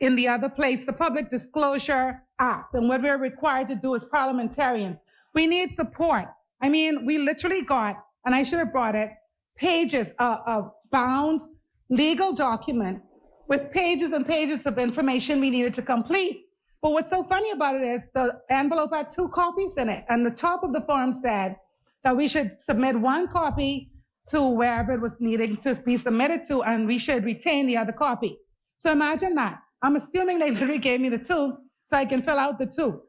in the other place the Public Disclosure Act and what we're required to do as parliamentarians. We need support. I mean, we literally got, and I should have brought it, pages of bound legal document with pages and pages of information we needed to complete. But what's so funny about it is the envelope had 2 copies in it, and the top of the form said that we should submit 1 copy to wherever it was needing to be submitted to, and we should retain the other copy. So imagine that. I'm assuming they literally gave me the 2 so I can fill out the 2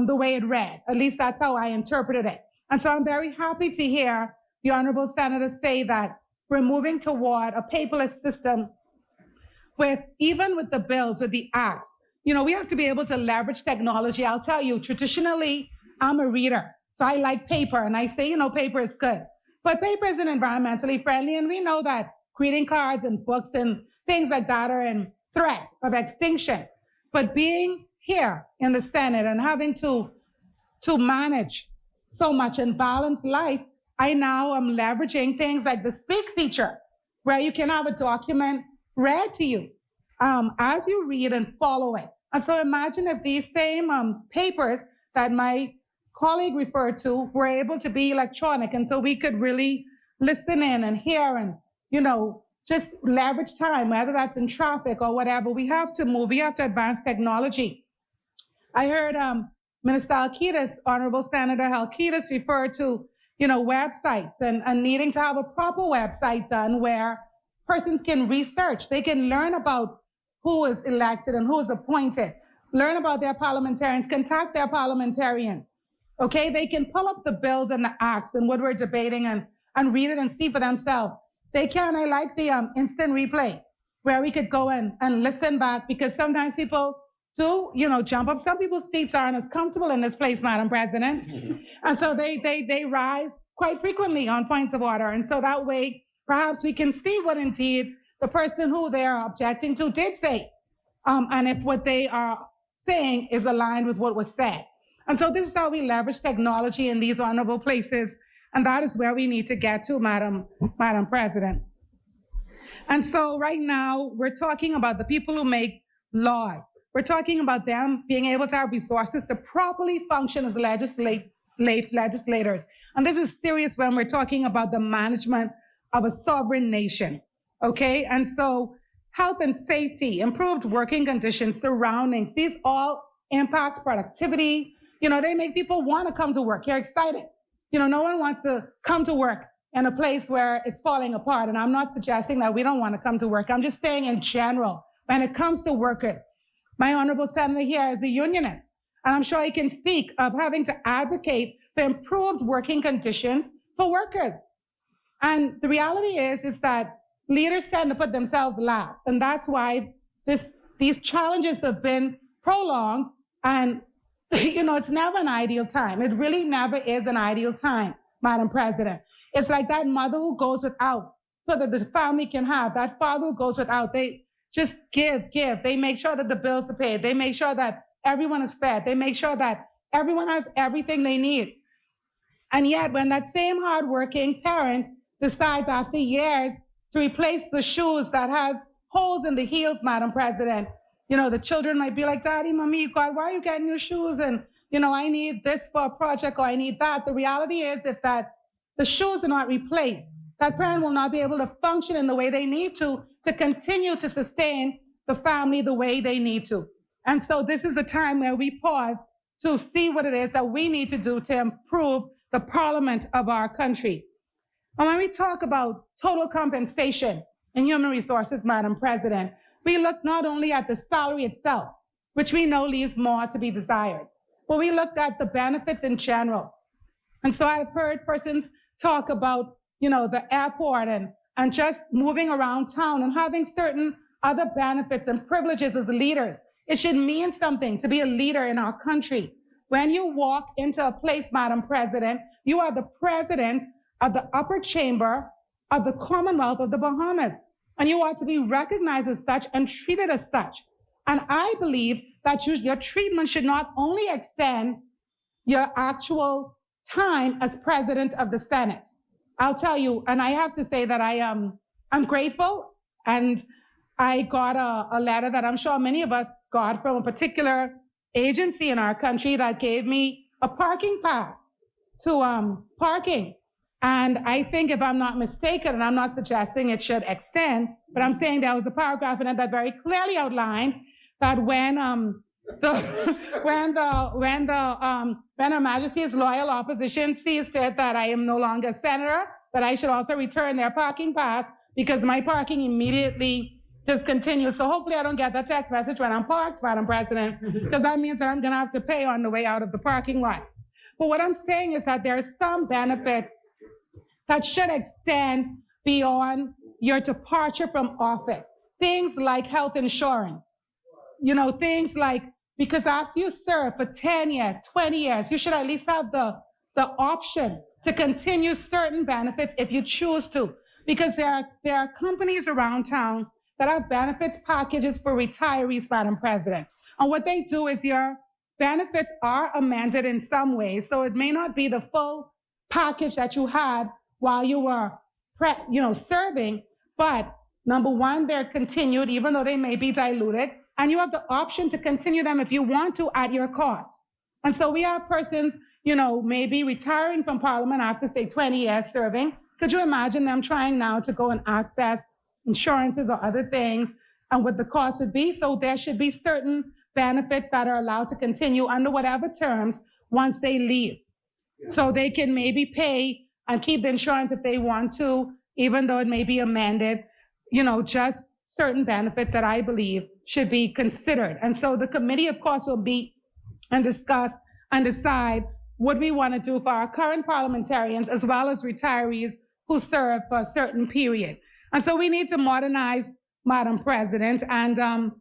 the way it read. At least that's how I interpreted it. And so I'm very happy to hear the Honorable Senator say that we're moving toward a paperless system even with the bills, with the acts. You know, we have to be able to leverage technology. I'll tell you, traditionally, I'm a reader. So I like paper, and I say, paper is good. But paper isn't environmentally friendly, and we know that greeting cards and books and things like that are in threat of extinction. But being here in the Senate and having to manage so much and balance life, I now am leveraging things like the Speak feature, where you can have a document read to you as you read and follow it. And so imagine if these same papers that my colleague referred to were able to be electronic, and so we could really listen in and hear and, just leverage time, whether that's in traffic or whatever. We have to move. We have to advance technology. I heard Minister Alcides, Honorable Senator Alcides, refer to, websites and needing to have a proper website done where persons can research. They can learn about who is elected and who is appointed, learn about their parliamentarians, contact their parliamentarians. Okay, they can pull up the bills and the acts and what we're debating and read it and see for themselves. They can. I like the instant replay where we could go and listen back, because sometimes people do, jump up. Some people's seats aren't as comfortable in this place, Madam President. And so they rise quite frequently on points of order. And so that way, perhaps we can see what indeed the person who they are objecting to did say, and if what they are saying is aligned with what was said. And so this is how we leverage technology in these honorable places, and that is where we need to get to, Madam President. And so right now, we're talking about the people who make laws. We're talking about them being able to have resources to properly function as legislators. And this is serious when we're talking about the management of a sovereign nation, okay? And so health and safety, improved working conditions, surroundings, these all impact productivity. They make people want to come to work. You're excited. No one wants to come to work in a place where it's falling apart. And I'm not suggesting that we don't want to come to work. I'm just saying in general, when it comes to workers, my honorable senator here is a unionist, and I'm sure he can speak of having to advocate for improved working conditions for workers. And the reality is that leaders tend to put themselves last. And that's why these challenges have been prolonged. And, it's never an ideal time. It really never is an ideal time, Madam President. It's like that mother who goes without so that the family can have, that father who goes without. They just give. They make sure that the bills are paid. They make sure that everyone is fed. They make sure that everyone has everything they need. And yet, when that same hardworking parent decides after years to replace the shoes that has holes in the heels, Madam President, the children might be like, Daddy, Mommy, God, why are you getting new shoes? And, I need this for a project, or I need that. The reality is, if that the shoes are not replaced, That parent will not be able to function in the way they need to continue to sustain the family the way they need to. And so this is a time where we pause to see what it is that we need to do to improve the parliament of our country. And when we talk about total compensation in human resources, Madam President, we look not only at the salary itself, which we know leaves more to be desired, but we looked at the benefits in general. And so I've heard persons talk about, the airport and just moving around town and having certain other benefits and privileges as leaders. It should mean something to be a leader in our country. When you walk into a place, Madam President, you are the president of the upper chamber of the Commonwealth of the Bahamas. And you ought to be recognized as such and treated as such. And I believe that your treatment should not only extend your actual time as president of the Senate. I'll tell you, and I have to say that I'm grateful, and I got a letter that I'm sure many of us got from a particular agency in our country that gave me a parking pass to parking. And I think, if I'm not mistaken, and I'm not suggesting it should extend, but I'm saying there was a paragraph in it that very clearly outlined that when Her Majesty's loyal opposition sees it that I am no longer senator, that I should also return their parking pass, because my parking immediately discontinues. So hopefully I don't get that text message when I'm parked, Madam President, because that means that I'm going to have to pay on the way out of the parking lot. But what I'm saying is that there are some benefits that should extend beyond your departure from office. Things like health insurance, things like, because after you serve for 10 years, 20 years, you should at least have the option to continue certain benefits if you choose to. Because there are companies around town that have benefits packages for retirees, Madam President. And what they do is your benefits are amended in some ways. So it may not be the full package that you had while you were serving, but number one, they're continued, even though they may be diluted. And you have the option to continue them if you want to at your cost. And so we have persons, maybe retiring from Parliament after, say, 20 years serving. Could you imagine them trying now to go and access insurances or other things and what the cost would be? So there should be certain benefits that are allowed to continue under whatever terms once they leave. So they can maybe pay and keep the insurance if they want to, even though it may be amended, just certain benefits that I believe should be considered. And so the committee, of course, will meet and discuss and decide what we want to do for our current parliamentarians as well as retirees who serve for a certain period. And so we need to modernize, Madam President, and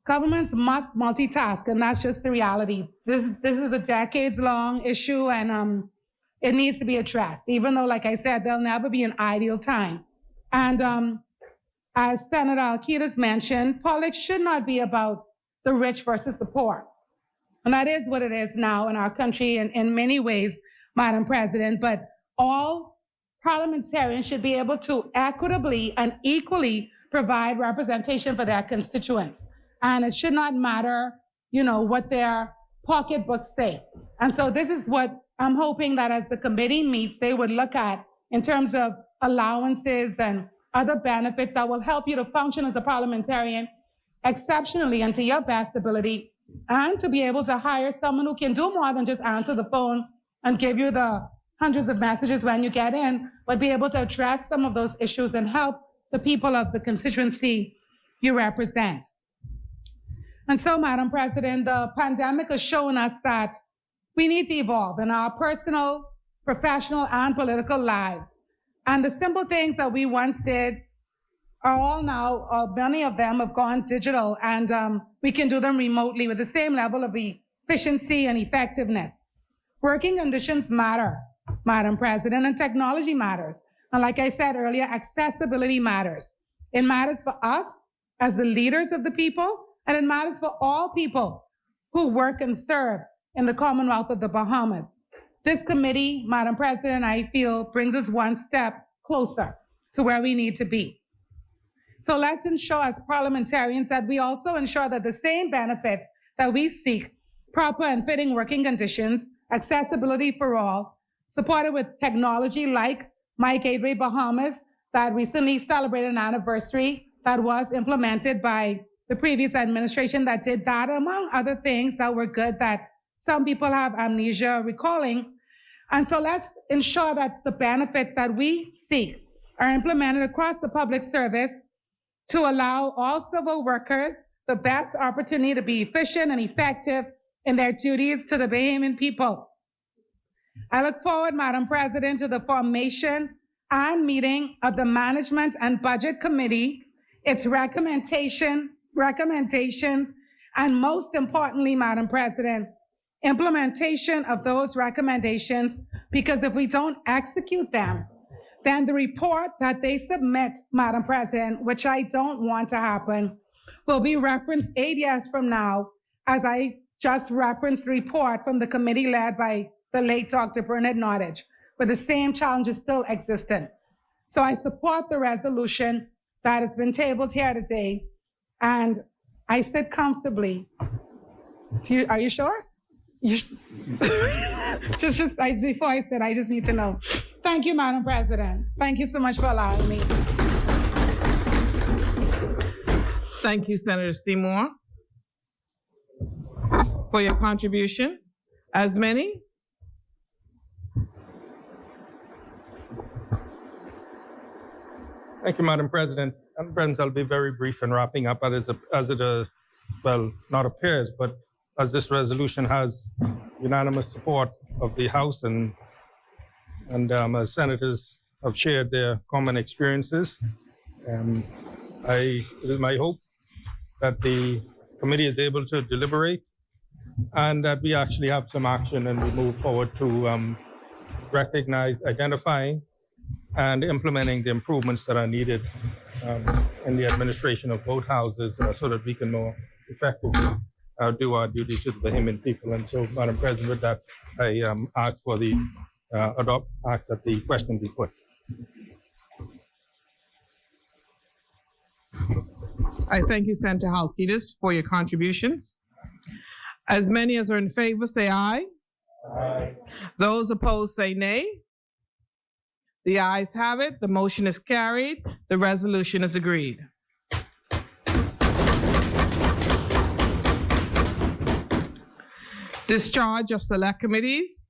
governments must multitask, and that's just the reality. This is a decades-long issue, and it needs to be addressed, even though, like I said, there'll never be an ideal time. And as Senator Alquitas mentioned, politics should not be about the rich versus the poor. And that is what it is now in our country in many ways, Madam President. But all parliamentarians should be able to equitably and equally provide representation for their constituents. And it should not matter, what their pocketbooks say. And so this is what I'm hoping that as the committee meets, they would look at in terms of allowances and other benefits that will help you to function as a parliamentarian exceptionally and to your best ability, and to be able to hire someone who can do more than just answer the phone and give you the hundreds of messages when you get in, but be able to address some of those issues and help the people of the constituency you represent. And so, Madam President, the pandemic has shown us that we need to evolve in our personal, professional, and political lives. And the simple things that we once did are all now, many of them have gone digital, and we can do them remotely with the same level of efficiency and effectiveness. Working conditions matter, Madam President, and technology matters. And like I said earlier, accessibility matters. It matters for us as the leaders of the people, and it matters for all people who work and serve in the Commonwealth of the Bahamas. This committee, Madam President, I feel brings us one step closer to where we need to be. So let's ensure as parliamentarians that we also ensure that the same benefits that we seek, proper and fitting working conditions, accessibility for all, supported with technology like Michaela, Bahamas, that recently celebrated an anniversary that was implemented by the previous administration that did that, among other things that were good that some people have amnesia recalling. And so let's ensure that the benefits that we seek are implemented across the public service to allow all civil workers the best opportunity to be efficient and effective in their duties to the Bahamian people. I look forward, Madam President, to the formation and meeting of the Management and Budget Committee, its recommendations, and most importantly, Madam President, implementation of those recommendations, because if we don't execute them, then the report that they submit, Madam President, which I don't want to happen, will be referenced 8 years from now, as I just referenced the report from the committee led by the late Dr. Bernard Nottage, where the same challenges still existent. So I support the resolution that has been tabled here today, and I sit comfortably. Are you sure? Before I said, I just need to know. Thank you, Madam President. Thank you so much for allowing me. Thank you, Senator Seymour, for your contribution. As many? Thank you, Madam President. Madam President, I'll be very brief in wrapping up not appears, but as this resolution has unanimous support of the House and as senators have shared their common experiences, it is my hope that the committee is able to deliberate and that we actually have some action and we move forward to recognize, identifying, and implementing the improvements that are needed in the administration of both houses so that we can more effectively do our duty to the Bahamian people. And so, Madam President, with that, I ask for the ask that the question be put. I thank you, Senator Halkitis, for your contributions. As many as are in favor, say aye. Aye. Those opposed, say nay. The ayes have it. The motion is carried. The resolution is agreed. Discharge of select committees.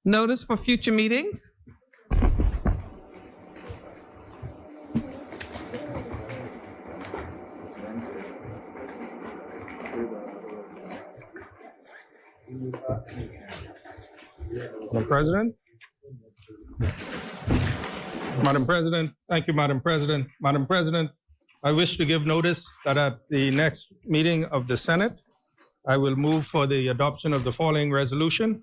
Notice for future meetings. Madam President. Madam President, thank you, Madam President. Madam President, I wish to give notice that at the next meeting of the Senate, I will move for the adoption of the following resolution.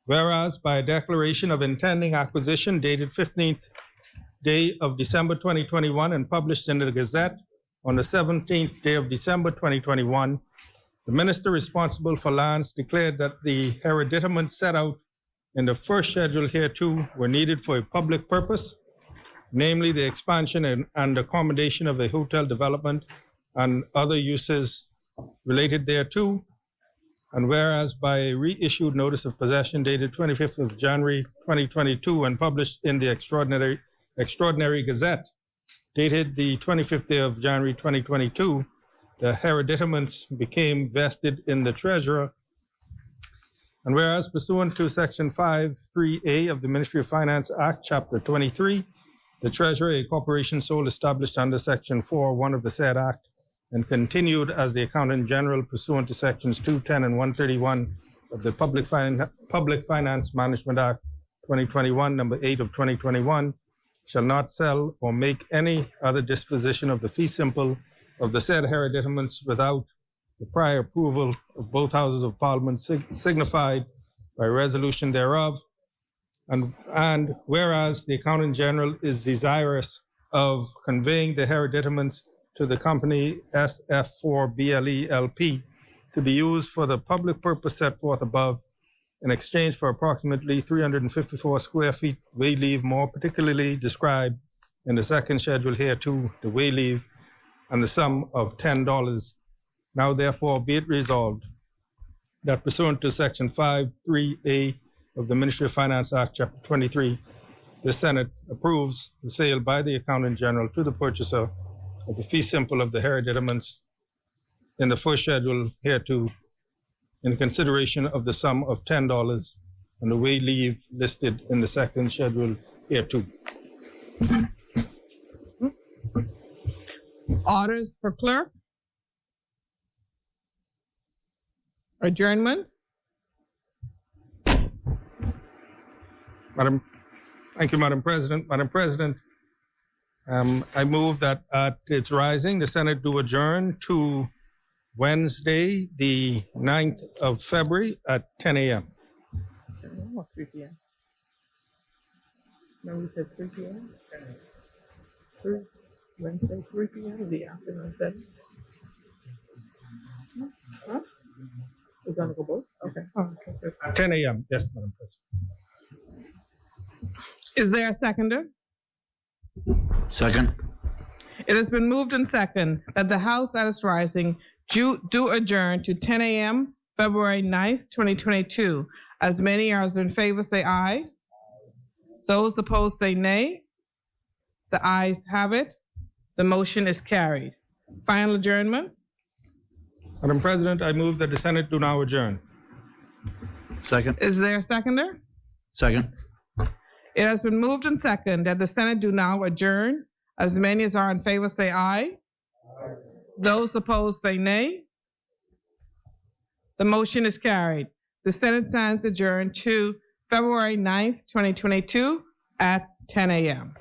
Whereas by a declaration of intending acquisition dated 15th day of December 2021 and published in the Gazette on the 17th day of December 2021, the minister responsible for lands declared that the hereditaments set out in the first schedule hereto were needed for a public purpose, namely the expansion and accommodation of a hotel development and other uses related thereto. And whereas by a reissued notice of possession dated 25th of January 2022 and published in the Extraordinary Gazette dated the 25th day of January 2022, the hereditaments became vested in the treasurer. And whereas pursuant to Section 5(3)(a) of the Ministry of Finance Act, Chapter 23, the treasurer, a corporation sole established under Section 4(1) of the said Act, and continued as the Accountant General pursuant to Sections 210 and 131 of the Public Finance Management Act 2021, number 8 of 2021, shall not sell or make any other disposition of the fee simple of the said hereditaments without the prior approval of both houses of Parliament signified by resolution thereof. And whereas the Accountant General is desirous of conveying the hereditaments to the company SF4BLE LP to be used for the public purpose set forth above in exchange for approximately 354 square feet way leave, more particularly described in the second schedule hereto, the way leave, and the sum of $10. Now therefore be it resolved that pursuant to Section 5(3)(a) of the Ministry of Finance Act, Chapter 23, the Senate approves the sale by the Accountant General to the purchaser of the fee simple of the hereditaments in the first schedule hereto in consideration of the sum of $10 and the way leave listed in the second schedule hereto. Orders for clerk. Adjournment. Thank you, Madam President. Madam President, I move that at its rising, the Senate do adjourn to Wednesday, the 9th of February at 10 a.m. 3 p.m. No, we said 3 p.m. Wednesday, 3 p.m. The afternoon setting. Huh? We're gonna go both? Okay. Oh, okay. 10 a.m. Yes, Madam President. Is there a seconder? Second. It has been moved and second that the House at its rising do adjourn to 10 a.m. February 9th, 2022. As many as in favor say aye. Those opposed say nay. The ayes have it. The motion is carried. Final adjournment. Madam President, I move that the Senate do now adjourn. Second. Is there a seconder? Second. It has been moved and second that the Senate do now adjourn. As many as are in favor say aye. Those opposed say nay. The motion is carried. The Senate stands adjourned to February 9th, 2022 at 10 a.m.